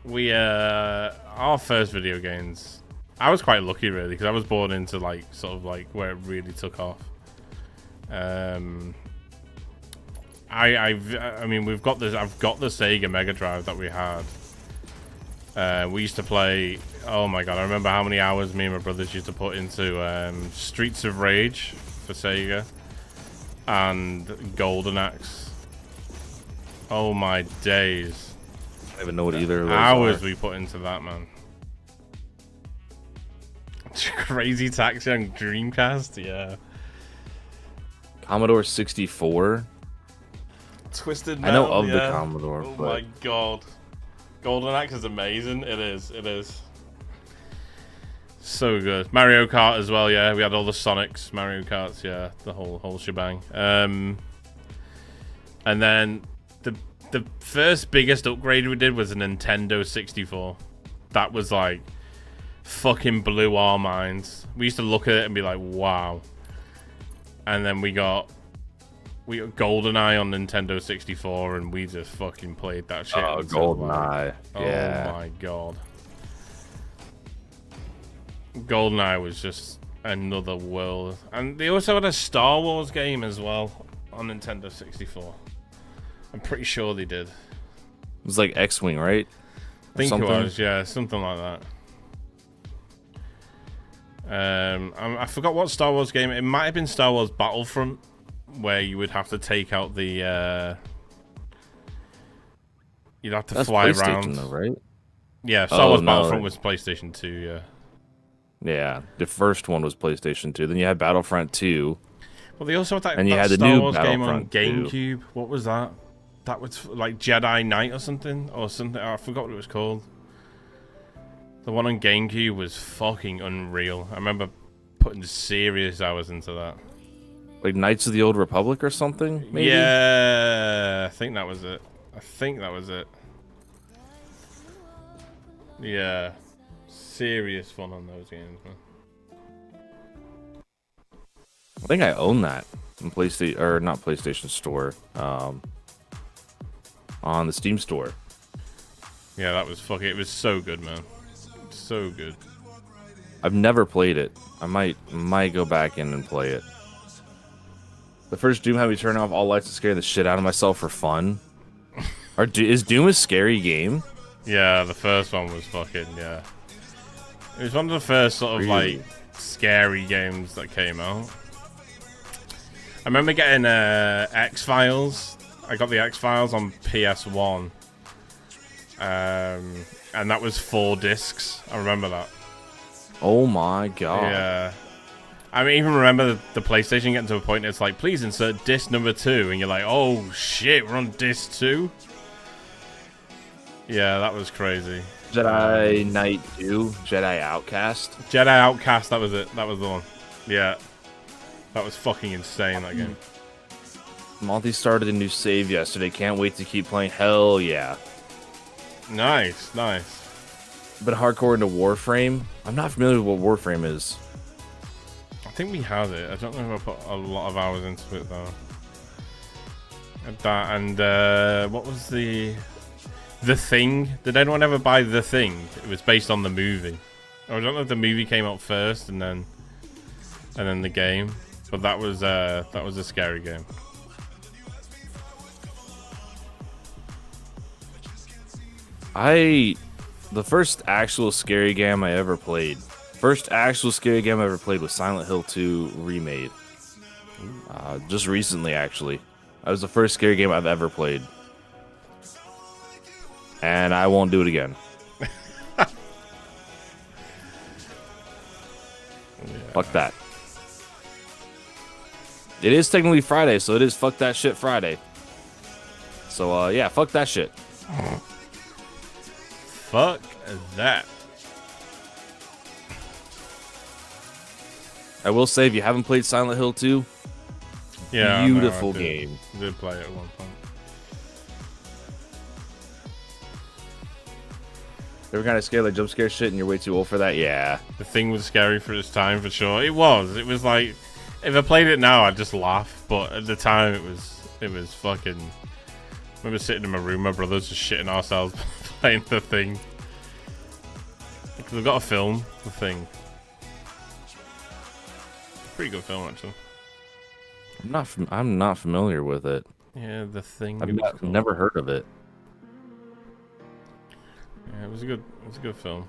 Our first video games, I was quite lucky really because I was born into like sort of like where it really took off. I I mean, we've got this. I've got the Sega Mega Drive that we had. We used to play. Oh my god, I remember how many hours me and my brothers used to put into Streets of Rage for Sega and Golden Axe. Oh my days! I don't even know what either of those Hours are. we put into that, man. Crazy Taxi on Dreamcast, yeah. Commodore 64. Twisted I know Metal, of the yeah. Commodore, Oh but my god. Golden Axe is amazing. It is. So good. Mario Kart as well, yeah. We had all the Sonics, Mario Karts, yeah. The whole shebang. And then the first biggest upgrade we did was a Nintendo 64. That was like fucking blew our minds. We used to look at it and be like, wow. And then we got GoldenEye on Nintendo 64, and we just fucking played that shit. oh, until, GoldenEye. Yeah. Oh my god. GoldenEye was just another world. And they also had a Star Wars game as well on Nintendo 64. I'm pretty sure they did. It was like X-Wing, right? I think something? it was, yeah, something like that. I forgot what Star Wars game. It might have been Star Wars Battlefront, where you would have to take out the. You'd have to That's fly PlayStation around. though, right? Yeah, Star Oh, Wars no. Battlefront was PlayStation 2. Yeah. Yeah, the first one was PlayStation 2. Then you had Battlefront 2. Well, they also had that, And you that had the Star new Wars game on Battlefront 2. GameCube. What was that? That was like Jedi Knight or something. I forgot what it was called. The one on GameCube was fucking unreal. I remember putting serious hours into that. Like Knights of the Old Republic or something, maybe? Yeah, I think that was it. Yeah. Serious fun on those games, man. I think I own that in PlayStation, or not PlayStation Store, on the Steam Store. Yeah, that was fucking. It was so good, man. So good. I've never played it. I might go back in and play it. The first Doom had me turn off all lights and scare the shit out of myself for fun. Is Doom a scary game? Yeah, the first one was fucking, yeah. It was one of the first sort of Really? like scary games that came out. I remember getting X-Files. I got the X-Files on PS1. And that was 4 discs. I remember that. Oh my god. Yeah. I mean, even remember the PlayStation getting to a point it's like, please insert disc number 2. And you're like, oh shit, we're on disc 2? Yeah, that was crazy. Jedi Knight 2, Jedi Outcast. Jedi Outcast, that was it. That was the one. Yeah. That was fucking insane, that game. Monty started a new save yesterday. Can't wait to keep playing. Hell yeah. Nice. Been hardcore into Warframe. I'm not familiar with what Warframe is. I think we had it. I don't know if I put a lot of hours into it, though. What was The Thing? Did anyone ever buy The Thing? It was based on the movie. Or I don't know if the movie came out first and then the game. But that was a scary game. The first actual scary game I ever played. Was Silent Hill 2 Remade. Just recently, actually. That was the first scary game I've ever played. And I won't do it again. Fuck that. It is technically Friday, so it is fuck that shit Friday. So, yeah, fuck that shit. Fuck that. I will say, if you haven't played Silent Hill 2, Yeah, beautiful I did. game. I did play it at one point. Ever kind of scared like jump scare shit and you're way too old for that? Yeah. The Thing was scary for its time, for sure. It was like, if I played it now, I'd just laugh. But at the time, it was fucking. I remember sitting in my room, my brothers just shitting ourselves playing The Thing. Because we've got a film, The Thing. Pretty good film, actually. I'm not familiar with it. Yeah, The Thing. I've never heard of it. Yeah, it was a good film.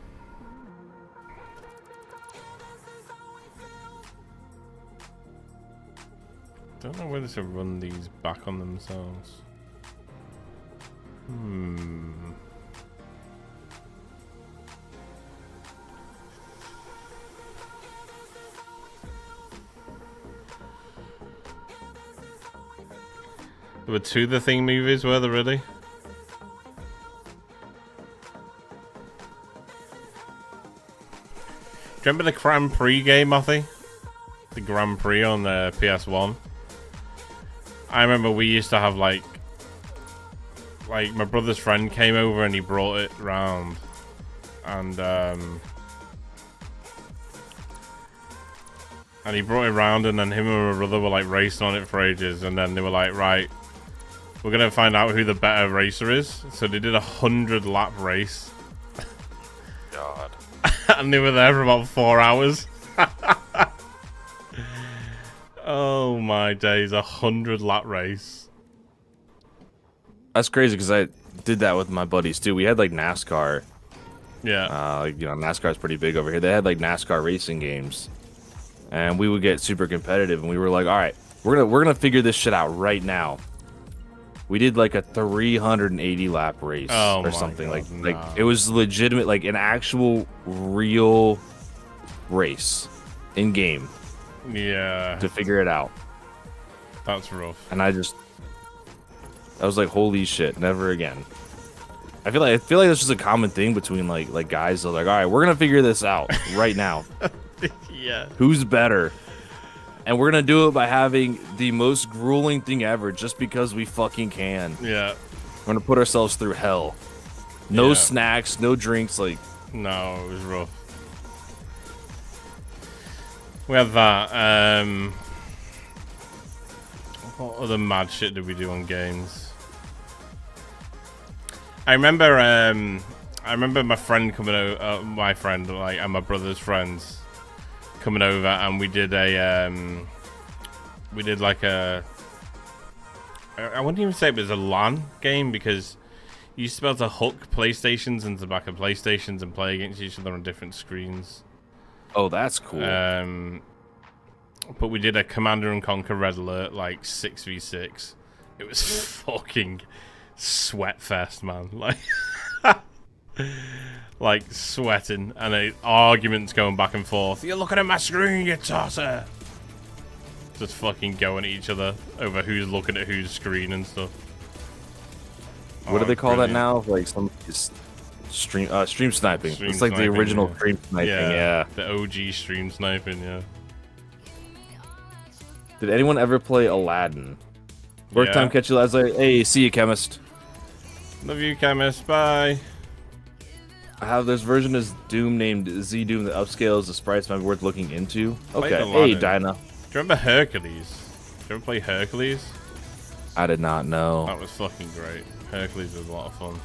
Don't know whether to run these back on themselves. There were 2 The Thing movies, were there really? Do you remember the Grand Prix game, Matthew? The Grand Prix on the PS1? I remember we used to have like my brother's friend came over and he brought it round. And he brought it round and then him and my brother were like racing on it for ages, and then they were like, right, we're gonna find out who the better racer is. So they did a 100-lap race. God. And they were there for about 4 hours. Oh my days, 100-lap race. That's crazy because I did that with my buddies too. We had like NASCAR. Yeah. Like, you know, NASCAR's pretty big over here. They had like NASCAR racing games, and we would get super competitive. And we were like, all right, we're gonna figure this shit out right now. We did like a 380-lap race or something. God, like it was legitimate, like an actual real race in game. Yeah. To figure it out. That's rough. And I was like, holy shit, never again. I feel like that's just a common thing between like guys. They're like, all right, we're gonna figure this out right now. Yeah. Who's better? And we're gonna do it by having the most grueling thing ever, just because we fucking can. Yeah. We're gonna put ourselves through hell. No Yeah. snacks, no drinks. Like, no, it was rough. We had that. What other mad shit did we do on games? I remember my friend coming over, my friend, like, and my brother's friends coming over, and we did like a, I wouldn't even say it was a LAN game, because you used to be able to hook PlayStations into the back of PlayStations and play against each other on different screens. oh, that's cool. But we did a Commander and Conquer Red Alert, like 6v6. It was fucking sweat fest, man. Like sweating, and arguments going back and forth. You're looking at my screen, you tosser. Just fucking going at each other over who's looking at whose screen and stuff. What do they call brilliant. that now? Like some stream sniping. Stream It's like sniping, the original yeah. stream sniping. Yeah. The OG stream sniping, yeah. Did anyone ever play Aladdin? Work Yeah. time, catch you lads later. Hey, see you, chemist. Love you, chemist. Bye. I have this version is Doom named Z Doom that upscales the sprites might be worth looking into. Played Okay. Aladdin. Hey, Dinah. Do you remember Hercules? Did you ever play Hercules? I did not know. That was fucking great. Hercules was a lot of fun.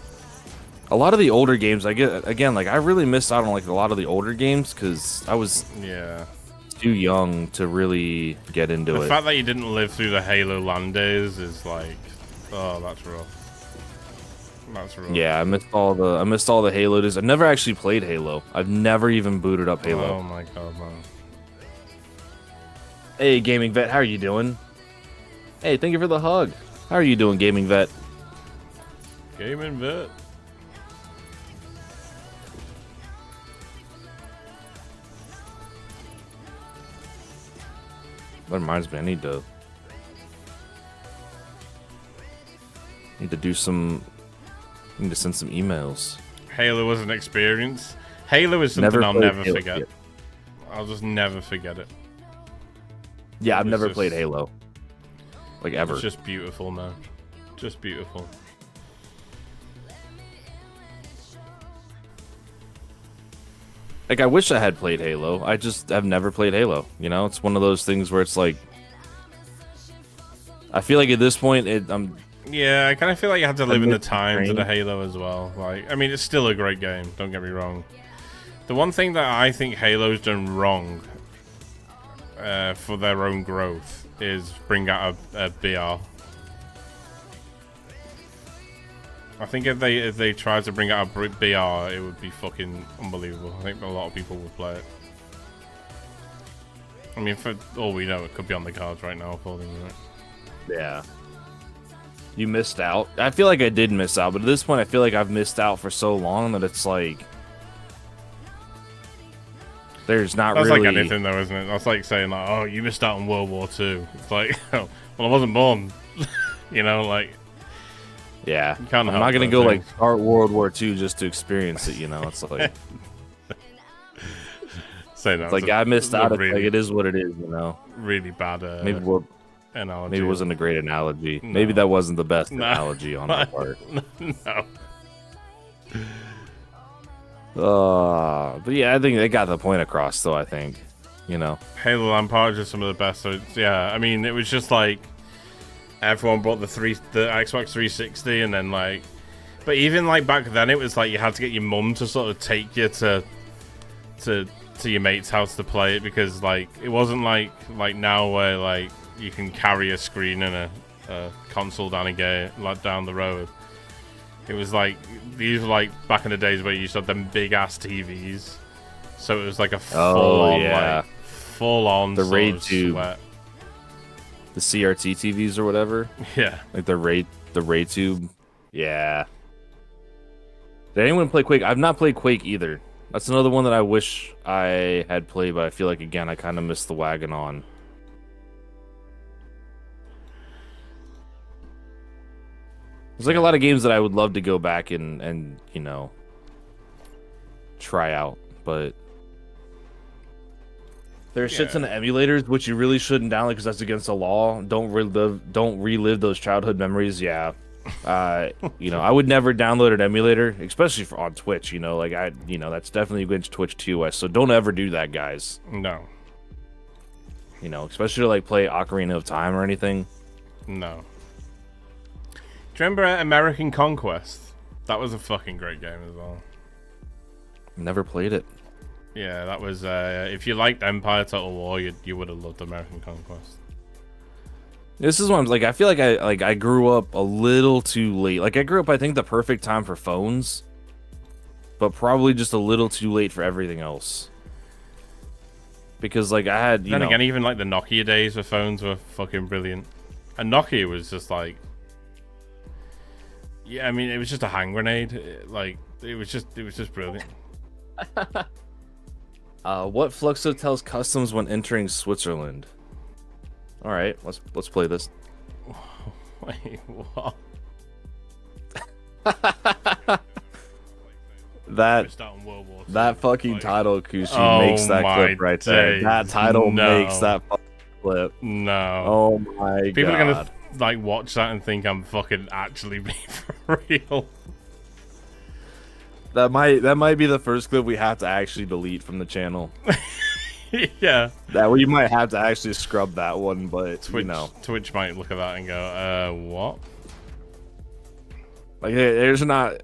A lot of the older games, I get again, like I really missed out on like a lot of the older games because I was Yeah. too young to really get into The it. fact that you didn't live through the Halo LAN days is like, oh, that's rough. That's rough. Yeah, I missed all the Halo days. I've never actually played Halo. I've never even booted up Halo. Oh my god, man. Hey, Gaming Vet, how are you doing? Hey, thank you for the hug. How are you doing, Gaming Vet? Gaming vet. That reminds me, I need to do some. I need to send some emails. Halo was an experience. Halo is something Never I'll played never Halo forget. yet. I'll just never forget it. Yeah, I've was never just- played Halo. Like ever. It's just beautiful, man. Just beautiful. Like I wish I had played Halo. I just have never played Halo. You know, it's one of those things where it's like, I feel like at this point, I'm Yeah, I kind of feel like you had to live in the missed the times of the train. Halo as well. Like, I mean, it's still a great game. Don't get me wrong. The one thing that I think Halo's done wrong for their own growth is bring out a BR. I think if they tried to bring out a BR, it would be fucking unbelievable. I think a lot of people would play it. I mean, for all we know, it could be on the cards right now for them, right? Yeah. You missed out. I feel like I did miss out, but at this point, I feel like I've missed out for so long that it's like there's not That's really. That's like anything, though, isn't it? That's like saying, like, "Oh, you missed out on World War II." It's like, well, I wasn't born. You know, like. Yeah. I'm not gonna go like start World War II just to experience it. You know, it's like. Say that. It's like I missed out. Really, like it is what it is. You know. Really bad. Analogy. Maybe it wasn't a great analogy. No. Maybe that wasn't the best analogy on our part. No. But yeah, I think they got the point across, though. I think, you know, Halo Lampard is some of the best. So yeah, I mean, it was just like everyone bought the Xbox 360, and then like, but even like back then, it was like you had to get your mum to sort of take you to your mate's house to play it, because like it wasn't like now where like you can carry a screen and a console down down the road. It was like these were like back in the days where you used to have them big ass TVs, so it was like a full on the RAID tube, the CRT TVs or whatever. Yeah, like the RAID tube. Yeah. Did anyone play Quake? I've not played Quake either. That's another one that I wish I had played, but I feel like again I kind of missed the wagon on. There's like a lot of games that I would love to go back and you know, try out, but there's shits in the emulators which you really shouldn't download because that's against the law. Don't relive those childhood memories. Yeah, you know, I would never download an emulator, especially on Twitch. You know, like that's definitely against Twitch TOS. So don't ever do that, guys. No. You know, especially to like play Ocarina of Time or anything. No. Do you remember American Conquest? That was a fucking great game as well. Never played it. Yeah, that was. If you liked Empire Total War, you would have loved American Conquest. This is what I'm like. I feel like I grew up a little too late. Like I grew up, I think, the perfect time for phones, but probably just a little too late for everything else. Because like I had, then again, even like the Nokia days where phones were fucking brilliant, and Nokia was just like. Yeah, I mean, it was just a hand grenade. It was just brilliant. What Fluxo tells customs when entering Switzerland? All right, let's play this. Wait, what? that fucking title, Kushi, makes that clip right there. That title makes that clip. No. Oh my god. People are gonna like watch that and think I'm fucking actually being for real. That might be the first clip we have to actually delete from the channel. Yeah. That we might have to actually scrub that one, but Twitch, you know. Twitch might look at that and go, what? Like there's not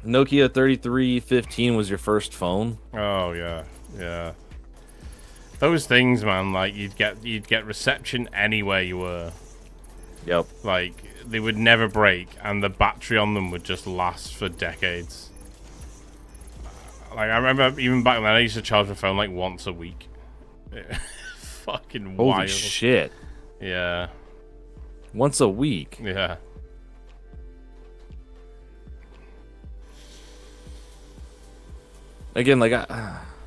Nokia 3315 was your first phone? Oh yeah. Yeah. Those things, man, like you'd get reception anywhere you were. Yep. Like they would never break, and the battery on them would just last for decades. Like I remember even back then, I used to charge my phone like once a week. Fucking wild. Holy shit. Yeah. Once a week. Yeah. Again, like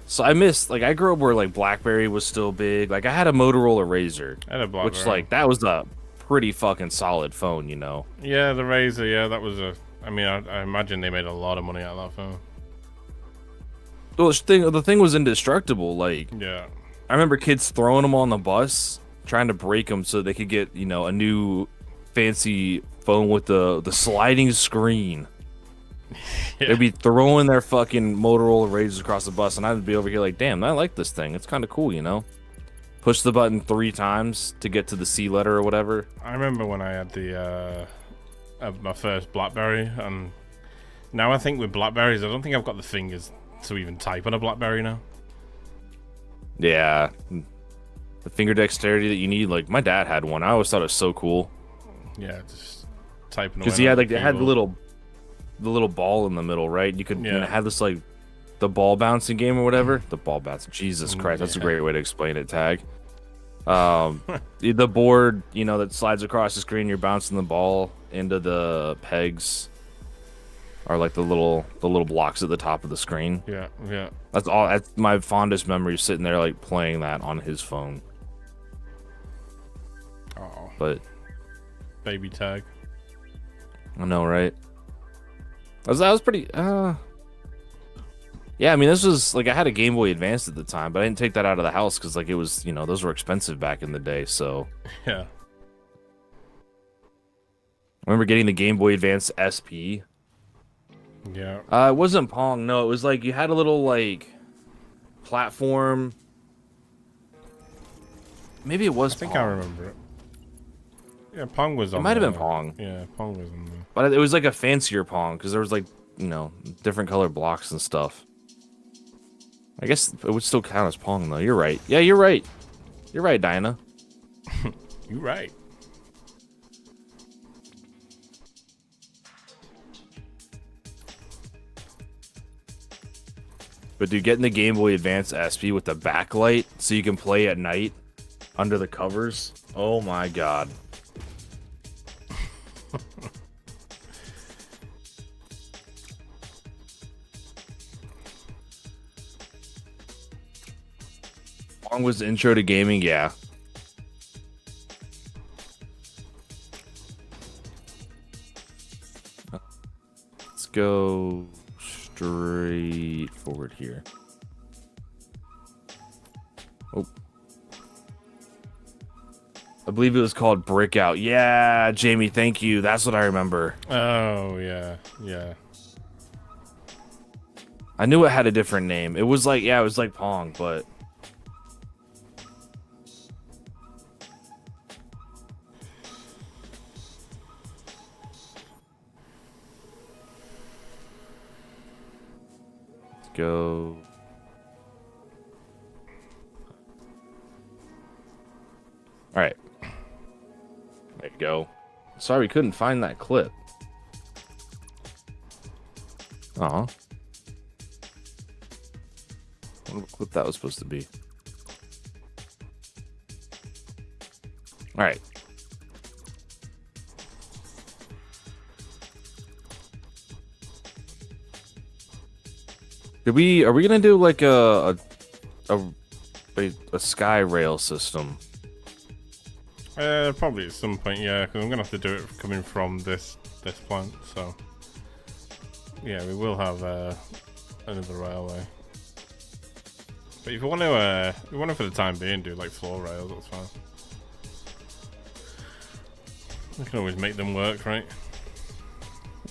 so I missed, like I grew up where like BlackBerry was still big. Like I had a Motorola Razr, I had a BlackBerry. which like that was a pretty fucking solid phone, you know. Yeah, the Razr. Yeah, that was a. I mean, I imagine they made a lot of money out of that phone. Well, the thing was indestructible. Like, yeah, I remember kids throwing them on the bus, trying to break them so they could get, you know, a new fancy phone with the sliding screen. Yeah. They'd be throwing their fucking Motorola Razrs across the bus, and I'd be over here like, damn, I like this thing. It's kind of cool, you know? Push the button 3 times to get to the C letter or whatever. I remember when I had my first BlackBerry, and now I think with BlackBerries, I don't think I've got the fingers to even type on a BlackBerry now. Yeah. The finger dexterity that you need, like, my dad had one. I always thought it was so cool. Yeah, just typing away. Because he had on like the it had keyboard. the little ball in the middle, right? You could Yeah. and it had this like the ball bouncing game or whatever. The ball bounce. Jesus Christ, that's a Yeah. great way to explain it. Tag. The board, that slides across the screen. You're bouncing the ball into the pegs, or like the little blocks at the top of the screen. Yeah, yeah. That's all. That's my fondest memory, sitting there like playing that on his phone. Oh, But baby tag. I know, right? That was pretty. Yeah, I mean, this was like I had a Game Boy Advance at the time, but I didn't take that out of the house because like it was, those were expensive back in the day. So Yeah. I remember getting the Game Boy Advance SP. Yeah. It wasn't Pong. No, it was like you had a little like platform. Maybe it was. I think Pong. I remember it. Yeah, Pong was on. It might have been there. Pong. Yeah, Pong was on there. But it was like a fancier Pong because there was like, different color blocks and stuff. I guess it would still count as Pong though. You're right. Yeah, you're right. You're right, Dinah. You're right. But dude, getting the Game Boy Advance SP with the backlight so you can play at night under the covers. Oh my god. Pong was the intro to gaming, yeah. Let's go straight forward here. Oh. I believe it was called Breakout. Yeah, Jamie, thank you. That's what I remember. Oh yeah, yeah. I knew it had a different name. It was like, it was like Pong, but let's go. All right. There you go. Sorry we couldn't find that clip. Aw. I wonder what clip that was supposed to be. All right. Are we gonna do like a sky rail system? Probably at some point, yeah, because I'm gonna have to do it coming from this plant. So yeah, we will have another railway. But if you want to, for the time being do like floor rails, that's fine. We can always make them work, right?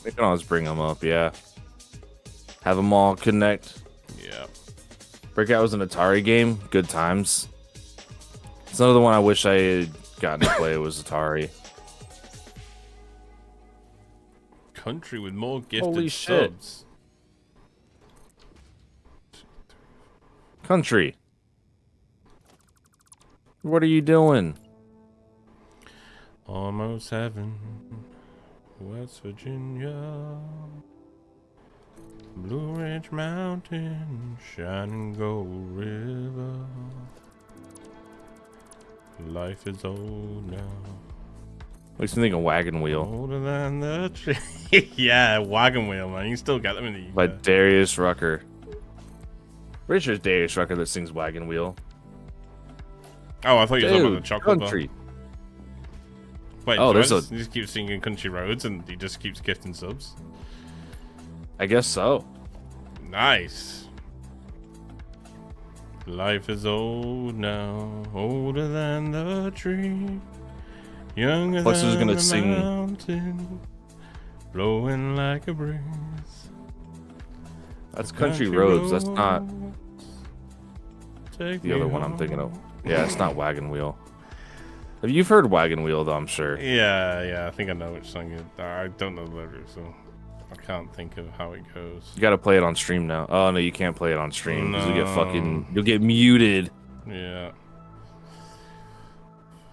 We can always bring them up, yeah. Have them all connect. Yeah. Breakout was an Atari game. Good times. It's another one I wish I had gotten to play. It was Atari. Country with more gifted Holy shit. subs. Country. What are you doing? Almost heaven, West Virginia, Blue Ridge Mountain, shining gold river. Life is old now. Makes me think of Wagon Wheel Older than the tree. Yeah, Wagon Wheel, man. You can still get them in the by Darius Rucker. Pretty sure it's Darius Rucker that sings Wagon Wheel. Oh, I thought you were talking about Dude, the chocolate country. bar. Wait, Oh, so there's he just keeps singing Country Roads and he just keeps gifting subs? I guess so. Nice. Life is old now, older than the tree, younger Flex was than gonna the sing- mountain, blowing like a breeze. That's Country Roads. That's not Take the me other one I'm thinking of. home. Yeah, it's not Wagon Wheel. You've heard Wagon Wheel, though, I'm sure. Yeah, I think I know which song it. I don't know the lyrics, so I can't think of how it goes. You gotta play it on stream now. Oh, no, you can't play it on stream. 'Cause No. you'll get muted. Yeah.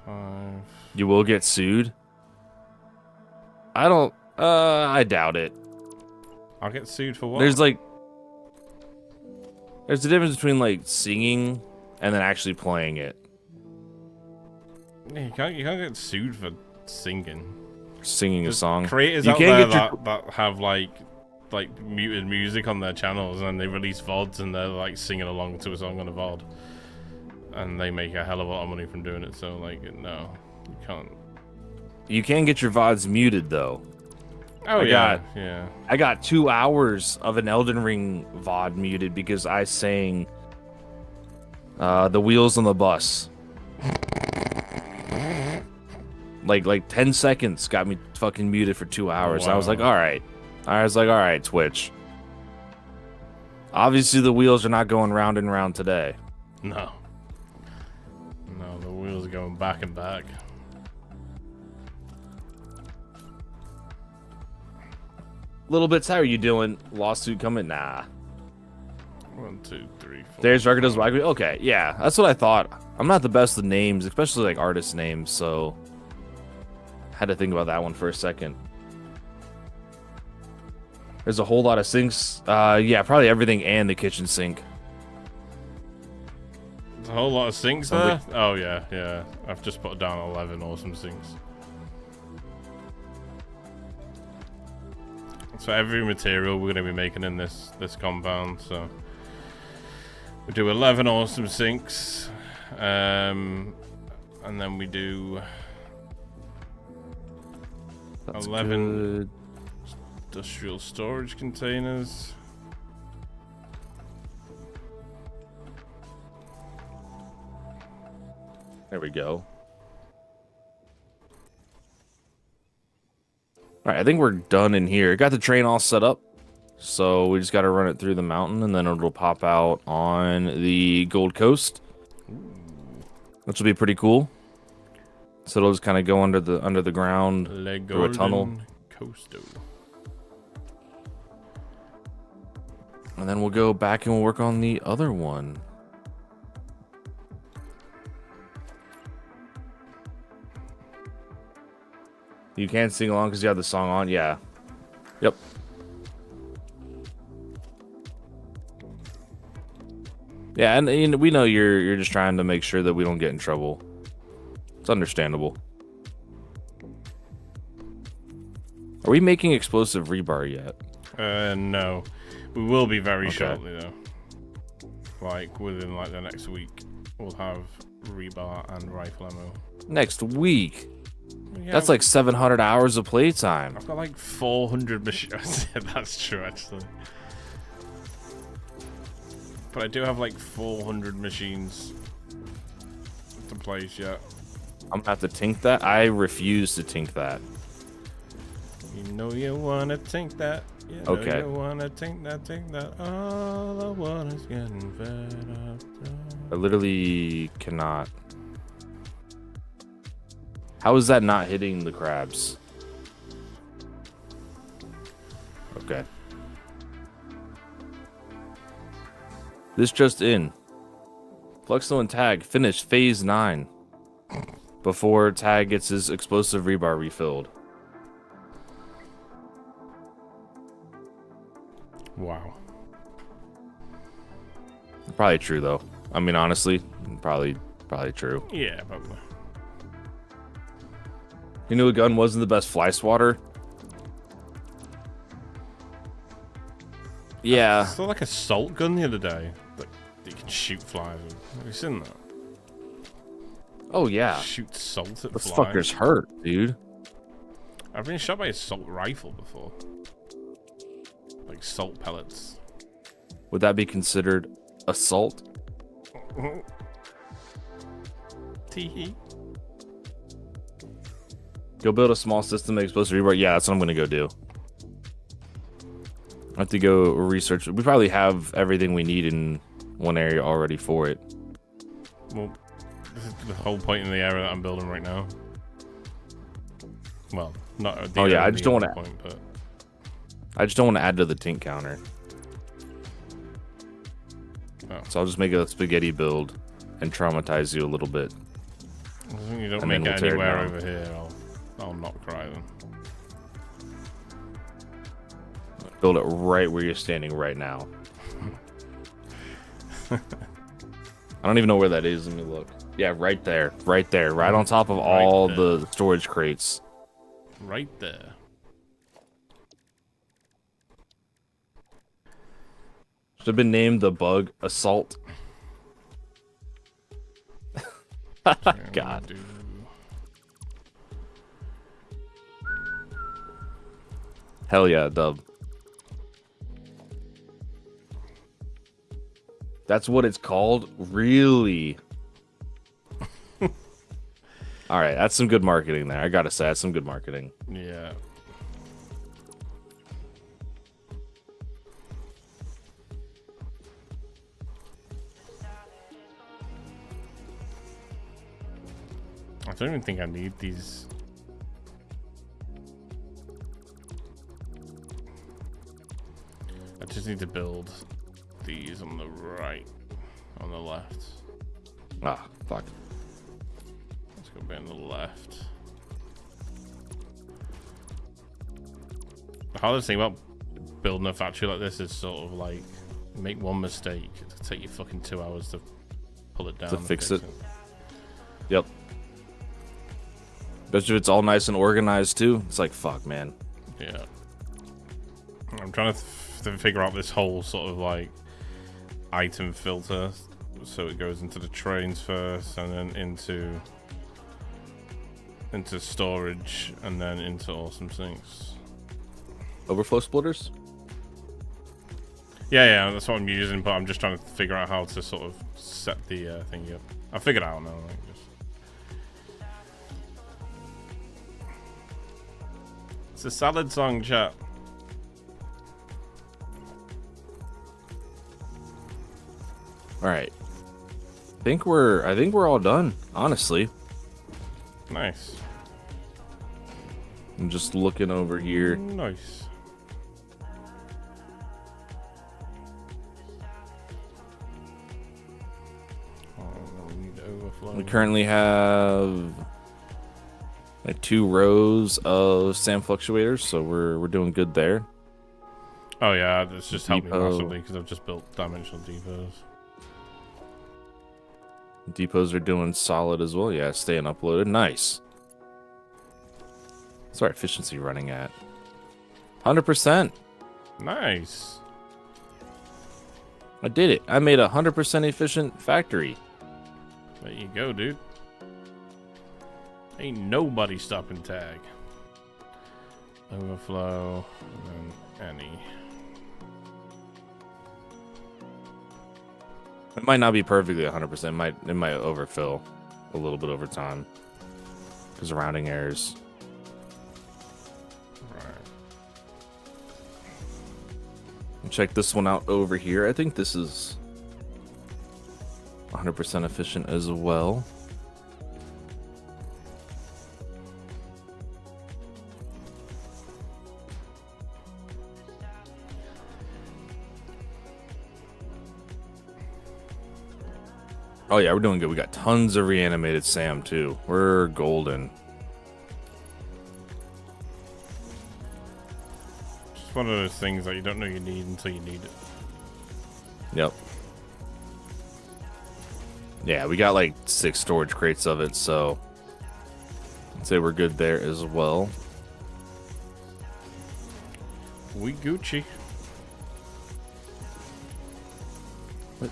5. You will get sued. I don't. I doubt it. I'll get sued for what? There's a difference between like singing and then actually playing it. Yeah, you can't get sued for singing. Singing a There's song. Creators You out can't there get that have like muted music on their channels, and they release VODs and they're like singing along to a song on a VOD, and they make a hell of a lot of money from doing it. So like, no, you can't. You can get your VODs muted though. Oh yeah. I got 2 hours of an Elden Ring VOD muted because I sang The Wheels on the Bus. Like 10 seconds got me fucking muted for 2 hours. Wow. I was like, all right, Twitch. Obviously the wheels are not going round and round today. No, the wheels are going back and back. Little bits, how are you doing? Lawsuit coming? Nah. 1, 2, 3, 4. There's record does like okay, yeah, that's what I thought. I'm not the best with names, especially like artist names, so had to think about that one for a second. There's a whole lot of sinks. Yeah, probably everything and the kitchen sink. There's a whole lot of sinks there. Oh yeah. I've just put down 11 awesome sinks. So every material we're going to be making in this compound. So we do 11 awesome sinks, and then we do That's 11 good. industrial storage containers. There we go. All right, I think we're done in here. Got the train all set up. So we just got to run it through the mountain, and then it'll pop out on the Gold Coast, which will be pretty cool. So it'll just kind of go under the ground through a tunnel. Coasto. And then we'll go back and we'll work on the other one. You can't sing along because you have the song on? Yeah. Yep. Yeah, and we know you're just trying to make sure that we don't get in trouble. It's understandable. Are we making explosive rebar yet? No. We will be very Okay. shortly though. Like within like the next week, we'll have rebar and rifle ammo. Next week. Yeah, That's like 700 hours of playtime. I've got like 400 machines. That's true actually. But I do have like 400 machines to place yet. I'm gonna have to tink that. I refuse to tink that. You know you wanna think that. You know Okay. You wanna think that. All the water's getting better. I literally cannot. How is that not hitting the crabs? Okay. This just in. Fluxo and Tag finished phase 9 before Tag gets his explosive rebar refilled. Wow. Probably true though. I mean, honestly, probably true. Yeah, probably. You knew a gun wasn't the best fly swatter? Yeah. I saw like a salt gun the other day. Like you can shoot flies. Have you seen that? Oh yeah. Shoot salt at Those flies. fuckers hurt, dude. I've been shot by a salt rifle before. Like salt pellets. Would that be considered assault? Tee. Go build a small system of explosive rebar. Yeah, that's what I'm gonna go do. I have to go research. We probably have everything we need in one area already for it. Well, this is the whole point in the area that I'm building right now. Well, not. Oh, yeah, I only just don't wanna- point, but I just don't want to add to the tink counter. Oh. So I'll just make a spaghetti build and traumatize you a little bit. as long as you don't And make then it we'll tear it anywhere down. over here, I'll not cry then. Build it right where you're standing right now. I don't even know where that is. Let me look. Yeah, right there. Right there. Right on top of all the storage crates. Right there. Should have been named the Bug Assault. God. Hell yeah, dub. That's what it's called? Really? All right, that's some good marketing there. I gotta say, that's some good marketing. Yeah. I don't even think I need these. I just need to build these on the right, on the left. Ah, fuck. Let's go back on the left. The hardest thing about building a factory like this is sort of like, make one mistake, it'll take you fucking 2 hours to pull it down. To fix it. Yep. Especially if it's all nice and organized too. It's like, fuck, man. Yeah. I'm trying to figure out this whole sort of like item filter, so it goes into the trains first, and then into storage, and then into awesome sinks. Overflow splitters? Yeah, that's what I'm using, but I'm just trying to figure out how to sort of set the thing up. I figured it out now. Like, just... It's a salad song, chat. All right. I think we're all done, honestly. Nice. I'm just looking over here. Nice. Oh, we need to overflow. We currently have like 2 rows of SAM fluctuators, so we're doing good there. Oh yeah, that's just helped me Depot. massively because I've just built dimensional depots. Depots are doing solid as well. Yeah, staying uploaded. Nice. What's our efficiency running at? 100%. Nice. I did it. I made a 100% efficient factory. There you go, dude. Ain't nobody stopping tag. Overflow, and then any. It might not be perfectly 100%. It might overfill a little bit over time because of rounding errors. Right. Check this one out over here. I think this is 100% efficient as well. Oh yeah, we're doing good. We got tons of reanimated SAM too. We're golden. Just one of those things that you don't know you need until you need it. Yep. Yeah, we got like 6 storage crates of it, so I'd say we're good there as well. We Gucci. What?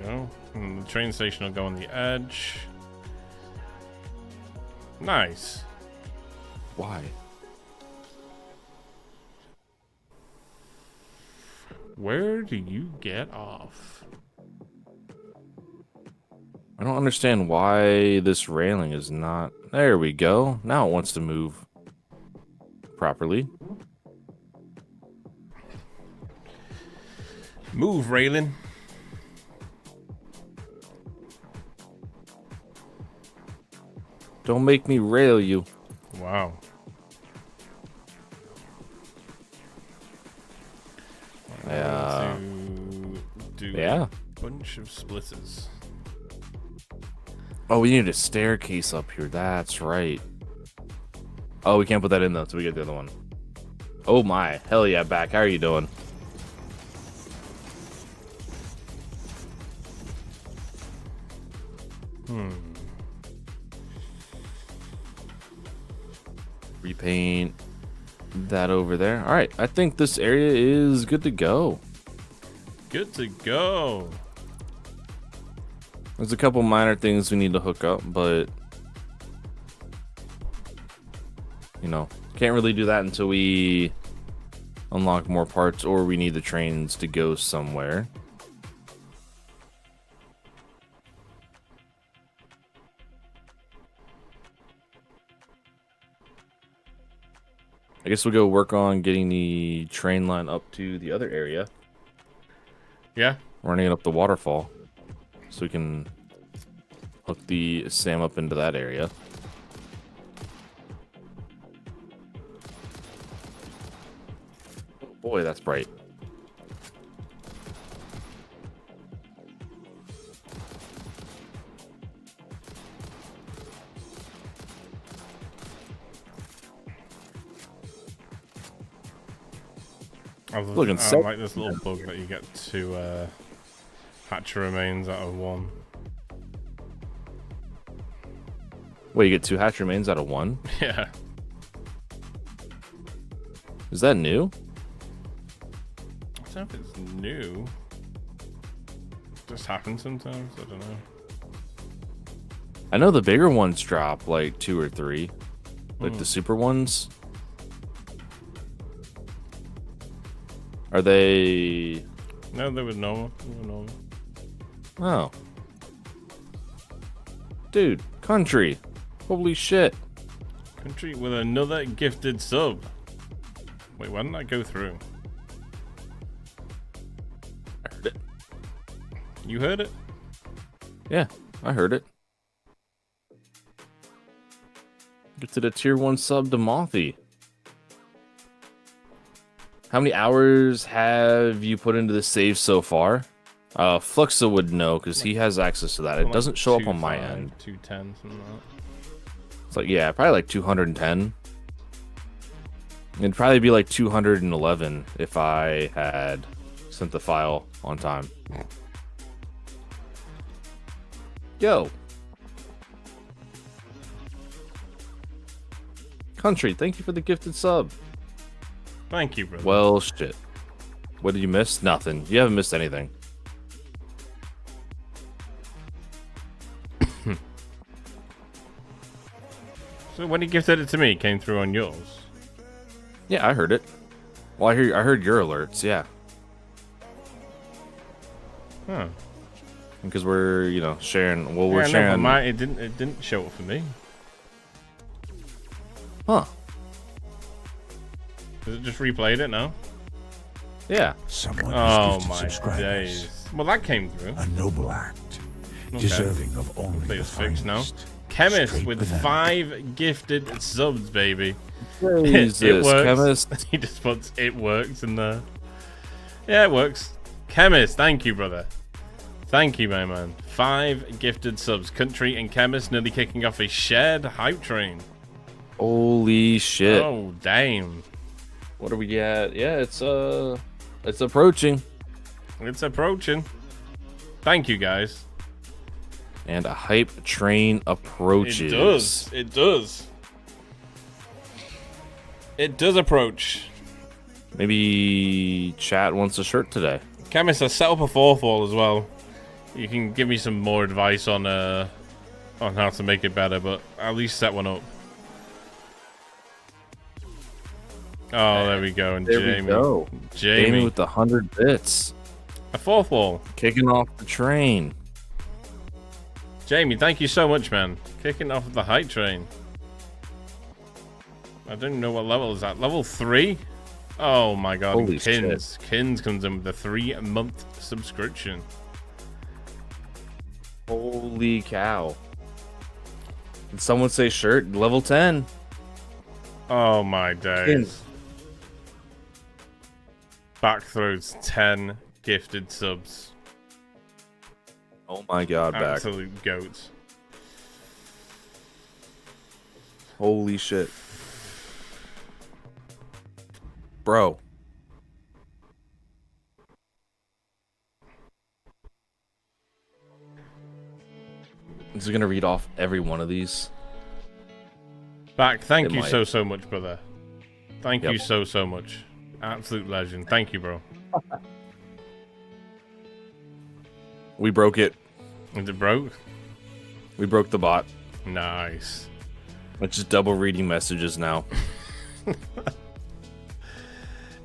Go. And the train station will go on the edge. Nice. Why? Where do you get off? I don't understand why this railing is not... There we go. Now it wants to move properly. Move, railing. Don't make me rail you. Wow. Yeah. To do Yeah. a bunch of splitters. Oh, we need a staircase up here. That's right. Oh, we can't put that in though, so we get the other one. Oh my, hell yeah, back. How are you doing? Repaint that over there. All right, I think this area is good to go. Good to go. There's a couple minor things we need to hook up, but you know, can't really do that until we unlock more parts or we need the trains to go somewhere. I guess we'll go work on getting the train line up to the other area. Yeah. Running it up the waterfall. So we can hook the SAM up into that area. Oh boy, that's bright. I Looking like this little bug that you get to hatch remains out of one. Wait, you get 2 hatch remains out of 1? Yeah. Is that new? I don't know if it's new. Just happens sometimes. I don't know. I know the bigger ones drop like 2 or 3. Like the super ones. Are they... No, they were normal. They were normal. Oh. Dude, country. Holy shit. Country with another gifted sub. Wait, why didn't I go through? I heard it. You heard it? Yeah, I heard it. Get to the tier 1 sub to Mothy. How many hours have you put into the save so far? Fluxa would know because he has access to that. It doesn't show up on my end. 210, something like that. It's like, yeah, probably like 210. It'd probably be like 211 if I had sent the file on time. Yo. Country, thank you for the gifted sub. Thank you, brother. Well, shit. What did you miss? Nothing. You haven't missed anything. So when he gifted it to me, it came through on yours. Yeah, I heard it. Well, I heard your alerts, yeah. Huh. Because we're, you know, sharing. Well, we're Yeah, no, sharing. but it didn't show up for me. Huh? Has it just replayed it now? Yeah. Someone Oh has gifted my subscribers. days. Well, that came through. A noble act, Okay. deserving of only Hopefully the it's fixed now. finest. Chemist Straight with banana. 5 gifted subs, baby. Jesus, it works. Chemist. He just puts "it works" in there. Yeah, it works. Chemist, thank you, brother. Thank you, my man. 5 gifted subs. Country and Chemist nearly kicking off a shared hype train. Holy shit. Oh, damn. What are we at? Yeah, it's approaching. It's approaching. Thank you, guys. And a hype train approaches. It does. It does. It does approach. Maybe chat wants a shirt today. Chemist, I set up a 4-fall as well. You can give me some more advice on how to make it better, but at least set one up. Oh, there we go. And There Jamie. we go. Jamie with the 100 bits. A 4-fall. Kicking off the train. Jamie, thank you so much, man. Kicking off the hype train. I don't even know what level is that. Level 3? Oh my god. Holy Kins. Kins comes in with a 3-month subscription. Holy cow. Did someone say shirt? Level 10. Oh my days. Kins. Back throws 10 gifted subs. Oh my god, back. Absolute goats. Holy shit. Bro. Is he gonna read off every one of these? Back, thank It you might. so much, brother. Thank you so much. Absolute legend. Thank you, bro. We broke it. Is it broke? We broke the bot. Nice. It's just double reading messages now.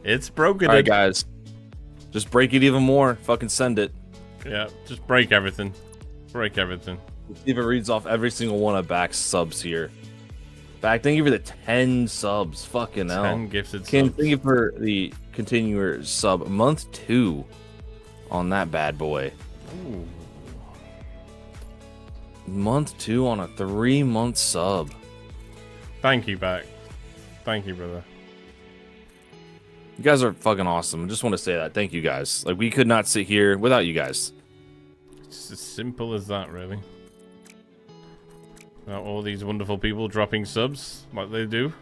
It's broken. Alright, guys. Just break it even more. Fucking send it. Yeah, just break everything. Break everything. See if it reads off every single one of Back's subs here. Back, thank you for the 10 subs. Fucking hell. 10 gifted Ken, subs. thank you for the continuer sub. Month 2 on that bad boy. Ooh. Month 2 on a 3-month sub. Thank you, Back. Thank you, brother. You guys are fucking awesome. I just want to say that. Thank you guys. Like, we could not sit here without you guys. It's as simple as that, really. Now, all these wonderful people dropping subs like they do.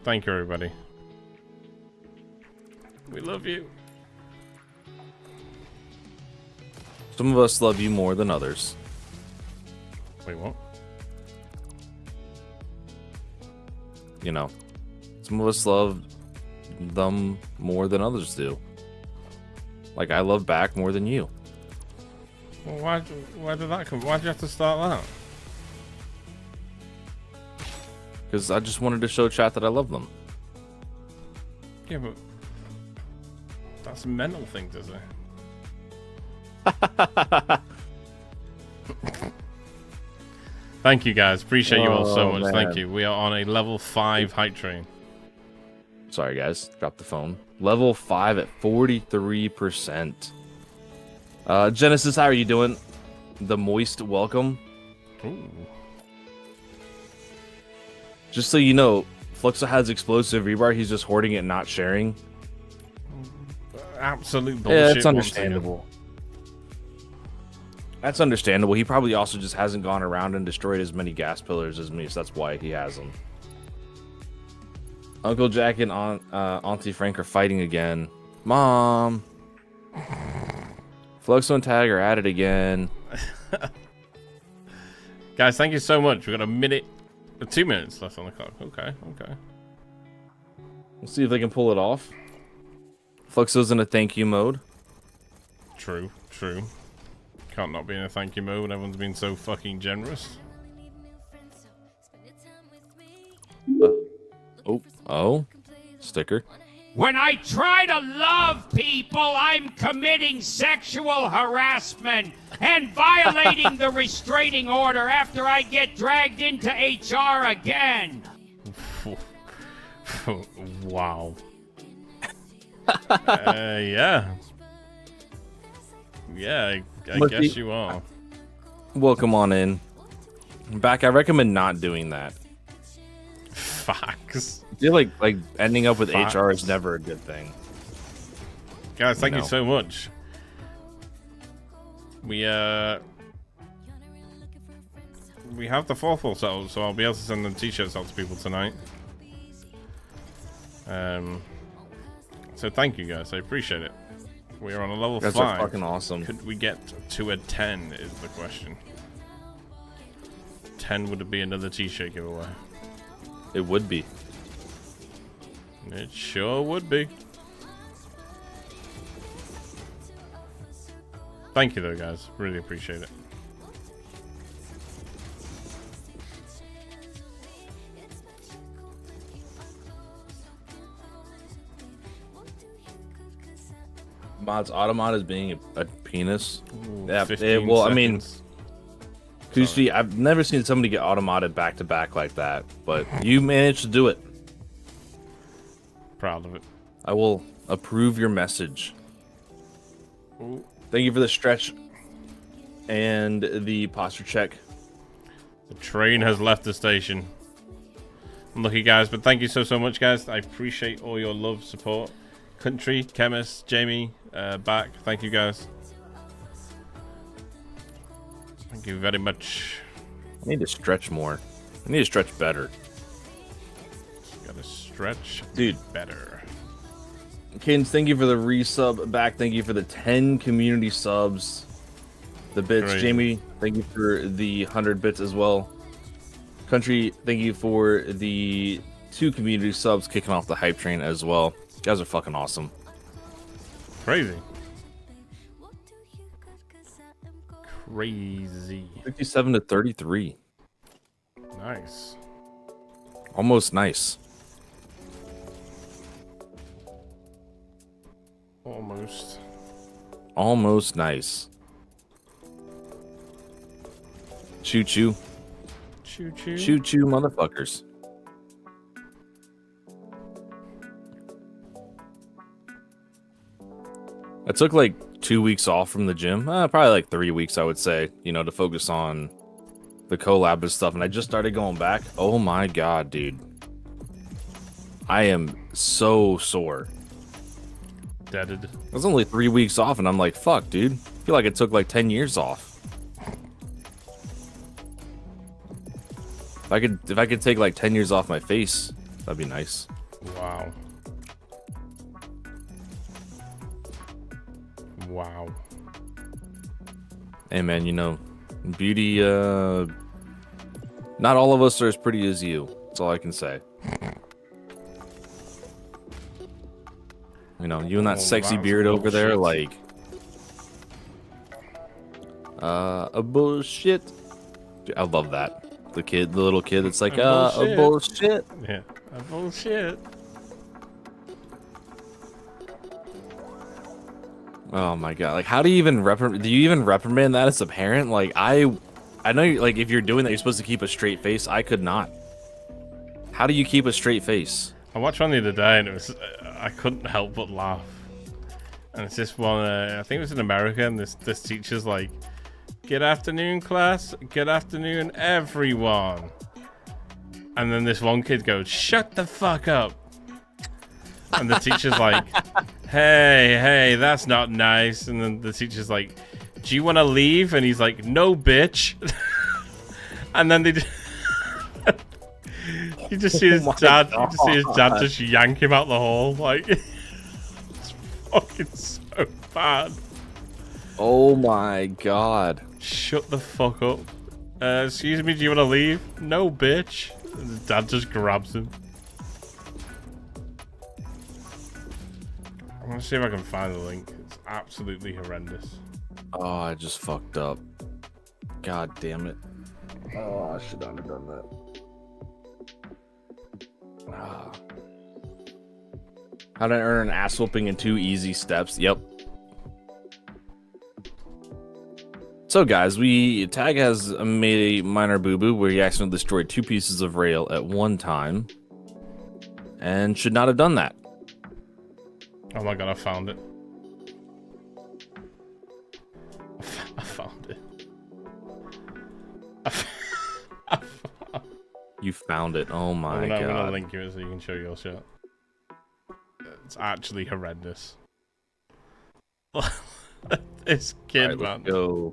Thank you, everybody. We love you. Some of us love you more than others. Wait, what? You know, some of us love them more than others do. Like, I love Back more than you. Well, why did that come? Why'd you have to start that? Because I just wanted to show chat that I love them. Yeah, but that's a mental thing, does it? Thank you, guys. Appreciate you all so Oh, much. man. Thank you. We are on a level 5 hype train. Sorry, guys. Drop the phone. Level 5 at 43%. Genesis, how are you doing? The moist welcome. Ooh. Just so you know, Fluxo has explosive rebar. He's just hoarding it and not sharing. Absolute bullshit. Yeah, once it's again. understandable. That's understandable. He probably also just hasn't gone around and destroyed as many gas pillars as me, so that's why he has them. Uncle Jack and Auntie Frank are fighting again. Mom! Fluxo and Tag are at it again. Guys, thank you so much. We've got 2 minutes left on the clock. Okay. We'll see if they can pull it off. Fluxo's in a thank you mode. True. Can't not be in a thank you mode when everyone's been so fucking generous. Oh. Sticker. When I try to love people, I'm committing sexual harassment and violating the restraining order after I get dragged into HR again. Wow. Yeah. Yeah, I But guess you are. Welcome on in. Back, I recommend not doing that. Facts. I feel like ending up with Facts. HR is never a good thing. Guys, thank you know. so much. We have the 4th wall settled, so I'll be able to send them t-shirts out to people tonight. So thank you guys, I appreciate it. We are on a level That's 5. fucking awesome. Could we get to a 10 is the question. 10 would be another t-shirt giveaway. It would be. It sure would be. Thank you though, guys. Really appreciate it. Mod's Automod is being a penis. Ooh, Yeah, 15 well, I mean, seconds. Kushi, I've never seen somebody get automodded back to back like that, but you managed to do it. Proud of it. I will approve your message. Ooh. Thank you for the stretch and the posture check. The train has left the station. Unlucky, guys, but thank you so much, guys. I appreciate all your love, support. Country, Chemist, Jamie, back. Thank you, guys. Thank you very much. I need to stretch more. I need to stretch better. Gotta stretch, dude. Better. Cadence, thank you for the resub back. Thank you for the 10 community subs. The bits. Great. Jamie, thank you for the 100 bits as well. Country, thank you for the 2 community subs kicking off the hype train as well. You guys are fucking awesome. Crazy. Crazy. 57 to 33. Nice. Almost nice. Almost. Almost nice. Choo choo. Choo choo. Choo choo, motherfuckers. I took like 2 weeks off from the gym. Probably like 3 weeks, I would say, you know, to focus on the collab and stuff. And I just started going back. Oh my god, dude. I am so sore. Deaded. It was only 3 weeks off, and I'm like, fuck, dude. I feel like it took like 10 years off. If I could take like 10 years off my face, that'd be nice. Wow. Wow. Hey man, you know, beauty, not all of us are as pretty as you. That's all I can say. You know, you and that sexy beard over there, like, a bullshit. I love that. The little kid that's like, a bullshit. Yeah, a bullshit. Oh my god! Like, how do you even do you even reprimand that as a parent? Like, I know, like, if you're doing that, you're supposed to keep a straight face. I could not. How do you keep a straight face? I watched one the other day, and it was I couldn't help but laugh. And it's this one. I think it was in America, and this teacher's like, "Good afternoon, class. Good afternoon, everyone." And then this one kid goes, "Shut the fuck up." And the teacher's like, hey, that's not nice. And then the teacher's like, "Do you want to leave?" And he's like, "No, bitch." And then they you just see his dad. You just see his dad just yank him out the hall. Like, it's fucking so bad. Oh my god! Shut the fuck up. Excuse me, do you want to leave? No, bitch. And his dad just grabs him. I'm gonna see if I can find the link. It's absolutely horrendous. Oh, I just fucked up. God damn it. Oh, I should not have done that. Ah. How to earn an ass whooping in 2 easy steps. Yep. So guys, Tag has made a minor boo-boo where he accidentally destroyed 2 pieces of rail at one time. And should not have done that. Oh my god, I found it. I found it. You found it. Oh my god. I'm gonna link you it so you can show your shit. It's actually horrendous. This kid, man, go.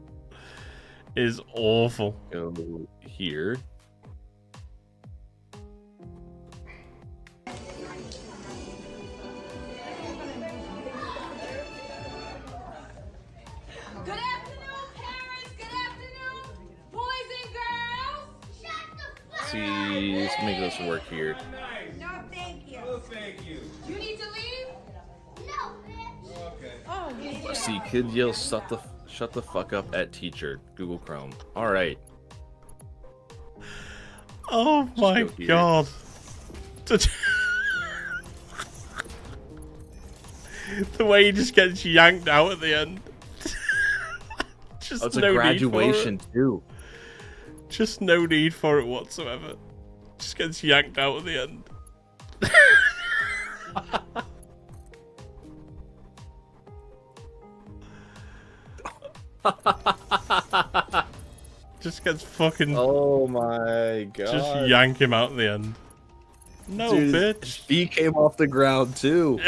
Is awful. Go here. Good afternoon, parents. Good afternoon, boys and girls. Shut the fuck up. See, let's make this work here. No, thank you. No, thank you. You need to leave? No, bitch. Okay. Oh, yeah. See, kid yells, shut the fuck up at teacher. Google Chrome. All right. Oh my god. The way he just gets yanked out at the end. Just It's no a graduation need for it. too. Just no need for it whatsoever. Just gets yanked out at the end. Just gets fucking. Oh my god. Just yank him out at the end. No, Dude, bitch. He came off the ground too.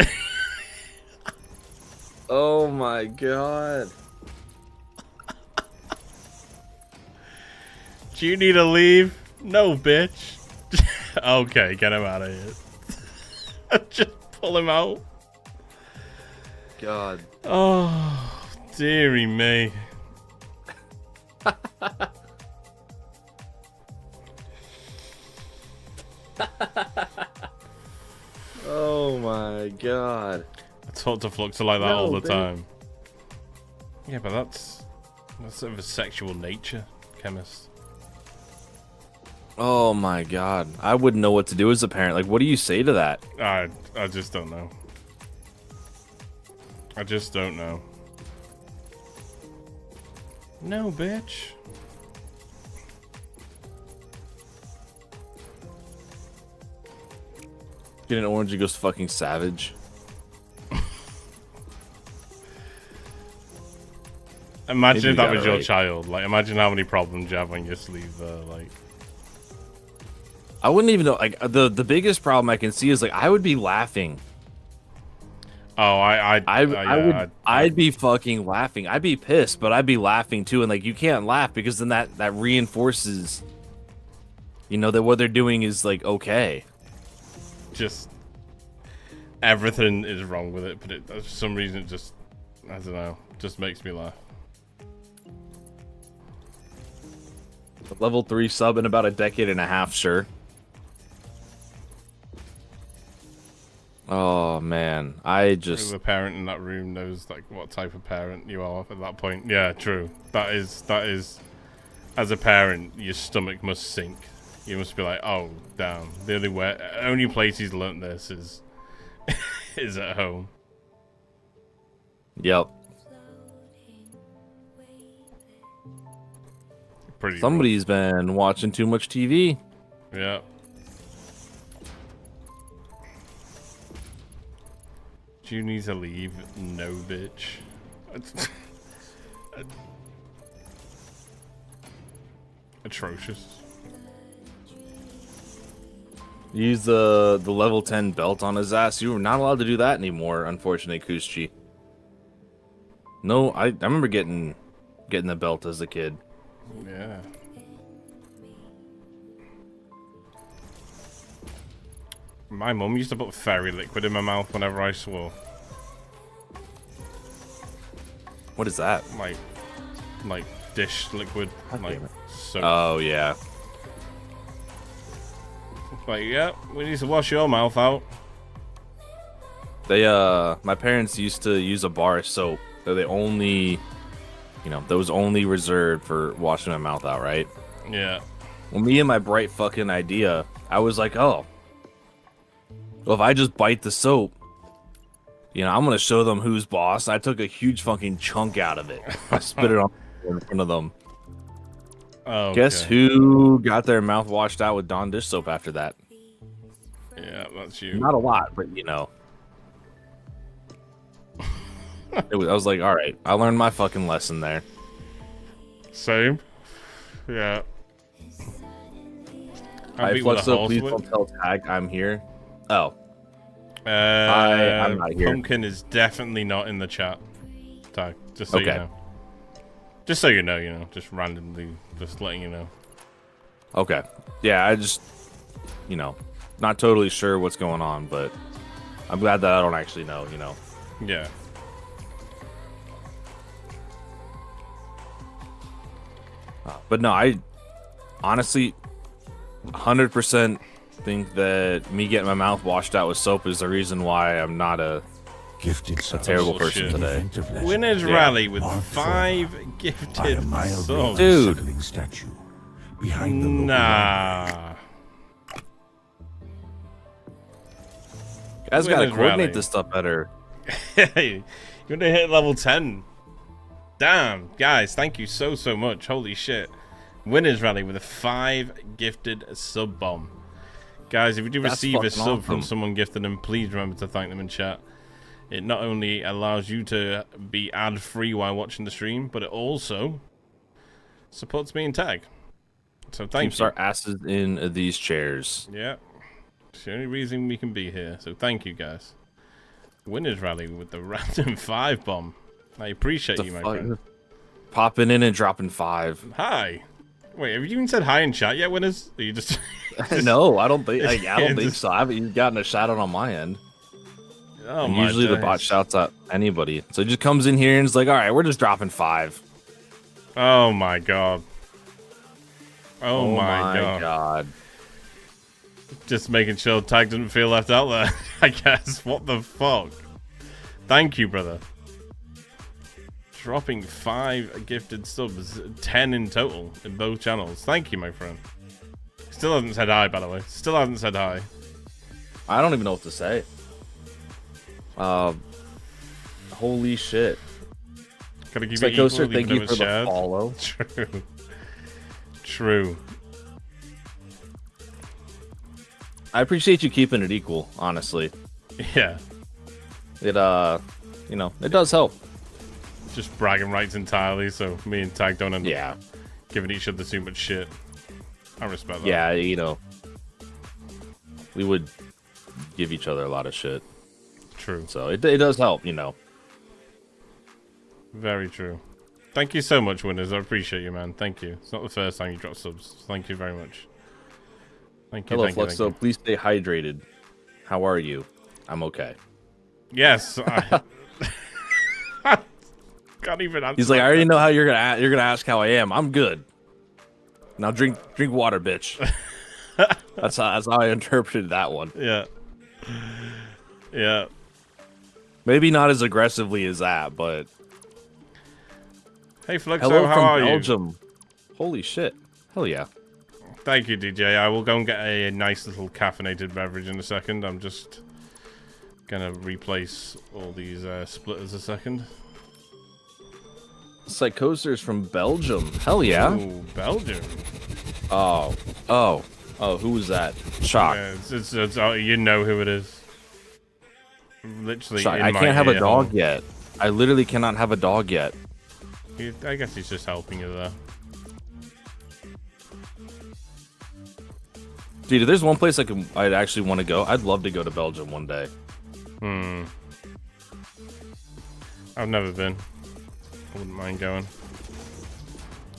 Oh my god. Do you need to leave? No, bitch. Okay, get him out of here. Just pull him out. God. Oh, dearie me. Oh my god. I talk to Fluxer like that No, all the babe. time. Yeah, but that's sort of a sexual nature, chemist. Oh my god. I wouldn't know what to do as a parent. Like, what do you say to that? I just don't know. I just don't know. No, bitch. Get an orange and goes fucking savage. Imagine Maybe if that you was got it your right. child. Like, imagine how many problems you have when you sleep there. Like, I wouldn't even know. Like, the biggest problem I can see is like I would be laughing. oh, I'd be fucking laughing. I'd be pissed, but I'd be laughing too. And like, you can't laugh because then that reinforces, you know, that what they're doing is like okay. just everything is wrong with it, but it, for some reason, it just, I don't know, just makes me laugh. Level 3 sub in about a decade and a half, sure. Oh man, I just The parent in that room knows like what type of parent you are at that point. Yeah, true. That is as a parent, your stomach must sink. You must be like, oh damn. The only place he's learnt this is is at home. yep. Pretty Somebody's been watching too much TV. rough. Yeah. Do you need to leave? No, bitch. Atrocious. Use the level 10 belt on his ass. You were not allowed to do that anymore, unfortunately, Kushi. No, I remember getting the belt as a kid. Yeah. My mum used to put fairy liquid in my mouth whenever I swore. What is that? Like dish liquid. God Like damn it. soap. Oh yeah. Like, yeah, we need to wash your mouth out. They my parents used to use a bar of soap that they only, that was only reserved for washing my mouth out, right? Yeah. Well, me and my bright fucking idea, I was like, oh, well, if I just bite the soap, I'm gonna show them who's boss. I took a huge fucking chunk out of it. I spit it on in front of them. Oh. Guess who got their mouth washed out with Dawn dish soap after that? Yeah, that's you. Not a lot, but I was like, all right, I learned my fucking lesson there. Same. Yeah. I beat with a Fluxo, horse please whip. don't tell Tag I'm here. Oh, I'm not here. Pumpkin is definitely not in the chat. Tag, just so you Okay. know. Just so you know, just randomly, just letting you know. okay. Yeah, I just, not totally sure what's going on, but I'm glad that I don't actually know, Yeah. But no, I honestly 100% think that me getting my mouth washed out with soap is the reason why I'm not a Gifted subs. terrible Bullshit. person today. Event of legend. Winners Yeah. rally with Marked 5 by a gifted mile subs. Dude. settling statue behind the local Nah. Guys gotta Winners coordinate rally. this stuff better. Hey, you're gonna hit level 10. Damn, guys, thank you so much. Holy shit. Winners rally with a 5 gifted sub bomb. Guys, if you do That's receive a fucking sub from awesome. someone gifted them, please remember to thank them in chat. It not only allows you to be ad free while watching the stream, but it also supports me and Tag. So thank Keeps you. our asses in these chairs. Yeah. It's the only reason we can be here. So thank you, guys. Winners rally with the random 5 bomb. I appreciate The you, my fuck- friend. Popping in and dropping 5. Hi. Wait, have you even said hi in chat yet, winners? Are you just... No, I don't think. I don't think so. I haven't even gotten a shout out on my end. Oh And my usually the bot days. shouts out anybody, so it just comes in here and it's like, all right, we're just dropping 5. Oh my god. Oh, my god. Just making sure Tag didn't feel left out there, I guess. What the fuck? Thank you, brother. Dropping 5 gifted subs, 10 in total in both channels. Thank you, my friend. Still hasn't said hi, by the way. Still hasn't said hi. I don't even know what to say. Holy shit. Gotta keep it Coaster, equal, thank even you though for it's the shared. follow. True. True. I appreciate you keeping it equal, honestly. Yeah. It you know, it does help. Just bragging rights entirely, so me and Tag don't end up Yeah. giving each other too much shit. I respect that. Yeah, you know. We would give each other a lot of shit. True. So it does help, you know. Very true. Thank you so much, winners. I appreciate you, man. Thank you. It's not the first time you drop subs. Thank you very much. Thank you. Hello, Thank you, Fluxo. thank you. Please stay hydrated. How are you? I'm okay. Yes. Can't even answer. He's like, that. I already know how you're gonna ask how I am. I'm good. Now drink water, bitch. That's how I interpreted that one. Yeah. Yeah. Maybe not as aggressively as that, but Hey, Fluxo, hello how from are Belgium. Holy shit. Hell yeah. Thank you, DJ. I will go and get a nice little caffeinated beverage in a second. I'm just gonna replace all these splitters a second. Psychoser's from Belgium. Hell yeah. Ooh, Belgium. Oh, who was that? Shock. Yeah, it's you know who it is. Literally, Shock. in I my can't have a ear dog hole. yet. I literally cannot have a dog yet. I guess he's just helping you there. Dude, if there's one place I'd actually want to go, I'd love to go to Belgium one day. I've never been. I wouldn't mind going.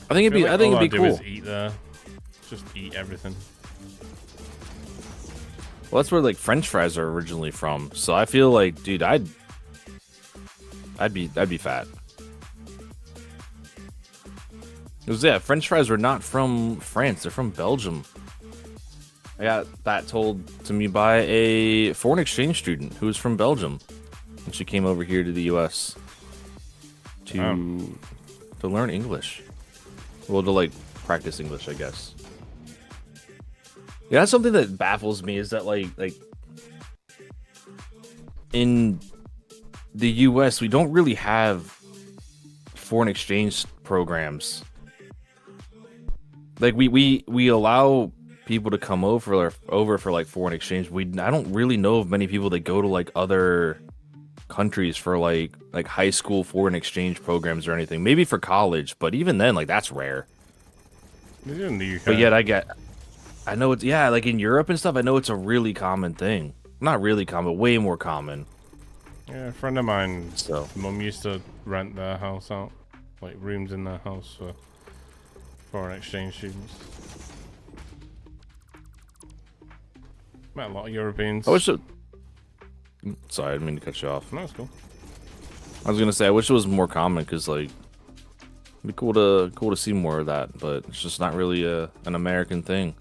I think I it'd all be I do cool. is eat there. Just eat everything. Well, that's where like French fries are originally from. So I feel like, dude, I'd be fat. Because yeah, French fries were not from France; they're from Belgium. I got that told to me by a foreign exchange student who was from Belgium, and she came over here to the U.S. to learn English. Well, to like practice English, I guess. Yeah, that's something that baffles me is that like in the US we don't really have foreign exchange programs. Like we allow people to come over for like foreign exchange. I don't really know of many people that go to like other countries for like high school foreign exchange programs or anything. Maybe for college, but even then like that's rare. You're in the UK. But yet I know it's, yeah, like in Europe and stuff, I know it's a really common thing. Not really common, but way more common. Yeah, a friend of mine, So mum used to rent their house out, like rooms in their house for foreign exchange students. Met a lot of Europeans. I wish it, sorry, I didn't mean to cut you off. No, it's cool. I was gonna say I wish it was more common because like it'd be cool to see more of that, but it's just not really an American thing.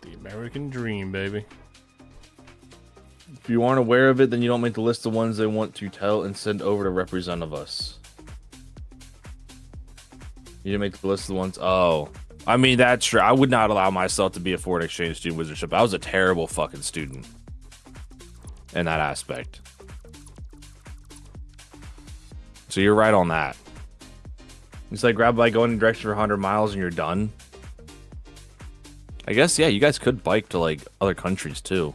The American dream, baby. If you aren't aware of it, then you don't make the list of ones they want to tell and send over to represent of us. You didn't make the list of the ones. Oh, I mean that's true. I would not allow myself to be a foreign exchange student wizardship. I was a terrible fucking student in that aspect. So you're right on that. It's like grab by going in direction for 100 miles and you're done. I guess, yeah, you guys could bike to like other countries too.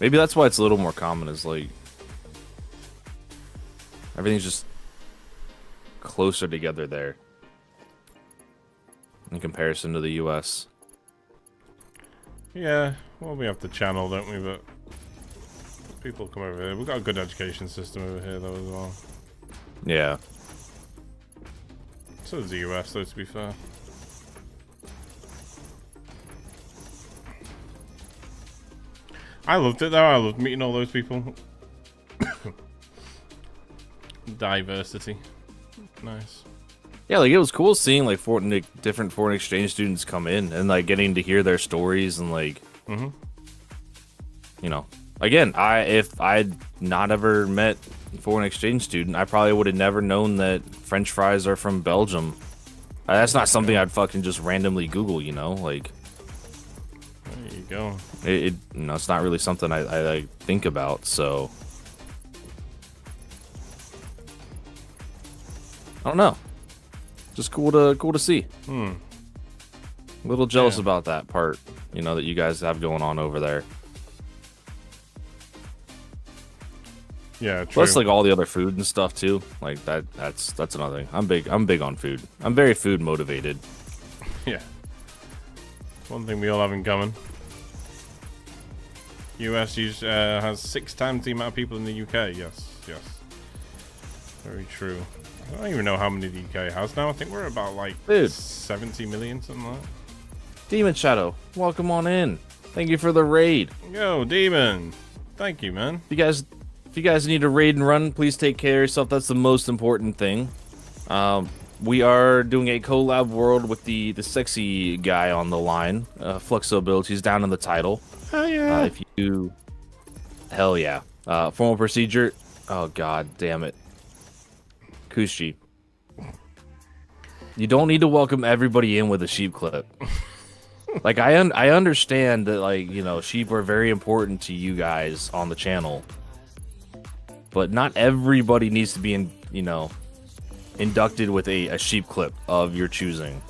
Maybe that's why it's a little more common, is like everything's just closer together there in comparison to the US. Yeah, well, we have the channel, don't we? But people come over here. We've got a good education system over here, though, as well. Yeah. So is the US, though, to be fair. I loved it, though. I loved meeting all those people. Diversity. Nice. Yeah, like it was cool seeing like different foreign exchange students come in and like getting to hear their stories and like, you know, again, if I'd not ever met a foreign exchange student, I probably would have never known that French fries are from Belgium. That's not something I'd fucking just randomly Google, you know, like. There you go. You know, it's not really something I think about, so. I don't know. Just cool to see. A little jealous about that part, you know, that you guys have going on over there. Yeah, true. Plus, like all the other food and stuff too. Like that's another thing. I'm big on food. I'm very food motivated. Yeah. One thing we all have in common. US has 6 times the amount of people in the UK. Yes. Very true. I don't even know how many the UK has now. I think we're about like 70 million, something like that. Demon Shadow, welcome on in. Thank you for the raid. Yo, Demon. Thank you, man. If you guys need to raid and run, please take care of yourself. That's the most important thing. We are doing a collab world with the sexy guy on the line. Fluxo build. He's down in the title. Hell yeah. Hell yeah. Formal procedure. Oh god damn it. Kushi. You don't need to welcome everybody in with a sheep clip. Like I understand that, like, you know, sheep are very important to you guys on the channel. But not everybody needs to be inducted with a sheep clip of your choosing.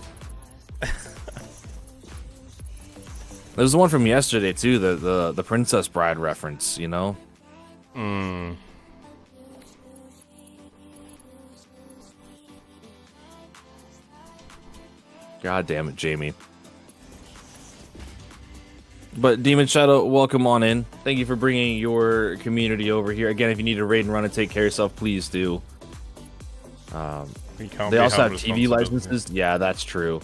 There's one from yesterday too, the Princess Bride reference, you know? God damn it, Jamie. But Demon Shadow, welcome on in. Thank you for bringing your community over here. Again, if you need to raid and run and take care of yourself, please do. They also have TV licenses. Yeah, that's true.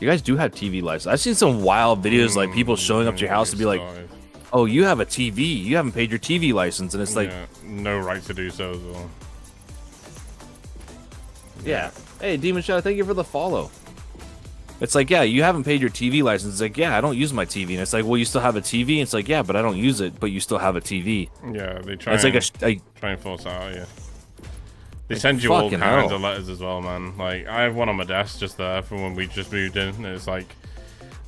You guys do have TV licenses. I've seen some wild videos, like people showing up to your house to be like, "Oh, you have a TV. You haven't paid your TV license," and it's like, no right to do so as well. Yeah. Hey, Demon Shadow, thank you for the follow. It's like, yeah, you haven't paid your TV license. It's like, yeah, I don't use my TV. And it's like, well, you still have a TV? And it's like, yeah, but I don't use it, but you still have a TV. Yeah, they try, try and force out, yeah. They send you all kinds of letters as well, man. Like, I have one on my desk just there from when we just moved in. And it's like,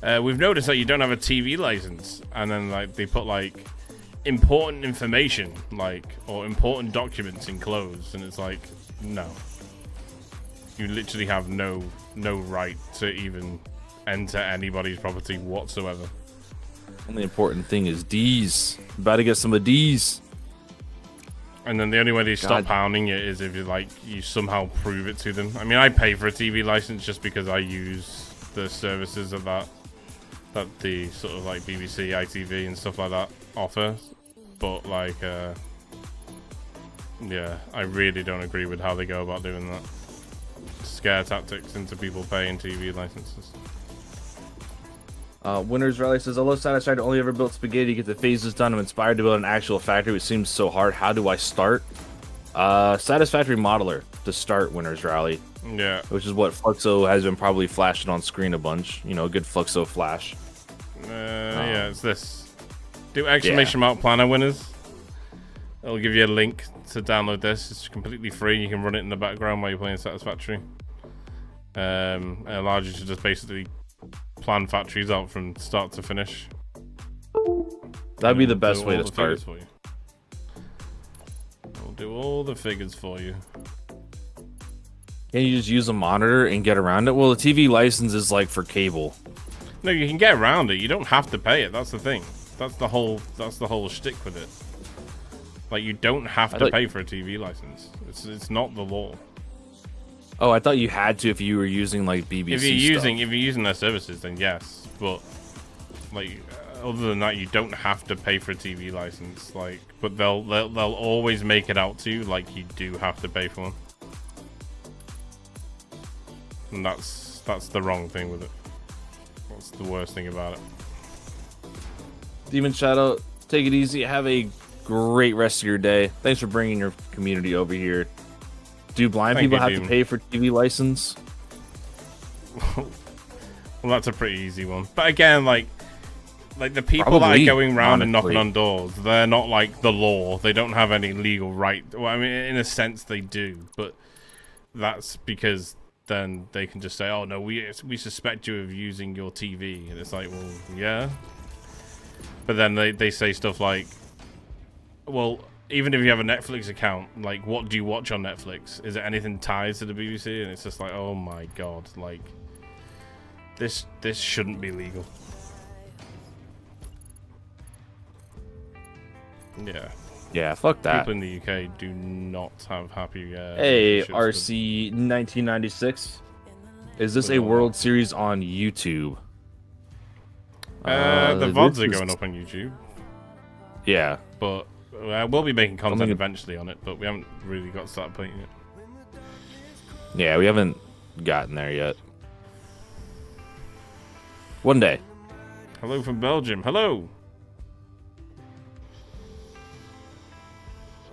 we've noticed that you don't have a TV license. And then, like, they put, like, important information, like, or important documents enclosed. And it's like, no. You literally have no right to even enter anybody's property whatsoever. Only important thing is D's. About to get some of D's. And then the only way they stop pounding it is if you somehow prove it to them. I mean, I pay for a TV license just because I use the services of that the sort of like BBC, ITV and stuff like that offer. But like, yeah, I really don't agree with how they go about doing that. Scare tactics into people paying TV licenses. Winners Rally says, although Satisfied only ever built spaghetti to get the phases done, I'm inspired to build an actual factory, which seems so hard. How do I start? Satisfactory Modeler to start Winners Rally. Yeah. Which is what Fluxo has been probably flashing on screen a bunch. You know, a good Fluxo flash. Yeah, it's this. Do exclamation mark planner winners. It'll give you a link to download this. It's completely free. You can run it in the background while you're playing Satisfactory. It allows you to just basically plan factories out from start to finish. That'd be the best way to start. We'll do all the figures for you. Can you just use a monitor and get around it? Well, the TV license is like for cable. No, you can get around it. You don't have to pay it. That's the thing. That's the whole shtick with it. Like, you don't have to pay for a TV license. It's not the law. Oh, I thought you had to if you were using like BBC. If you're using their services, then yes. But like, other than that, you don't have to pay for a TV license. Like, but they'll always make it out to you like you do have to pay for one. and that's the wrong thing with it. That's the worst thing about it. Demon Shadow, take it easy. Have a great rest of your day. Thanks for bringing your community over here. Do blind Thank people you, have Demon. to pay for TV license? Well, that's a pretty easy one. But again, like the people that Probably, are going around and knocking honestly. on doors, they're not like the law. They don't have any legal right. Well, I mean, in a sense, they do, but that's because then they can just say, "Oh no, we suspect you of using your TV," and it's like, well, yeah. But then they say stuff like, "Well, even if you have a Netflix account, like, what do you watch on Netflix? Is it anything tied to the BBC?" And it's just like, oh my god, like, this shouldn't be legal. Yeah. Yeah, fuck that. People in the UK do not have happy. Hey, relationships with- RC 1996. Is this a With all World Series on YouTube? The VODs are this going is- up on YouTube, Yeah. but we'll be making content think it- eventually on it, but we haven't really got to that point yet. Yeah, we haven't gotten there yet. One day. Hello from Belgium. Hello.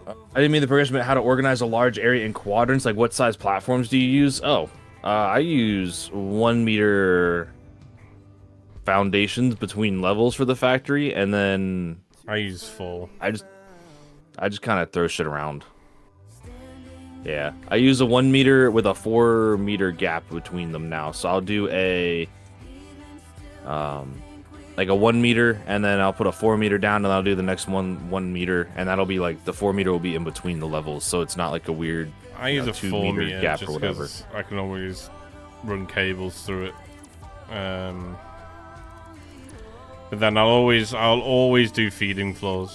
I didn't mean the progression meant how to organize a large area in quadrants. Like, what size platforms do you use? I use 1 meter foundations between levels for the factory, and then I use 4. I just kind of throw shit around. Yeah, I use a 1 meter with a 4 meter gap between them now. So I'll do a like a 1 meter, and then I'll put a 4 meter down, and I'll do the next 1 meter, and that'll be like the 4 meter will be in between the levels, so it's not like a weird. I use a 2 4 meter meter gap just or whatever. because I can always run cables through it. But then I'll always do feeding floors.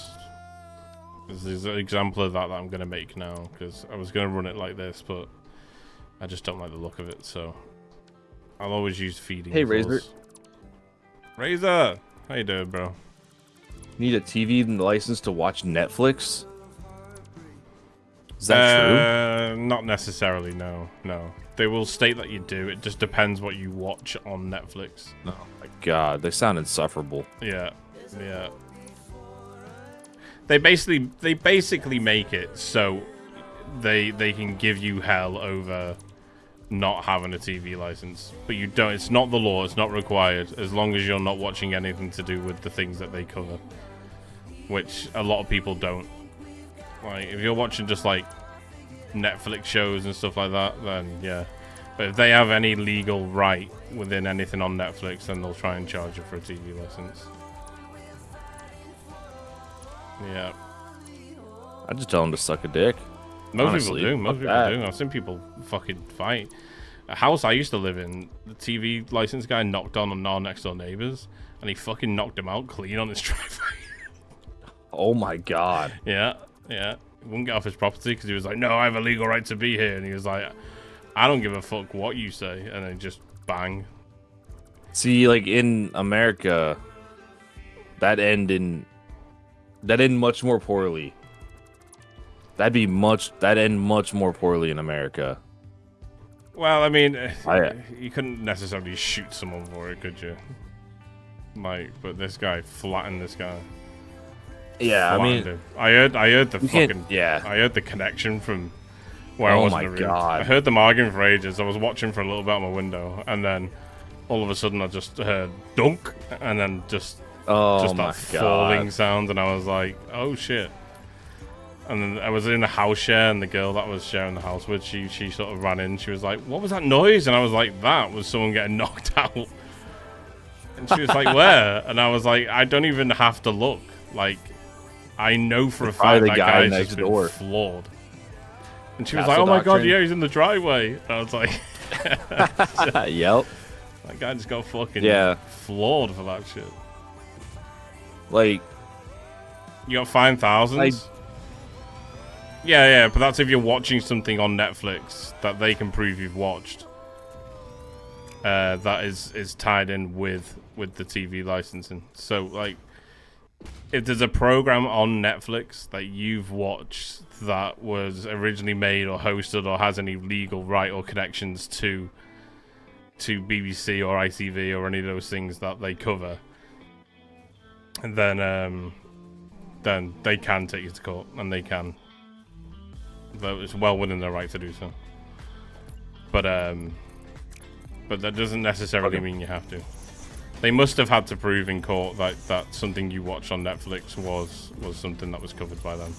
This is an example of that I'm gonna make now, because I was gonna run it like this, but I just don't like the look of it, so I'll always use feeding Hey, floors. Razor. Razor! How you doing, bro? Need a TV license to watch Netflix? Is that true? Not necessarily, no. They will state that you do. It just depends what you watch on Netflix. Oh my god, they sound insufferable. Yeah. They basically make it so they can give you hell over not having a TV license, but you don't. It's not the law. It's not required as long as you're not watching anything to do with the things that they cover, which a lot of people don't. Like, if you're watching just like Netflix shows and stuff like that, then yeah. But if they have any legal right within anything on Netflix, then they'll try and charge you for a TV license. Yeah. I just tell them to suck a dick. Most Honestly, people do. Most fuck people that. do. I've seen people fucking fight. A house I used to live in, the TV license guy knocked on our next door neighbors, and he fucking knocked him out clean on his driveway. Oh my god. Yeah. He wouldn't get off his property because he was like, "No, I have a legal right to be here," and he was like, "I don't give a fuck what you say," and then just bang. See, like in America, that end much more poorly. That end much more poorly in America. Well, I mean, you couldn't necessarily shoot someone for it, could you? Like, but this guy flattened this guy. Yeah, I Flattened mean, him. I heard the you can't- fucking. yeah. I heard the connection from where I Oh was my in the room. God. I heard them arguing for ages. I was watching for a little bit out my window, and then all of a sudden I just heard dunk, and then just oh my that falling god. sound, and I was like, oh shit. And then I was in a house share, and the girl that I was sharing the house with, she sort of ran in. She was like, "What was that noise?" And I was like, "That was someone getting knocked out." And she was like, "Where?" And I was like, "I don't even have to look. Like, I know for a Probably fact the that guy guy's next just been door. floored." And she was Castle like, "Oh my god, doctrine. yeah, he's in the driveway." And I was like, Yep. "That guy just got fucking Yeah. floored for that shit." Like, You got fined thousands. Yeah, but that's if you're watching something on Netflix that they can prove you've watched. That is tied in with the TV licensing. So, like, if there's a program on Netflix that you've watched that was originally made or hosted or has any legal right or connections to to BBC or ITV or any of those things that they cover, then they can take you to court, and they can. Though it's well within their right to do so. But that doesn't necessarily mean you have to. They must have had to prove in court that something you watch on Netflix was something that was covered by them.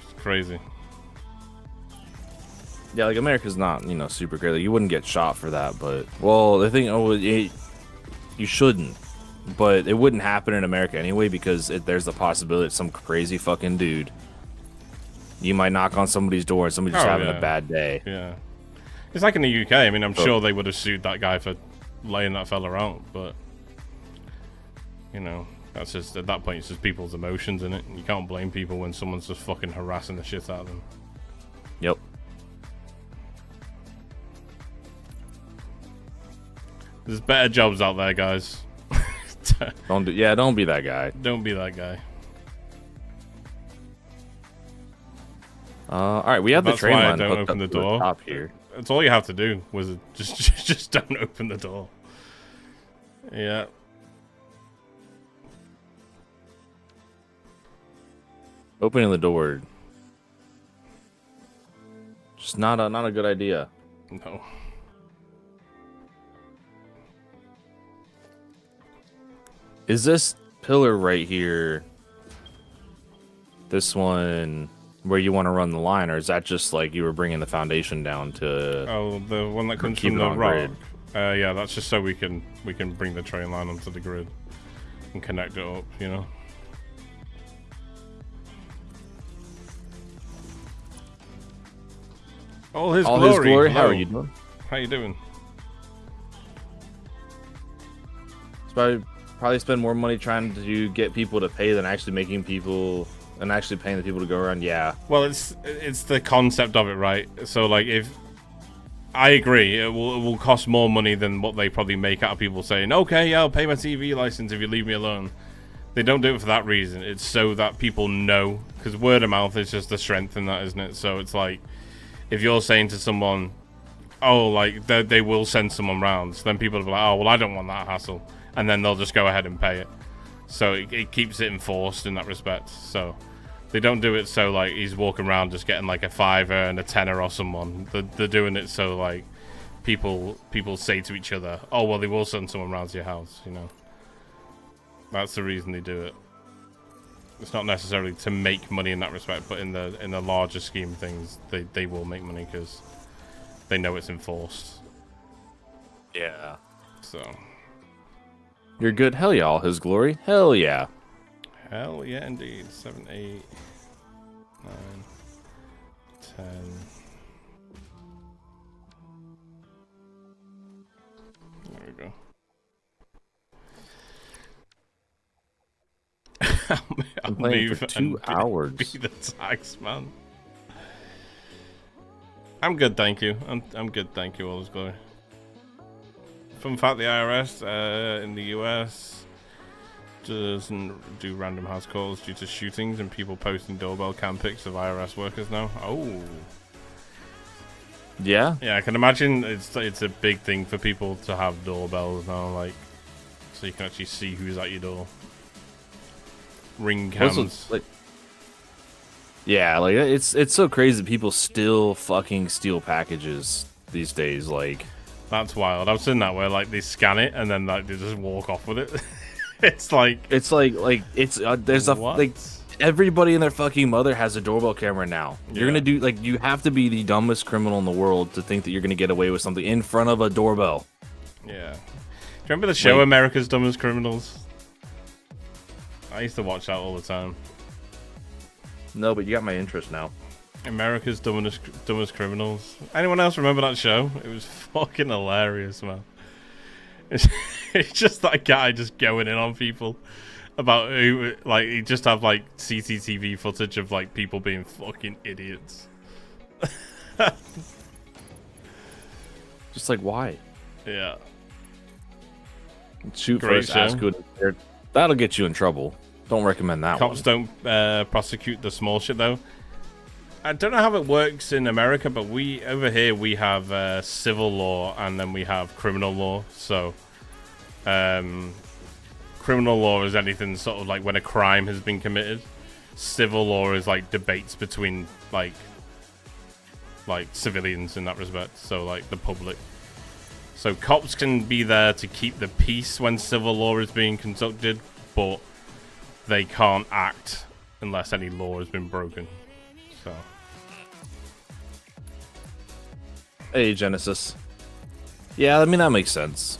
It's crazy. Yeah, like America's not, you know, super great. Like, you wouldn't get shot for that, but well, the thing, you shouldn't, but it wouldn't happen in America anyway because there's the possibility that some crazy fucking dude, you might knock on somebody's door and somebody's just having a bad day. Yeah, it's like in the UK. I mean, I'm sure they would have sued that guy for laying that fella out, but you know, that's just at that point it's just people's emotions in it. You can't blame people when someone's just fucking harassing the shit out of them. Yep. There's better jobs out there, guys. Don't be that guy. Don't be that guy. All right, we have the train line. Don't open the door. Top here. That's all you have to do. Was just don't open the door. Yeah. Opening the door. Just not a good idea. No. Is this pillar right here, this one, where you want to run the line, or is that just like you were bringing the foundation down to? Oh, the one that comes from the rock. Yeah, that's just so we can bring the train line onto the grid and connect it up. You know. All his glory. How are you doing? How you doing? Probably spend more money trying to get people to pay than actually making people and actually paying the people to go around. Yeah. Well, it's the concept of it, right? So like, if I agree, it will cost more money than what they probably make out of people saying, okay, yeah, I'll pay my TV license if you leave me alone. They don't do it for that reason. It's so that people know, because word of mouth is just the strength in that, isn't it? So it's like, if you're saying to someone, oh, like they will send someone round, so then people will be like, oh, well, I don't want that hassle. And then they'll just go ahead and pay it. So it keeps it enforced in that respect. So they don't do it so like he's walking around just getting like a $5 and a $10 off someone. They're doing it so like people say to each other, oh, well, they will send someone round to your house, you know. That's the reason they do it. It's not necessarily to make money in that respect, but in the larger scheme of things, they will make money because they know it's enforced. Yeah. So... You're good. Hell yeah, all his glory. Hell yeah. Hell yeah, indeed. 7, 8, 9, 10. There we go. I'm playing for 2 hours. Be the tax man. I'm good, thank you. I'm good, thank you. All his glory. Fun fact: the IRS in the US doesn't do random house calls due to shootings and people posting doorbell cam pics of IRS workers now. Oh. Yeah. Yeah, I can imagine it's a big thing for people to have doorbells now, like, so you can actually see who's at your door. Ring cams. Yeah, like it's so crazy that people still fucking steal packages these days. Like, that's wild. I've seen that where like they scan it and then like they just walk off with it. It's like there's a like everybody and their fucking mother has a doorbell camera now. You're gonna do like you have to be the dumbest criminal in the world to think that you're gonna get away with something in front of a doorbell. Yeah. Do you remember the show America's Dumbest Criminals? I used to watch that all the time. No, but you got my interest now. America's Dumbest Criminals. Anyone else remember that show? It was fucking hilarious, man. It's just that guy just going in on people about who, like, he just have like CCTV footage of like people being fucking idiots. Just like, why? Yeah. Shoot first, ask good. That'll get you in trouble. Don't recommend that. Cops don't prosecute the small shit though. I don't know how it works in America, but over here we have civil law and then we have criminal law. So, criminal law is anything sort of like when a crime has been committed. Civil law is like debates between like civilians in that respect. So like the public. So cops can be there to keep the peace when civil law is being conducted, but they can't act unless any law has been broken. So. Hey, Genesis. Yeah, I mean that makes sense.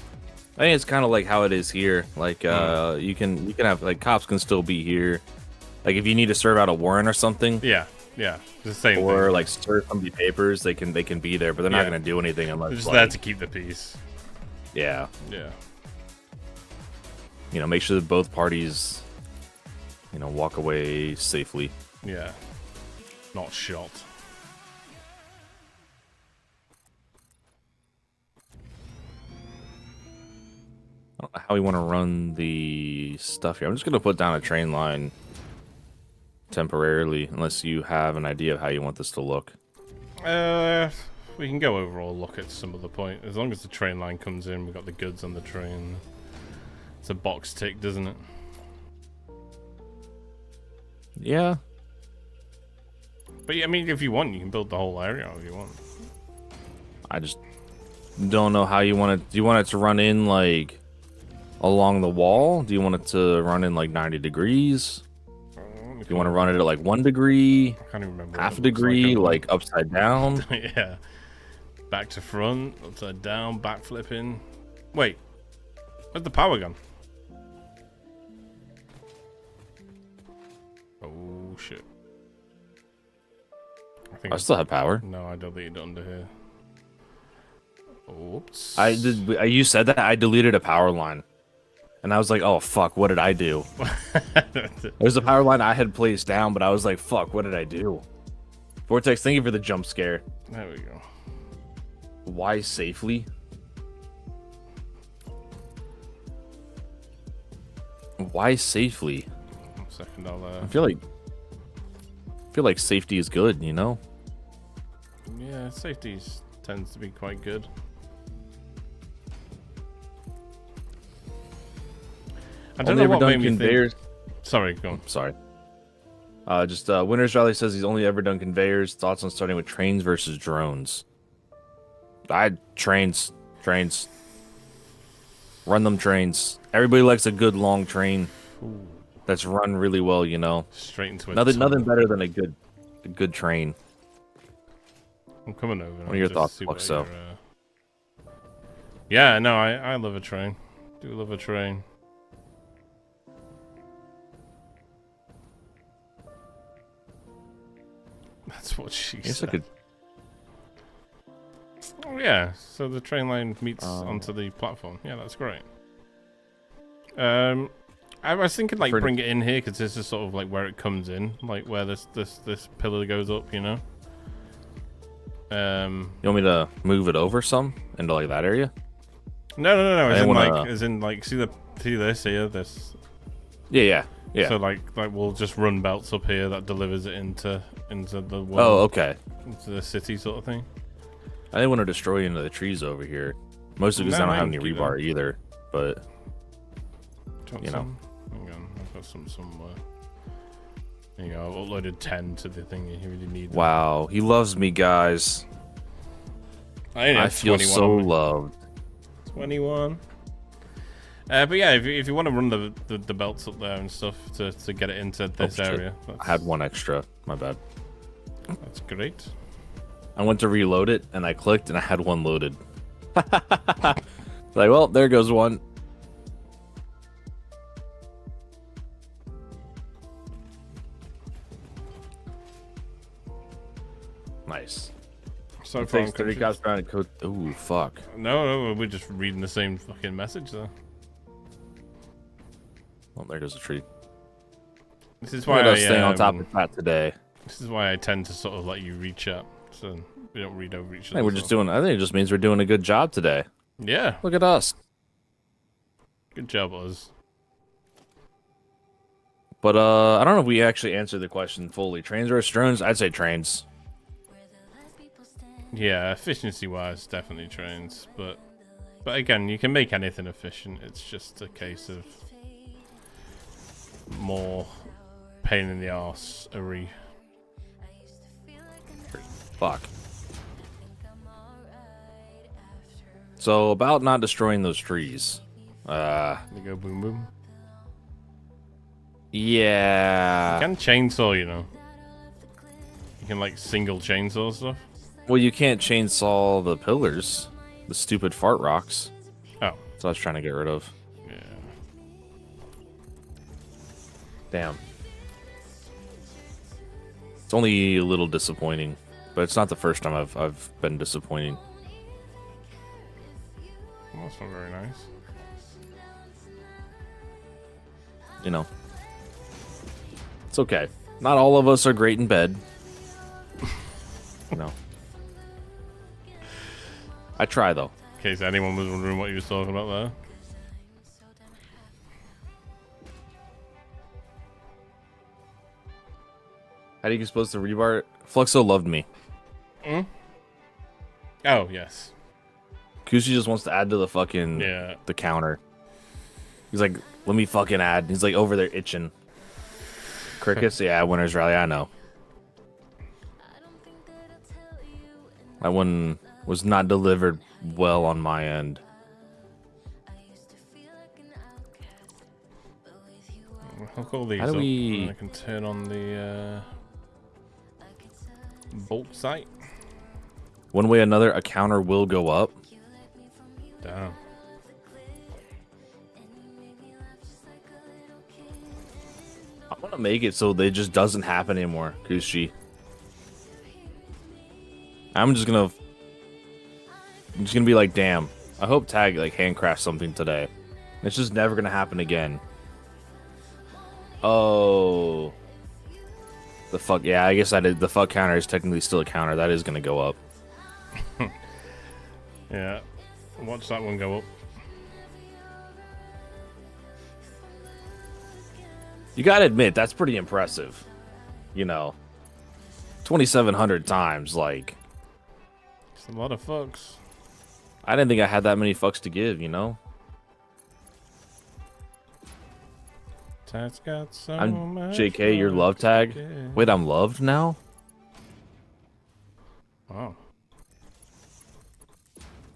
I think it's kind of like how it is here. Like, you can have like cops can still be here. Like if you need to serve out a warrant or something. Yeah, it's the same or thing. Like serve somebody papers, they can be there, but they're not gonna do anything unless they're just like, there to keep the peace. Yeah. Yeah. You know, make sure that both parties, you know, walk away safely. Yeah. Not shot. I don't know how we want to run the stuff here. I'm just gonna put down a train line temporarily, unless you have an idea of how you want this to look. We can go overall look at some other point. As long as the train line comes in, we've got the goods on the train. It's a box tick, doesn't it? Yeah. But yeah, I mean, if you want, you can build the whole area if you want. I just don't know how you want it. Do you want it to run in like along the wall? Do you want it to run in like 90 degrees? Do you want to run it at like 1 degree? I can't even remember. Half a degree, like upside down? Yeah. Back to front, upside down, back flipping. Wait. Where's the power gun? Oh, shit. I still have power. No, I deleted it under here. Oops. You said that I deleted a power line, and I was like, "Oh fuck, what did I do?" There's a power line I had placed down, but I was like, "Fuck, what did I do?" Vortex, thank you for the jump scare. There we go. Why safely? Why safely? 1 second, I'll. I feel like safety is good, you know. Yeah, safety tends to be quite good. I don't know what made me think. Sorry, go on. Sorry. Winner's Rally says he's only ever done conveyors. Thoughts on starting with trains versus drones? Trains. Run them trains. Everybody likes a good long train. Ooh. That's run really well, you know. Straight into it. Nothing better than a good train. I'm coming over. What are your thoughts, Luxo? Yeah, no, I love a train. Do love a train. That's what she said. Oh yeah, so the train line meets onto the platform. Yeah, that's great. I was thinking like bring it in here because this is sort of like where it comes in, like where this pillar goes up, you know. You want me to move it over some into like that area? No. As in like see this here, this. Yeah. So like we'll just run belts up here that delivers it into the world. Oh, okay. Into the city sort of thing. I didn't want to destroy any of the trees over here. Mostly because I don't have any rebar either. But you know. Hang on, I've got some somewhere. There you go. I've uploaded 10 to the thing. You really need. Wow, he loves me, guys. I feel so loved. 21. But yeah, if you want to run the belts up there and stuff to get it into this area. I had one extra. My bad. That's great. I went to reload it and I clicked and I had one loaded. Like, well, there goes one. Nice. So it takes 30 cops around and code. Ooh, fuck. No, we're just reading the same fucking message though. Well, there goes the tree. This is why I staying on top of that today. This is why I tend to sort of let you reach out, so we don't read over each other. I think we're just doing. I think it just means we're doing a good job today. Yeah. Look at us. Good job, us. But I don't know if we actually answered the question fully. Trains versus drones? I'd say trains. Yeah, efficiency-wise, definitely trains. But again, you can make anything efficient. It's just a case of more pain in the arse. Fuck. So about not destroying those trees. You go boom boom. Yeah. You can chainsaw, you know. You can like single chainsaw stuff. Well, you can't chainsaw the pillars, the stupid fart rocks. Oh. So I was trying to get rid of. Yeah. Damn. It's only a little disappointing, but it's not the first time I've been disappointing. Well, that's not very nice. You know. It's okay. Not all of us are great in bed. No. I try though. In case anyone was wondering what he was talking about there. How do you supposed to rebar it? Fluxo loved me. Hmm? Oh, yes. Kushi just wants to add to the fucking the counter. He's like, let me fucking add. He's like over there itching. Crickets? Yeah, winner's rally, I know. That one was not delivered well on my end. Hook all these How do up we... and I can turn on the bolt sight. One way or another, a counter will go up. Damn. I want to make it so it just doesn't happen anymore, Kushi. I'm just gonna be like, damn. I hope Tag like handcrafts something today. It's just never gonna happen again. Oh, the fuck. Yeah, I guess I did. The fuck counter is technically still a counter. That is gonna go up. Yeah, watch that one go up. You gotta admit that's pretty impressive. You know, 2,700 times, like. It's a lot of fucks. I didn't think I had that many fucks to give, you know? Tag's got so I'm much JK, your love tag. Wait, I'm loved now? Wow.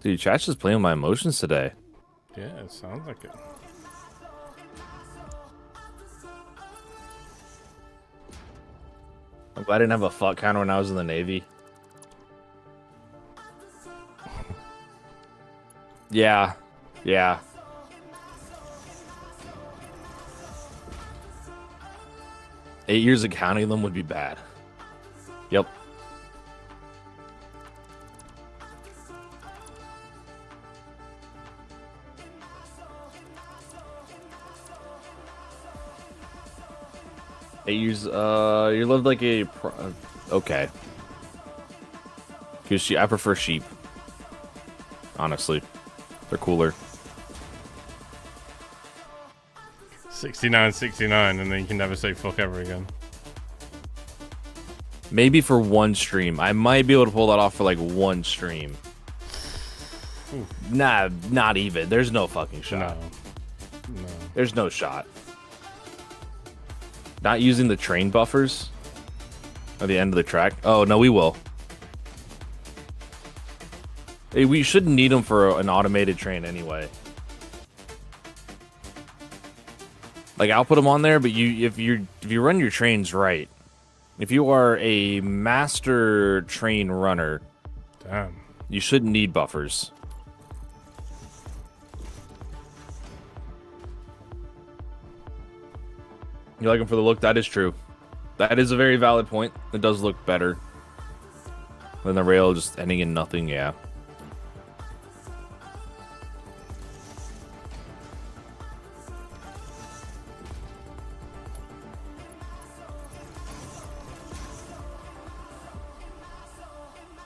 Dude, chat's just playing with my emotions today. Yeah, it sounds like it. I'm glad I didn't have a fuck counter when I was in the Navy. Yeah. Yeah. Eight years of counting them would be bad. Yep. Eight years, you lived like a okay. Because I prefer sheep. Honestly. They're cooler. 69, and then you can never say fuck ever again. Maybe for one stream. I might be able to pull that off for like one stream. Ooh. Nah, not even. There's no fucking shot. No. There's no shot. Not using the train buffers at the end of the track. Oh, no, we will. Hey, we shouldn't need them for an automated train anyway. Like, I'll put them on there, but if you run your trains right, if you are a master train runner, damn, you shouldn't need buffers. You're looking for the look? That is true. That is a very valid point. It does look better than the rail just ending in nothing, yeah.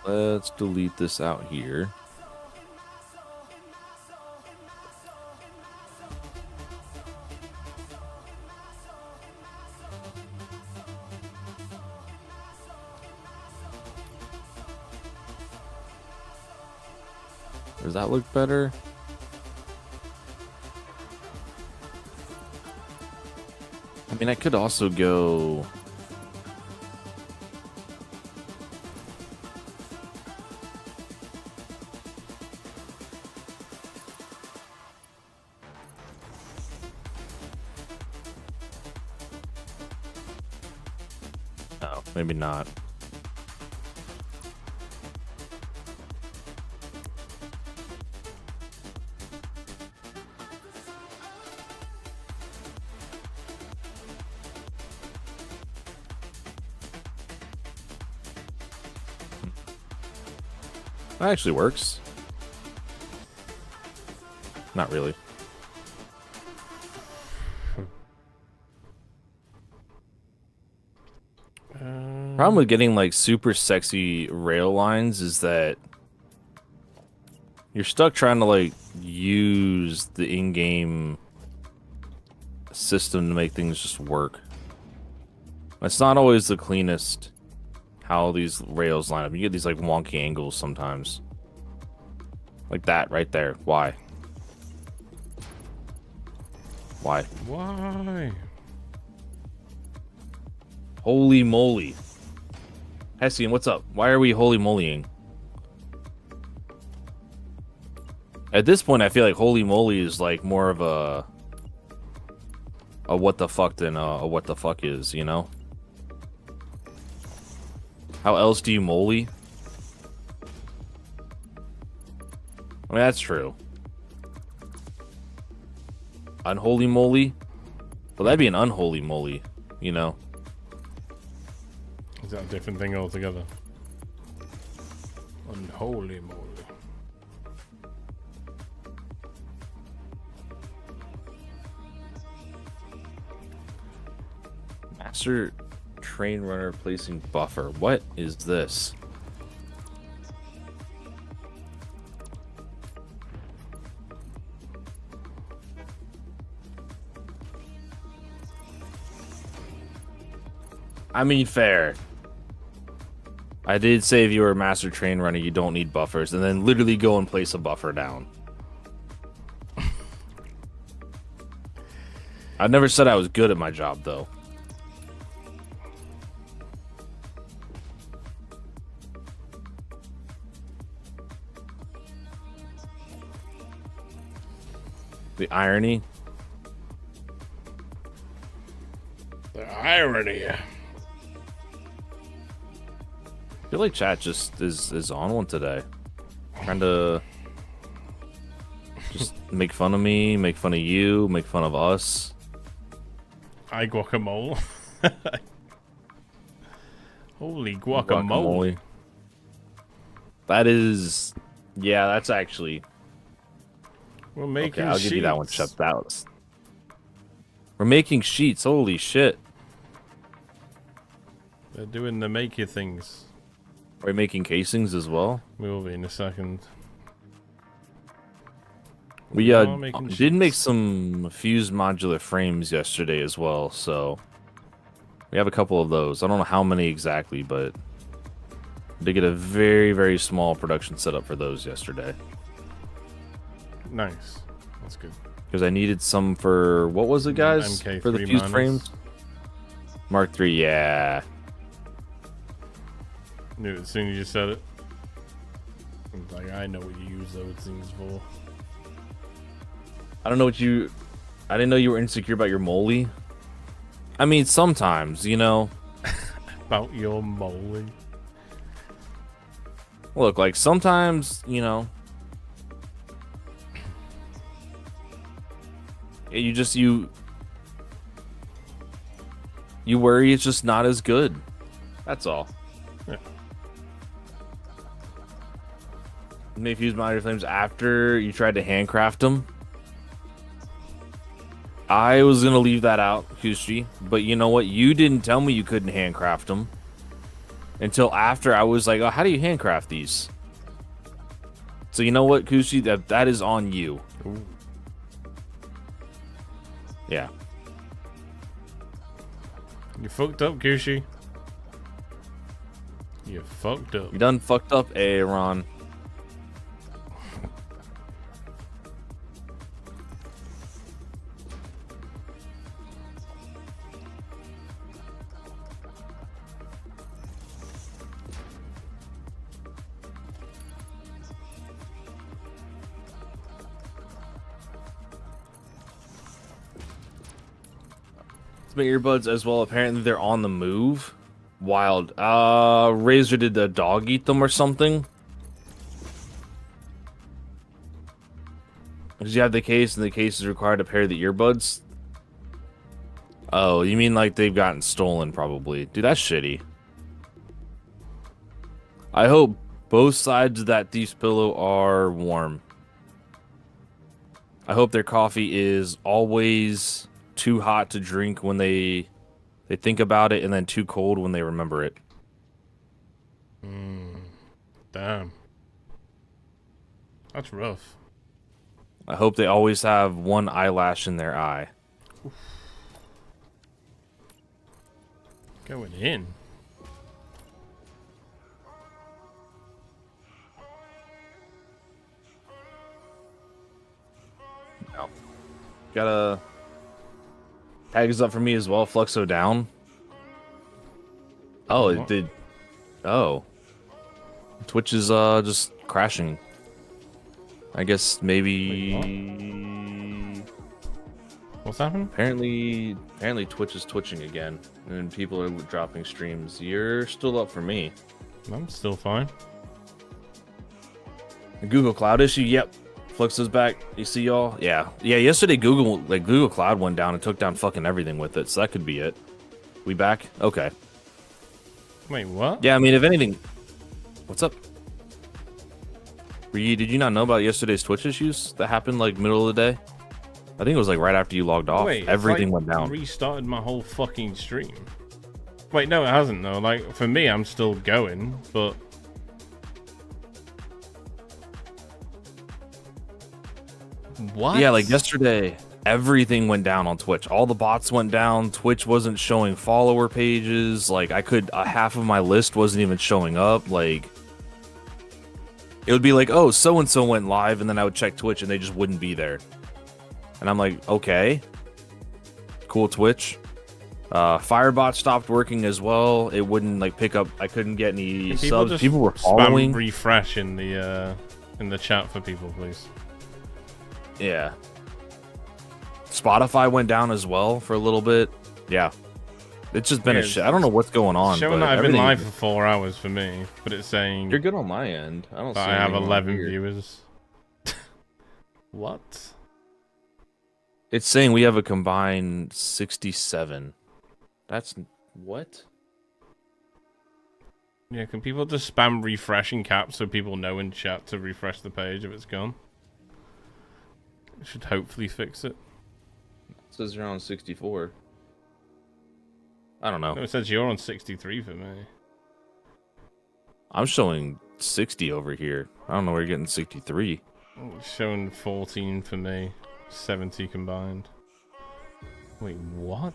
Let's delete this out here. Does that look better? I mean, I could also go... No, maybe not. That actually works. Not really. Problem with getting like super sexy rail lines is that you're stuck trying to like use the in-game system to make things just work. It's not always the cleanest how these rails line up. You get these like wonky angles sometimes. Like that right there. Why? Why? Why? Holy moly. Hessian, what's up? Why are we holy molying? At this point, I feel like holy moly is like more of a what the fuck than a what the fuck is, you know? How else do you moly? I mean, that's true. Unholy moly? Well, that'd be an unholy moly, you know? Is that a different thing altogether? Unholy moly. Master train runner placing buffer. What is this? I mean, fair. I did say if you were a master train runner, you don't need buffers, and then literally go and place a buffer down. I never said I was good at my job, though. The irony. The irony. I feel like chat just is on one today. Trying to just make fun of me, make fun of you, make fun of us. I guacamole. Holy guacamole. That is... Yeah, that's actually... We're making okay, I'll sheets. give you that one, Shep. We're making sheets. Holy shit. They're doing the make you things. Are we making casings as well? We will be in a second. We are making did make sheets. some fused modular frames yesterday as well, so we have a couple of those. I don't know how many exactly, but they get a very, very small production setup for those yesterday. Nice. That's good. Because I needed some for, what was it, guys? MK3 For the fused minus. frames? Mark III, yeah. Knew it as soon as you said it. I was like, I know what you use those things for. I don't know what you... I didn't know you were insecure about your moly. I mean, sometimes, you know. About your moly. Look, like, sometimes, you know. You just, you worry it's just not as good. That's all. Yeah. May fuse modular flames after you tried to handcraft them. I was gonna leave that out, Kushi, but you know what? You didn't tell me you couldn't handcraft them until after I was like, "Oh, how do you handcraft these?" So you know what, Kushi? That is on you. Ooh. Yeah. You fucked up, Kushi. You fucked up. You done fucked up, Aaron. Ultimate earbuds as well. Apparently they're on the move. Wild. Razor, did the dog eat them or something? Because you have the case, and the case is required to pair the earbuds. Oh, you mean like they've gotten stolen, probably. Dude, that's shitty. I hope both sides of that Thief's Pillow are warm. I hope their coffee is always too hot to drink when they think about it, and then too cold when they remember it. Damn. That's rough. I hope they always have one eyelash in their eye. Going in. No. Gotta tags up for me as well. Fluxo down. Oh, it did. Oh, Twitch is just crashing. I guess maybe. What's happening? Apparently Twitch is twitching again, and people are dropping streams. You're still up for me. I'm still fine. The Google Cloud issue. Yep. Fluxo's back. You see y'all? Yeah. Yesterday Google Cloud went down and took down fucking everything with it. So that could be it. We back? Okay. Wait, what? Yeah, I mean, if anything, what's up? Did you not know about yesterday's Twitch issues that happened like middle of the day? I think it was like right after you logged off. Wait, everything like went down. Restarted my whole fucking stream. Wait, no, it hasn't though. Like for me, I'm still going, but what? Yeah, like yesterday, everything went down on Twitch. All the bots went down. Twitch wasn't showing follower pages. Like half of my list wasn't even showing up. Like it would be like, oh, so and so went live, and then I would check Twitch and they just wouldn't be there. And I'm like, okay, cool, Twitch. Firebot stopped working as well. It wouldn't like pick up. I couldn't get any subs. People were following. Spam refresh in the chat for people, please. Yeah. Spotify went down as well for a little bit. Yeah. It's just been a shit. I don't know what's going on. Showing that I've been live for 4 hours for me, but it's saying you're good on my end. I don't see I have 11 weird. viewers. What? It's saying we have a combined 67. That's what? Yeah, can people just spam refresh in caps so people know in chat to refresh the page if it's gone? It should hopefully fix it. It says you're on 64. I don't know. No, it says you're on 63 for me. I'm showing 60 over here. I don't know where you're getting 63. It's showing 14 for me. 70 combined. Wait, what?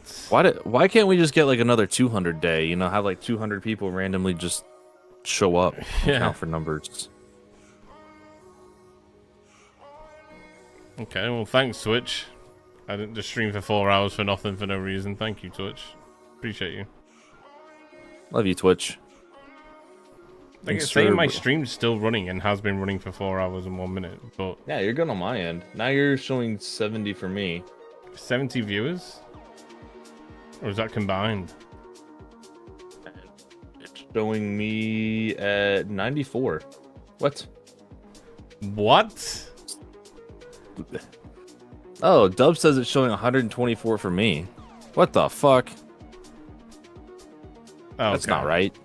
Why can't we just get like another 200 day? You know, have like 200 people randomly just show up and count for numbers. Okay, well, thanks, Twitch. I didn't just stream for 4 hours for nothing for no reason. Thank you, Twitch. Appreciate you. Love you, Twitch. Like it's saying my stream's still running and has been running for 4 hours and 1 minute, but yeah, you're good on my end. Now you're showing 70 for me. 70 viewers? Or is that combined? It's showing me at 94. What? What? Oh, Dub says it's showing 124 for me. What the fuck? Oh, that's not right.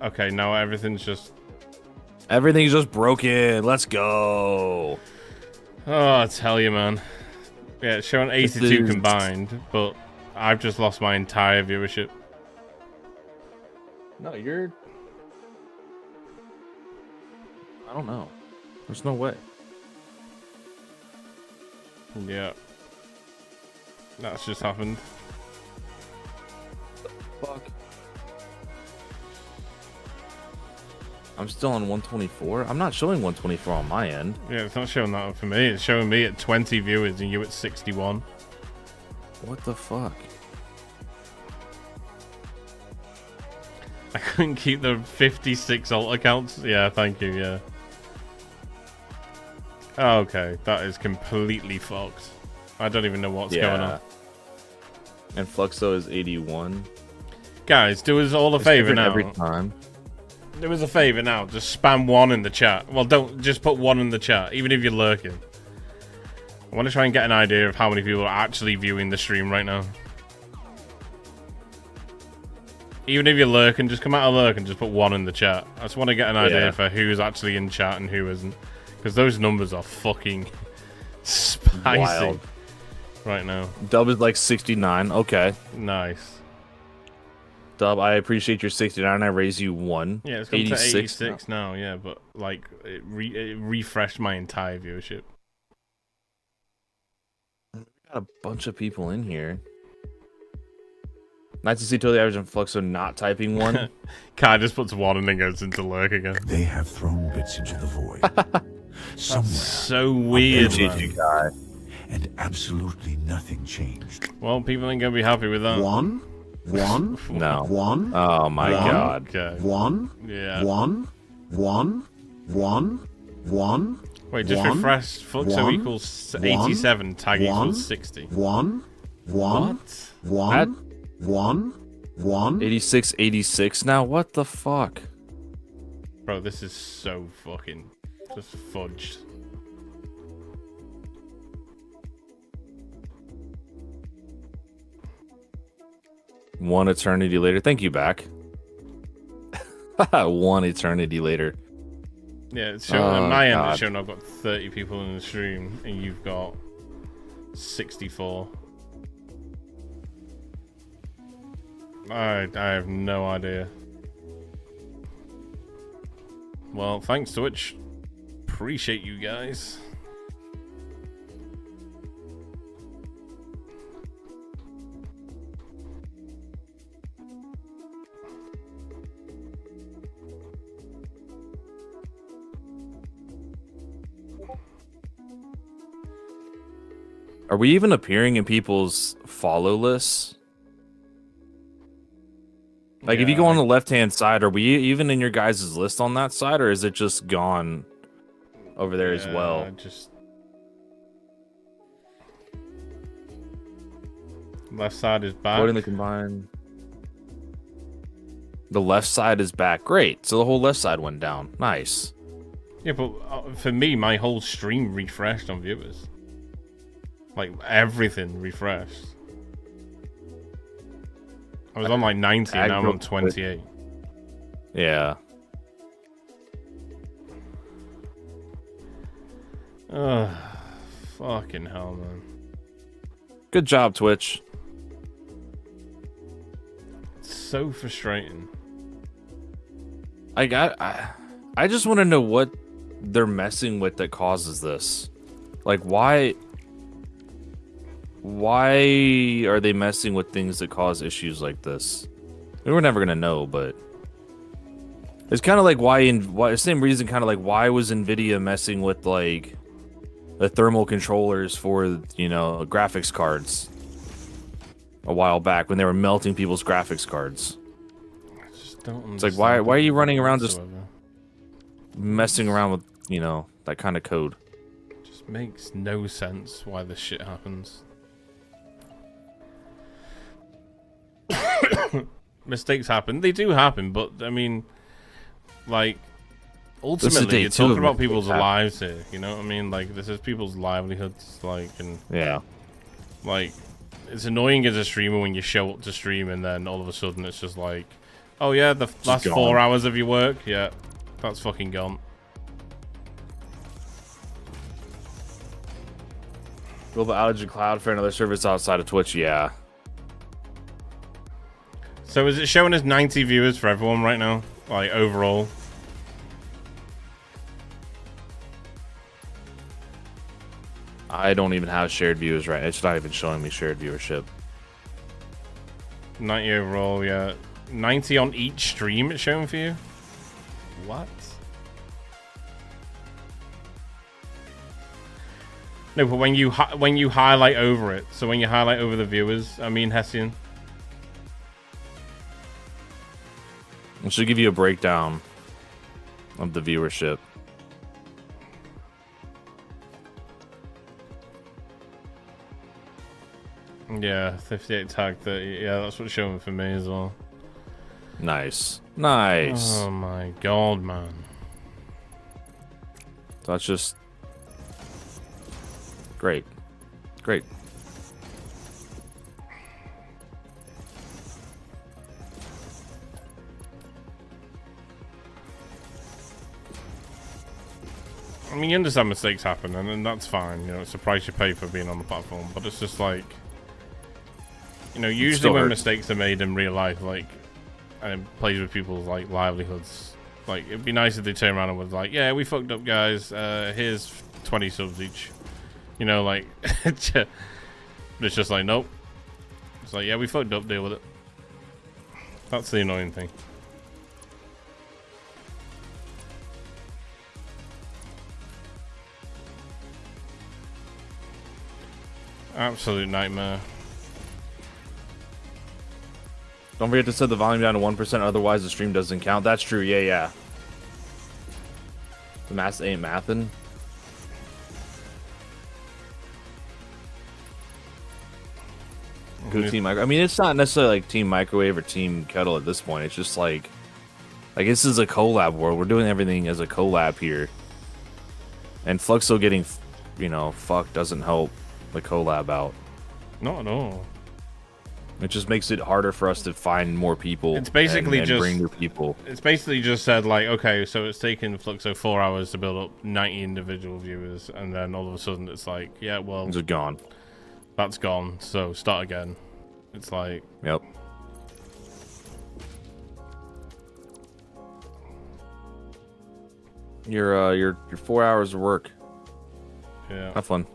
Okay, now everything's just broken. Let's go. Oh, I tell you, man. Yeah, it's showing 82 combined, but I've just lost my entire viewership. No, I don't know. There's no way. Yeah. That's just happened. Fuck. I'm still on 124. I'm not showing 124 on my end. Yeah, it's not showing that for me. It's showing me at 20 viewers and you at 61. What the fuck? I couldn't keep the 56 alt accounts. Yeah, thank you, yeah. Okay, that is completely fucked. I don't even know what's going on. And Fluxo is 81. Guys, do us all a favor now. Every time. Do us a favor now. Just spam 1 in the chat. Well, don't just put 1 in the chat, even if you're lurking. I want to try and get an idea of how many people are actually viewing the stream right now. Even if you're lurking, just come out of lurk and just put 1 in the chat. I just want to get an idea for who's actually in chat and who isn't. Because those numbers are fucking spicy. Wild. Right now. Dub is like 69. Okay. Nice. Dub, I appreciate your 69. I raise you 1. Yeah, it's come to 86 now, yeah, but like it refreshed my entire viewership. We got a bunch of people in here. Nice to see totally average and Fluxo not typing 1. Kai just puts 1 and then goes into lurk again. They have thrown bits into the void. Somewhere. So weird, man. And absolutely nothing changed. Well, people ain't gonna be happy with that. 1, 1, No. 1. Oh my god. Okay. 1, Yeah. 1, 1, 1, 1. Wait, just 1, refresh. Fluxo 1, equals 87. Tag 1, equals 60. 1, 1, What? 1, 1, 1. 86, 86 now? What the fuck? Bro, this is so fucking just fudged. One eternity later. Thank you, back. 1 eternity later. Yeah, it's showing on my end. God. It's showing I've got 30 people in the stream, and you've got 64. I have no idea. Well, thanks Twitch. Appreciate you guys. Are we even appearing in people's follow lists? Like, if you go on the left-hand side, are we even in your guys' list on that side, or is it just gone over there as well? Just left side is back. Voting the combined. The left side is back. Great. So the whole left side went down. Nice. Yeah, but for me, my whole stream refreshed on viewers. Like, everything refreshed. I was on like 90 and now I'm on 28. Yeah. Ugh. Fucking hell, man. Good job, Twitch. It's so frustrating. I just want to know what they're messing with that causes this. Like, why are they messing with things that cause issues like this? I mean, we're never gonna know, but it's kind of like why the same reason, kind of like why was Nvidia messing with like the thermal controllers for, you know, graphics cards a while back when they were melting people's graphics cards. I just don't It's like, why are you running around just messing around with, you know, that kind of code? It just makes no sense why this shit happens. Mistakes happen. They do happen, but I mean, like, ultimately, you're talking about people's lives here. You know what I mean? Like, this is people's livelihoods. Like, and yeah, like, it's annoying as a streamer when you show up to stream and then all of a sudden it's just like, oh yeah, the last 4 hours of your work, yeah, that's fucking gone. Global outage of Cloud for another service outside of Twitch. Yeah. So is it showing us 90 viewers for everyone right now? Like, overall? I don't even have shared viewers right. It's not even showing me shared viewership. 90 overall, yeah. 90 on each stream it's showing for you? What? No, but when you highlight over it, so when you highlight over the viewers, I mean Hessian. It should give you a breakdown of the viewership. Yeah, 58 tag 30. Yeah, that's what's showing for me as well. Nice. Nice. Oh my god, man. So that's just great. Great. I mean, you understand mistakes happen, and that's fine. You know, it's the price you pay for being on the platform. But it's just like, you know, usually when mistakes are made in real life, like, and it plays with people's like livelihoods, like it'd be nice if they turn around and was like, yeah, we fucked up, guys. Here's 20 subs each. You know, like, it's just like, nope. It's like, yeah, we fucked up. Deal with it. That's the annoying thing. Absolute nightmare. Don't forget to set the volume down to 1%, otherwise the stream doesn't count. That's true, yeah. The math ain't mathin'. Good Team Microwave. I mean, it's not necessarily like Team Microwave or Team Kettle at this point. It's just like this is a collab world. We're doing everything as a collab here. And Fluxo getting, you know, fucked doesn't help the collab out. Not at all. It just makes it harder for us to find more people. It's basically and just bring new people. It's basically just said like, okay, so it's taken Fluxo 4 hours to build up 90 individual viewers, and then all of a sudden it's like, yeah, well, It's gone. That's gone. So start again. It's like, yep. Your 4 hours of work. Yeah. Have fun.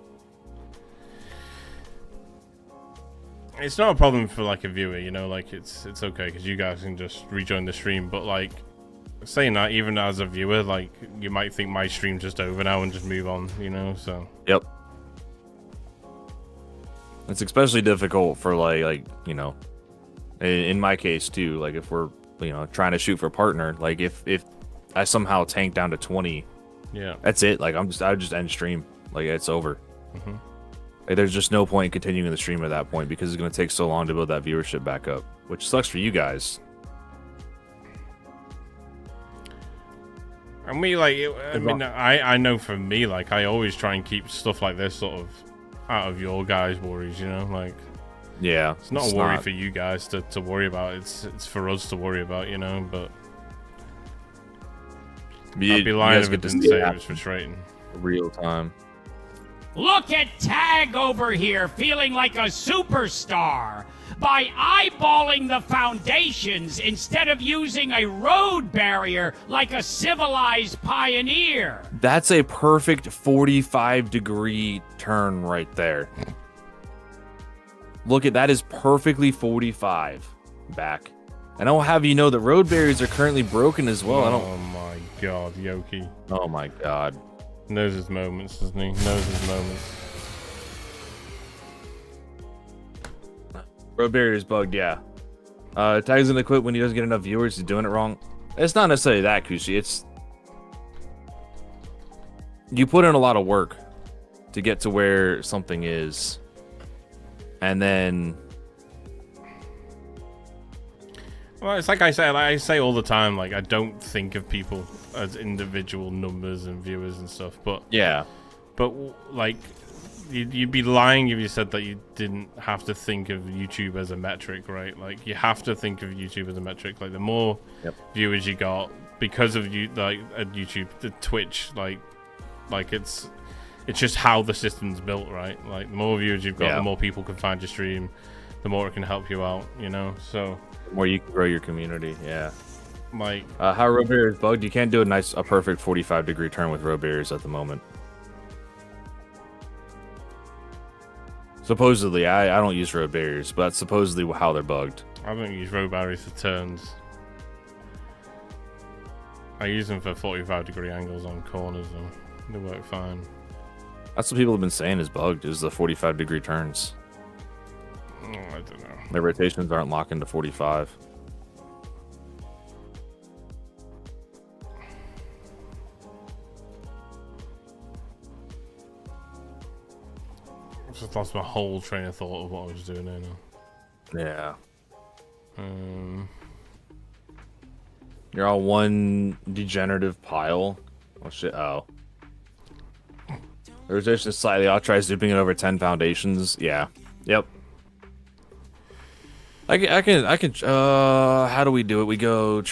It's not a problem for like a viewer, you know, like it's okay because you guys can just rejoin the stream. But like saying that, even as a viewer, like you might think my stream's just over now and just move on, you know. So yep. It's especially difficult for like you know, in my case too. Like if we're trying to shoot for a partner, like if I somehow tank down to 20, yeah, that's it. Like I would just end stream. Like it's over. Mm-hmm. Like, there's just no point in continuing the stream at that point because it's going to take so long to build that viewership back up, which sucks for you guys. And we like, I mean, I know for me, like I always try and keep stuff like this sort of out of your guys' worries, you know, like. Yeah, it's not a worry for you guys to worry about. It's for us to worry about, you know. But I'd be lying if it didn't say it was frustrating. Real time. Look at Tag over here feeling like a superstar by eyeballing the foundations instead of using a road barrier like a civilized pioneer. That's a perfect 45-degree turn right there. Look at that, is perfectly 45 back. And I'll have you know that road barriers are currently broken as well. Oh my god, Yoki. Oh my god. Knows his moments, doesn't he? Knows his moments. Road barrier's bugged, yeah. Tag's gonna quit when he doesn't get enough viewers. He's doing it wrong. It's not necessarily that, Kushi. It's you put in a lot of work to get to where something is, and then. Well, it's like I say all the time, like I don't think of people as individual numbers and viewers and stuff, but yeah, but like you'd be lying if you said that you didn't have to think of YouTube as a metric, right? Like you have to think of YouTube as a metric. Like the more viewers you got because of you, like at YouTube, the Twitch, like it's just how the system's built, right? Like the more viewers you've got, the more people can find your stream, the more it can help you out, you know. So the more you can grow your community, yeah. Like how road barrier is bugged, you can't do a perfect 45-degree turn with road barriers at the moment. Supposedly, I don't use road barriers, but that's supposedly how they're bugged. I don't use road barriers for turns. I use them for 45-degree angles on corners, though. They work fine. That's what people have been saying is bugged, is the 45-degree turns. Oh, I don't know. Their rotations aren't locked into 45. It's just lost my whole train of thought of what I was doing there now. Yeah. You're on one degenerative pile. Oh shit! Oh. The resistance is slightly. I'll try zooming it over 10 foundations. Yeah. Yep. I can. How do we do it? We go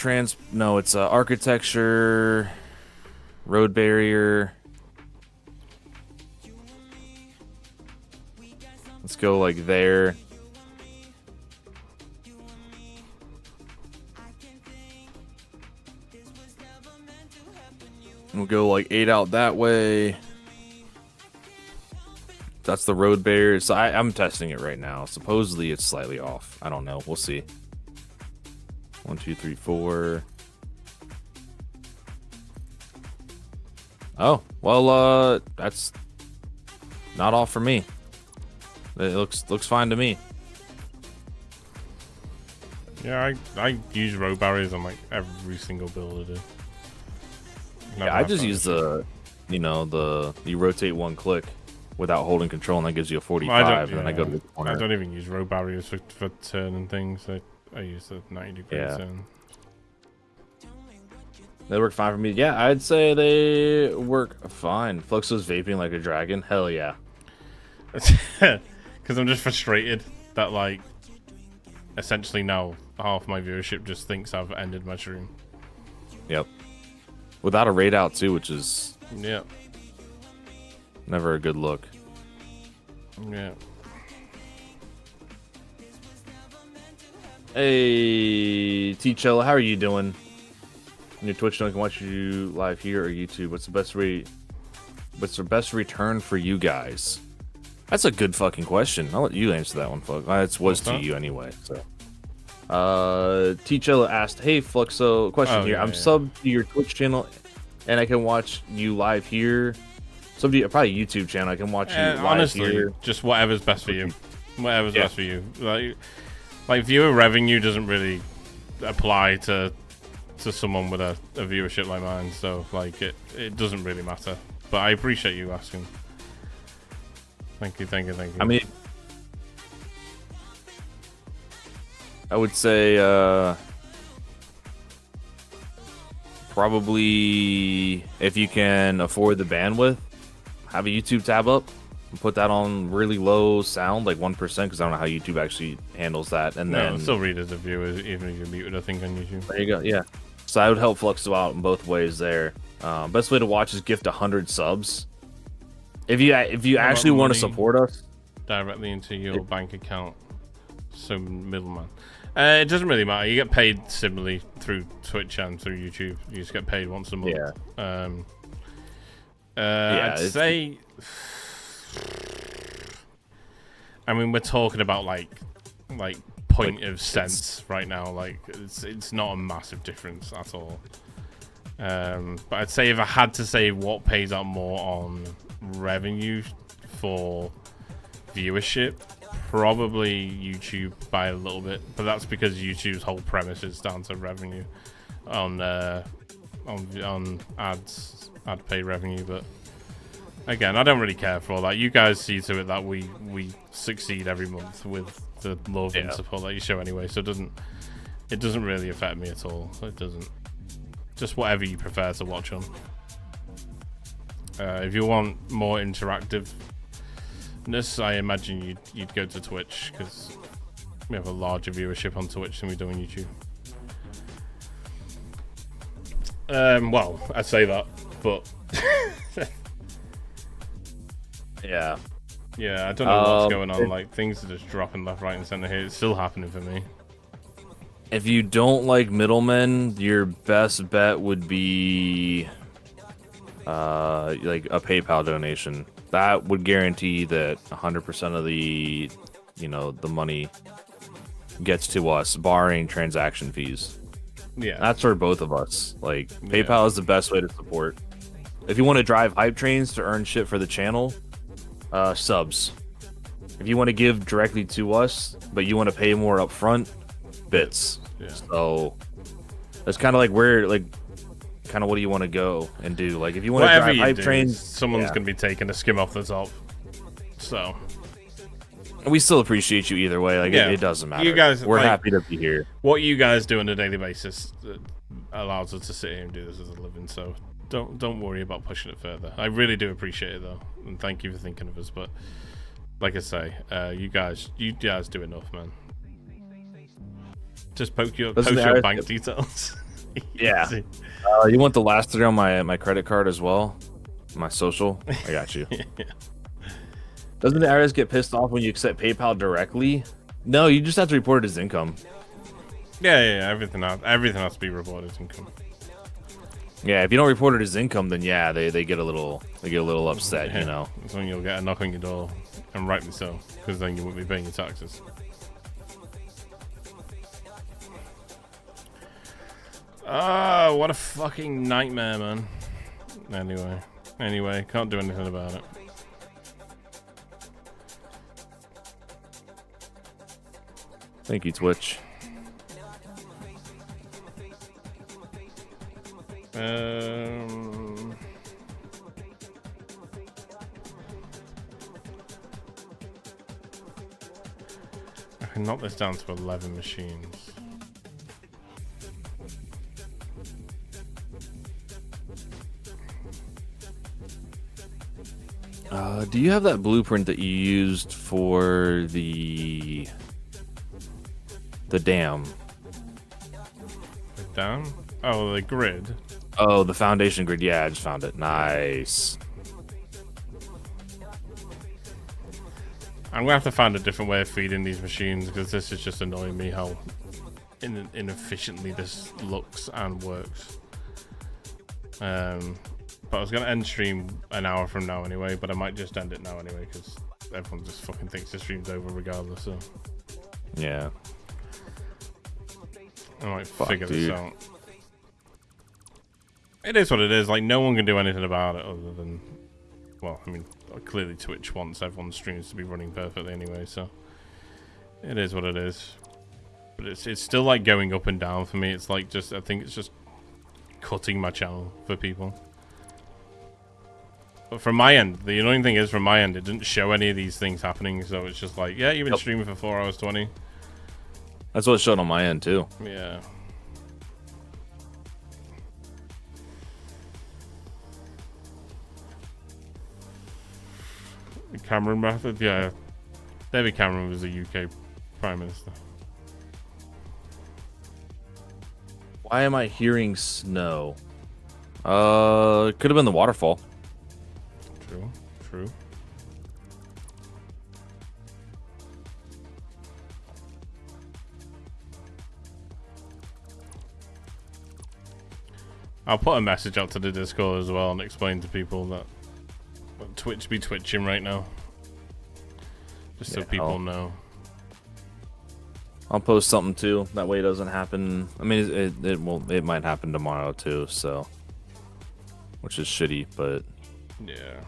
No, it's architecture, road barrier. Let's go like there. We'll go like 8 out that way. That's the road barrier. So I'm testing it right now. Supposedly it's slightly off. I don't know. We'll see. 1, 2, 3, 4. Oh, well, that's not off for me. It looks fine to me. Yeah, I use road barriers on like every single build I do. Yeah, I just use the, you rotate one click without holding control, and that gives you a 45, and then I go to the corner. I don't even use road barriers for turning things. I use the 90-degree turn. They work fine for me. Yeah, I'd say they work fine. Fluxo's vaping like a dragon. Hell yeah. Because I'm just frustrated that, like, essentially now half my viewership just thinks I've ended my stream. Yep. Without a raid out too, which is never a good look. Yeah. Hey, T-Cello, how are you doing? On your Twitch, I can watch you live here or YouTube. What's the best return for you guys? That's a good fucking question. I'll let you answer that one, Flux. It was to you anyway. So, T-Cello asked, "Hey, Fluxo, question here. I'm subbed to your Twitch channel, and I can watch you live here. Subbed to your, probably YouTube channel. I can watch you live honestly, here. Just whatever's best for you. Whatever's best for you. Like viewer revenue doesn't really apply to someone with a viewership like mine. So like it doesn't really matter. But I appreciate you asking. Thank you. I mean, I would say probably if you can afford the bandwidth, have a YouTube tab up and put that on really low sound, like 1%, because I don't know how YouTube actually handles that. And then still read as a viewer, even if you're muted, I think, on YouTube. There you go. Yeah. So I would help Fluxo out in both ways there. Best way to watch is gift 100 subs. If you actually want to support us directly into your bank account, so middleman. It doesn't really matter. You get paid similarly through Twitch and through YouTube. You just get paid once a month. I'd say. I mean, we're talking about like point of sense right now. Like it's not a massive difference at all. But I'd say if I had to say what pays out more on revenue for viewership, probably YouTube by a little bit, but that's because YouTube's whole premise is down to revenue on ads, ad pay revenue. But again, I don't really care for all that. You guys see to it that we succeed every month with the love and support that you show anyway, so it doesn't really affect me at all. It doesn't. Just whatever you prefer to watch on. If you want more interactiveness, I imagine you'd go to Twitch, because we have a larger viewership on Twitch than we do on YouTube. Well, I say that, but yeah, I don't know what's going on. Like, things are just dropping left, right, and center here. It's still happening for me. If you don't like middlemen, your best bet would be like a PayPal donation. That would guarantee that 100% of the the money gets to us, barring transaction fees. Yeah, that's for both of us. Like, PayPal is the best way to support. If you want to drive hype trains to earn shit for the channel, subs. If you want to give directly to us, but you want to pay more up front, bits. So it's kind of like what do you want to go and do? Like, if you want to drive hype trains, someone's gonna be taking a skim off the top. So We still appreciate you either way. Like, Yeah. it doesn't matter. You guys, we're like, happy to be here. What you guys do on a daily basis allows us to sit here and do this as a living. So don't worry about pushing it further. I really do appreciate it though, and thank you for thinking of us. But like I say, you guys do enough, man. Just post your bank details. Yeah. You want the last 3 on my credit card as well? My social? I got you. Yeah. Doesn't the IRS get pissed off when you accept PayPal directly? No, you just have to report it as income. Yeah. Everything has to be reported as income. Yeah, if you don't report it as income, then yeah, they get a little upset, Yeah. you know. That's when you'll get a knock on your door, and rightly so, because then you won't be paying your taxes. Oh, what a fucking nightmare, man. Anyway, can't do anything about it. Thank you, Twitch. I can knock this down to 11 machines. Do you have that blueprint that you used for the dam? The dam? Oh, the grid. Oh, the foundation grid. Yeah, I just found it. Nice. I'm gonna have to find a different way of feeding these machines because this is just annoying me how inefficiently this looks and works. But I was gonna end stream an hour from now anyway, but I might just end it now anyway because everyone just fucking thinks the stream's over regardless. So Yeah. I might figure this out. It is what it is. Like, no one can do anything about it other than, well, I mean, clearly Twitch wants everyone's streams to be running perfectly anyway, so it is what it is. But it's still like going up and down for me. It's like just, I think it's just cutting my channel for people. But from my end, the annoying thing is from my end, it didn't show any of these things happening, so it's just like, yeah, you've been streaming for 4 hours 20. That's what it showed on my end too. Yeah. The Cameron method? Yeah. David Cameron was the UK Prime Minister. Why am I hearing snow? It could have been the waterfall. True. I'll put a message out to the Discord as well and explain to people that Twitch be twitching right now. Just so people know. I'll post something too. That way it doesn't happen. I mean, it might happen tomorrow too, so. Which is shitty, but. Yeah.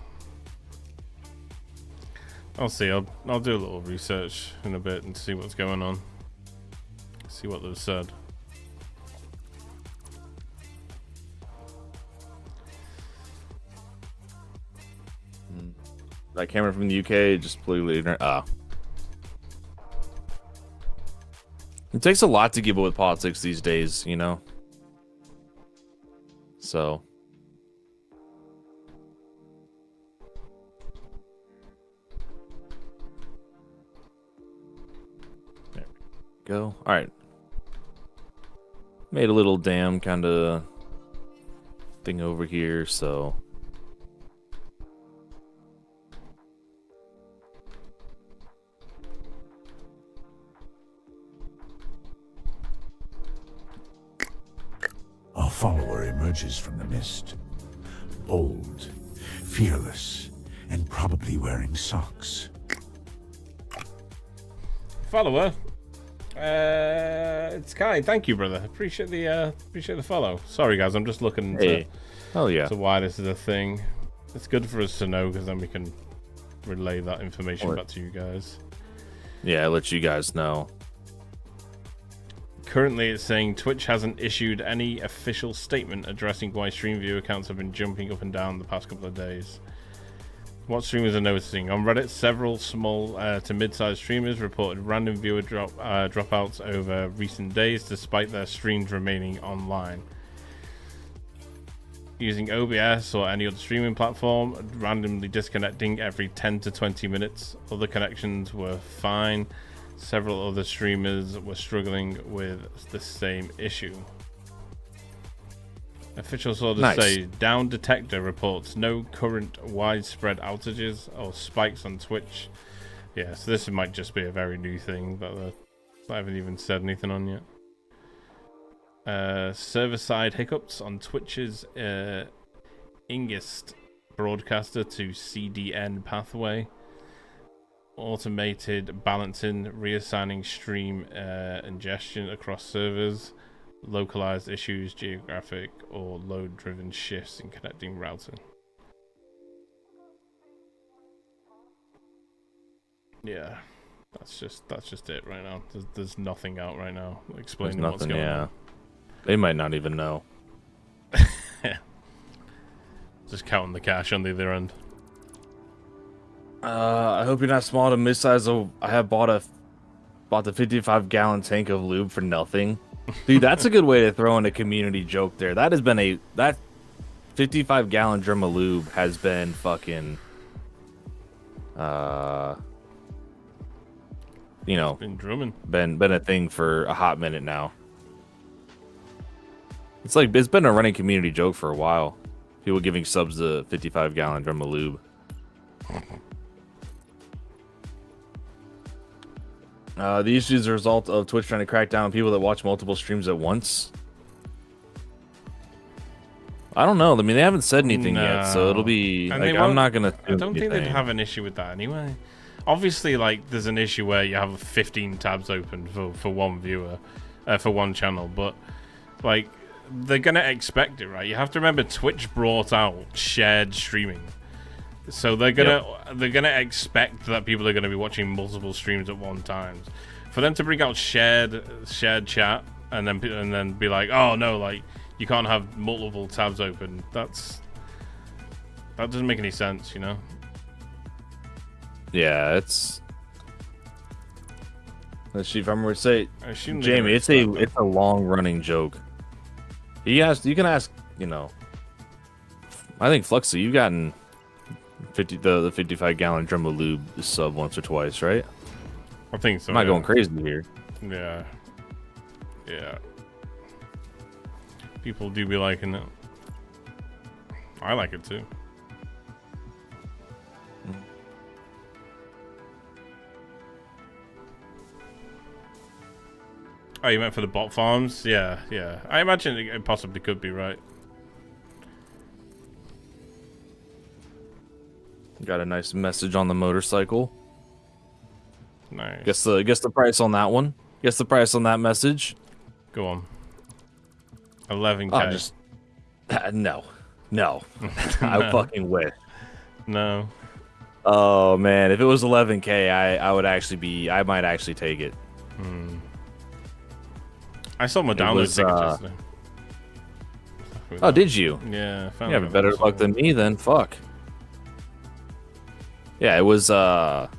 I'll see. I'll do a little research in a bit and see what's going on. See what they've said. That camera from the UK just completely ignorant. It takes a lot to keep up with politics these days, you know? So. There we go. Alright. Made a little dam kind of thing over here, so. Our follower emerges from the mist. Bold, fearless, and probably wearing socks. Follower. It's Kai. Thank you, brother. Appreciate the follow. Sorry, guys. I'm just looking to why this is a thing. It's good for us to know because then we can relay that information back to you guys. Yeah, I'll let you guys know. Currently, it's saying Twitch hasn't issued any official statement addressing why stream view accounts have been jumping up and down the past couple of days. What streamers are noticing? On Reddit, several small to mid-sized streamers reported random viewer dropouts over recent days despite their streams remaining online. Using OBS or any other streaming platform, randomly disconnecting every 10 to 20 minutes. Other connections were fine. Several other streamers were struggling with the same issue. Official sources say Down Detector reports no current widespread outages or spikes on Twitch. Yeah, so this might just be a very new thing that I haven't even said anything on yet. Server-side hiccups on Twitch's Ingest broadcaster to CDN pathway. Automated balancing, reassigning stream ingestion across servers. Localized issues, geographic or load-driven shifts in connecting routing. Yeah, that's just it right now. There's nothing out right now explaining what's going on. They might not even know. Yeah. Just counting the cash on the other end. I hope you're not small to mid-size. I have bought the 55-gallon tank of lube for nothing. Dude, that's a good way to throw in a community joke there. That 55-gallon drum of lube has been fucking, you know, been drumming. Been a thing for a hot minute now. It's been a running community joke for a while. People giving subs to 55-gallon drum of lube. The issue is a result of Twitch trying to crack down on people that watch multiple streams at once. I don't know. I mean, they haven't said anything yet, so it'll be. Like, I'm not gonna. I don't think they'd have an issue with that anyway. Obviously, like, there's an issue where you have 15 tabs open for one viewer, for one channel, but like, they're gonna expect it, right? You have to remember, Twitch brought out shared streaming. So they're gonna expect that people are gonna be watching multiple streams at one time. For them to bring out shared chat and then be like, oh no, like you can't have multiple tabs open. That doesn't make any sense, you know? Yeah, it's. Let's see if I'm gonna say, Jamie. It's a long running joke. You can ask, you know. I think Fluxy, you've gotten. The 55-gallon drum of lube sub once or twice, right? I think so. I'm not going crazy here. Yeah. People do be liking it. I like it too. Oh, you meant for the bot farms? Yeah. I imagine it possibly could be, right? Got a nice message on the motorcycle. Nice. Guess the price on that one. Guess the price on that message. Go on. 11K. Oh, just no. I fucking wish. No. Oh man, if it was 11K, I might actually take it. I saw my download tickets yesterday. Oh, did you? Yeah. You have better luck than me then. Fuck. Yeah, it was 7.5.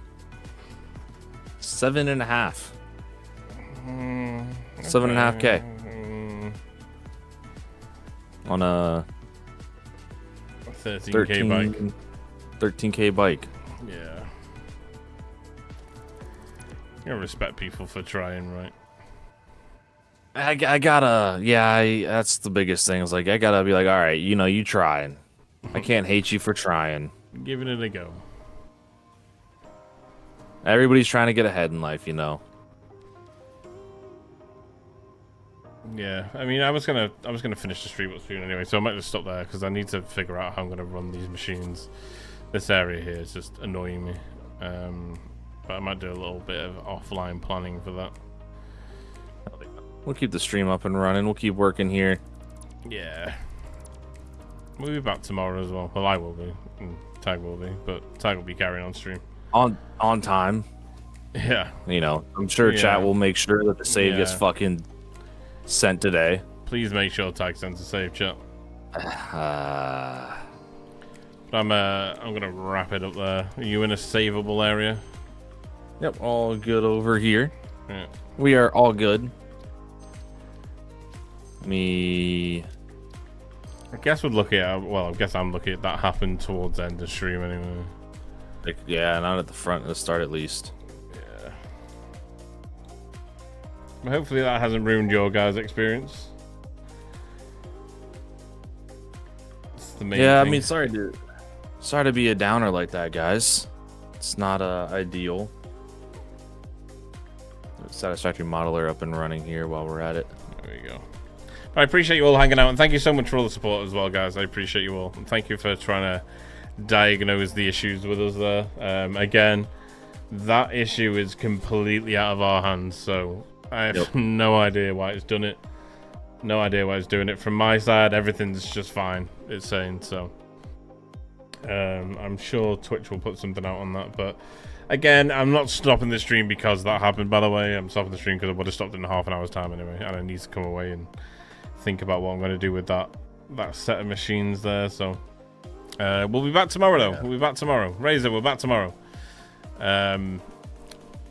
7.5K. On a 13K bike. 13K bike. Yeah. You gotta respect people for trying, right? I gotta, that's the biggest thing. Is like, I gotta be like, all right, you know, you trying. I can't hate you for trying. Giving it a go. Everybody's trying to get ahead in life, you know. Yeah, I mean, I was gonna finish the stream up soon anyway, so I might just stop there because I need to figure out how I'm gonna run these machines. This area here is just annoying me, but I might do a little bit of offline planning for that. We'll keep the stream up and running. We'll keep working here. Yeah, we'll be back tomorrow as well. Well, I will be, and Tag will be, but Tag will be carrying on stream on time. Yeah, you know, I'm sure chat will make sure that the save gets fucking sent today. Please make sure Tag sends a save, chat. I'm gonna wrap it up there. Are you in a savable area? Yep, all good over here. Yeah. We are all good. Me. I guess we're looking at. Well, I guess I'm looking at that happen towards the end of stream anyway. Like, yeah, not at the front, at the start at least. Yeah. But hopefully that hasn't ruined your guys' experience. That's the main Yeah, thing. I mean, sorry to be a downer like that, guys. It's not ideal. Satisfactory modeler up and running here while we're at it. There we go. I appreciate you all hanging out, and thank you so much for all the support as well, guys. I appreciate you all, and thank you for trying to diagnose the issues with us there. Again, that issue is completely out of our hands, so I have no idea why it's done it. No idea why it's doing it. From my side, everything's just fine, it's saying, so. I'm sure Twitch will put something out on that, but again, I'm not stopping the stream because that happened, by the way. I'm stopping the stream because I would have stopped in half an hour's time anyway, and I need to come away and think about what I'm going to do with that set of machines there, so. We'll be back tomorrow, though. We'll be back tomorrow. Razor, we're back tomorrow.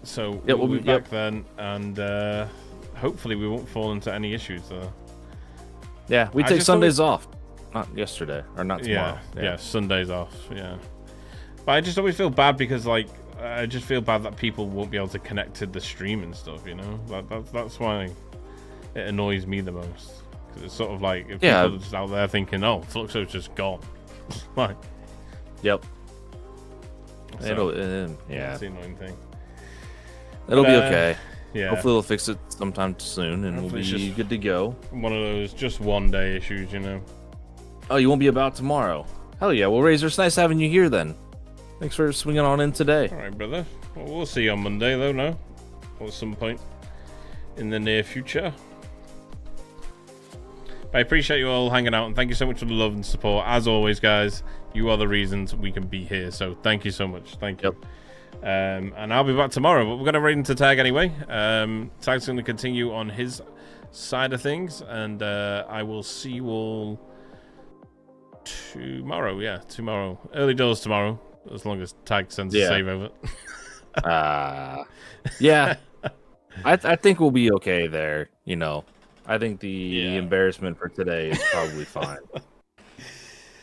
So we'll be back then, and hopefully we won't fall into any issues there. Yeah, we take Sundays off. Not yesterday, or not tomorrow. Yeah, Sundays off, yeah. But I just always feel bad because, like, I just feel bad that people won't be able to connect to the stream and stuff, you know? That's why it annoys me the most. Because it's sort of like, if people are just out there thinking, oh, Fluxo's just gone. Like, yep. So, yeah. That's the annoying thing. It'll be okay. Yeah. Hopefully they'll fix it sometime soon, and we'll be good to go. One of those just one day issues, you know. Oh, you won't be about tomorrow? Hell yeah. Well, Razor, it's nice having you here then. Thanks for swinging on in today. All right, brother. Well, we'll see you on Monday, though, no? Or at some point in the near future. But I appreciate you all hanging out, and thank you so much for the love and support. As always, guys, you are the reasons we can be here, so thank you so much. Thank you. And I'll be back tomorrow, but we're going to raid into Tag anyway. Tag's going to continue on his side of things, and I will see you all tomorrow. Yeah, tomorrow. Early doors tomorrow, as long as Tag sends a save over. Yeah. I think we'll be okay there, you know. I think the embarrassment for today is probably fine.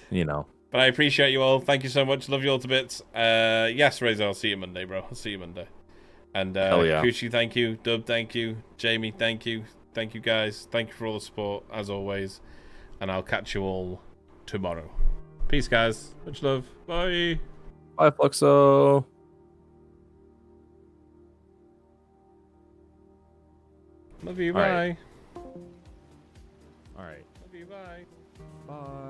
You know. But I appreciate you all. Thank you so much. Love you all to bits. Yes, Razor, I'll see you Monday, bro. I'll see you Monday. And Kuchi, thank you. Dub, thank you. Jamie, thank you. Thank you, guys. Thank you for all the support, as always. And I'll catch you all tomorrow. Peace, guys. Much love. Bye. Bye, Fluxo. Love you. Bye. All right. Love you. Bye. Bye.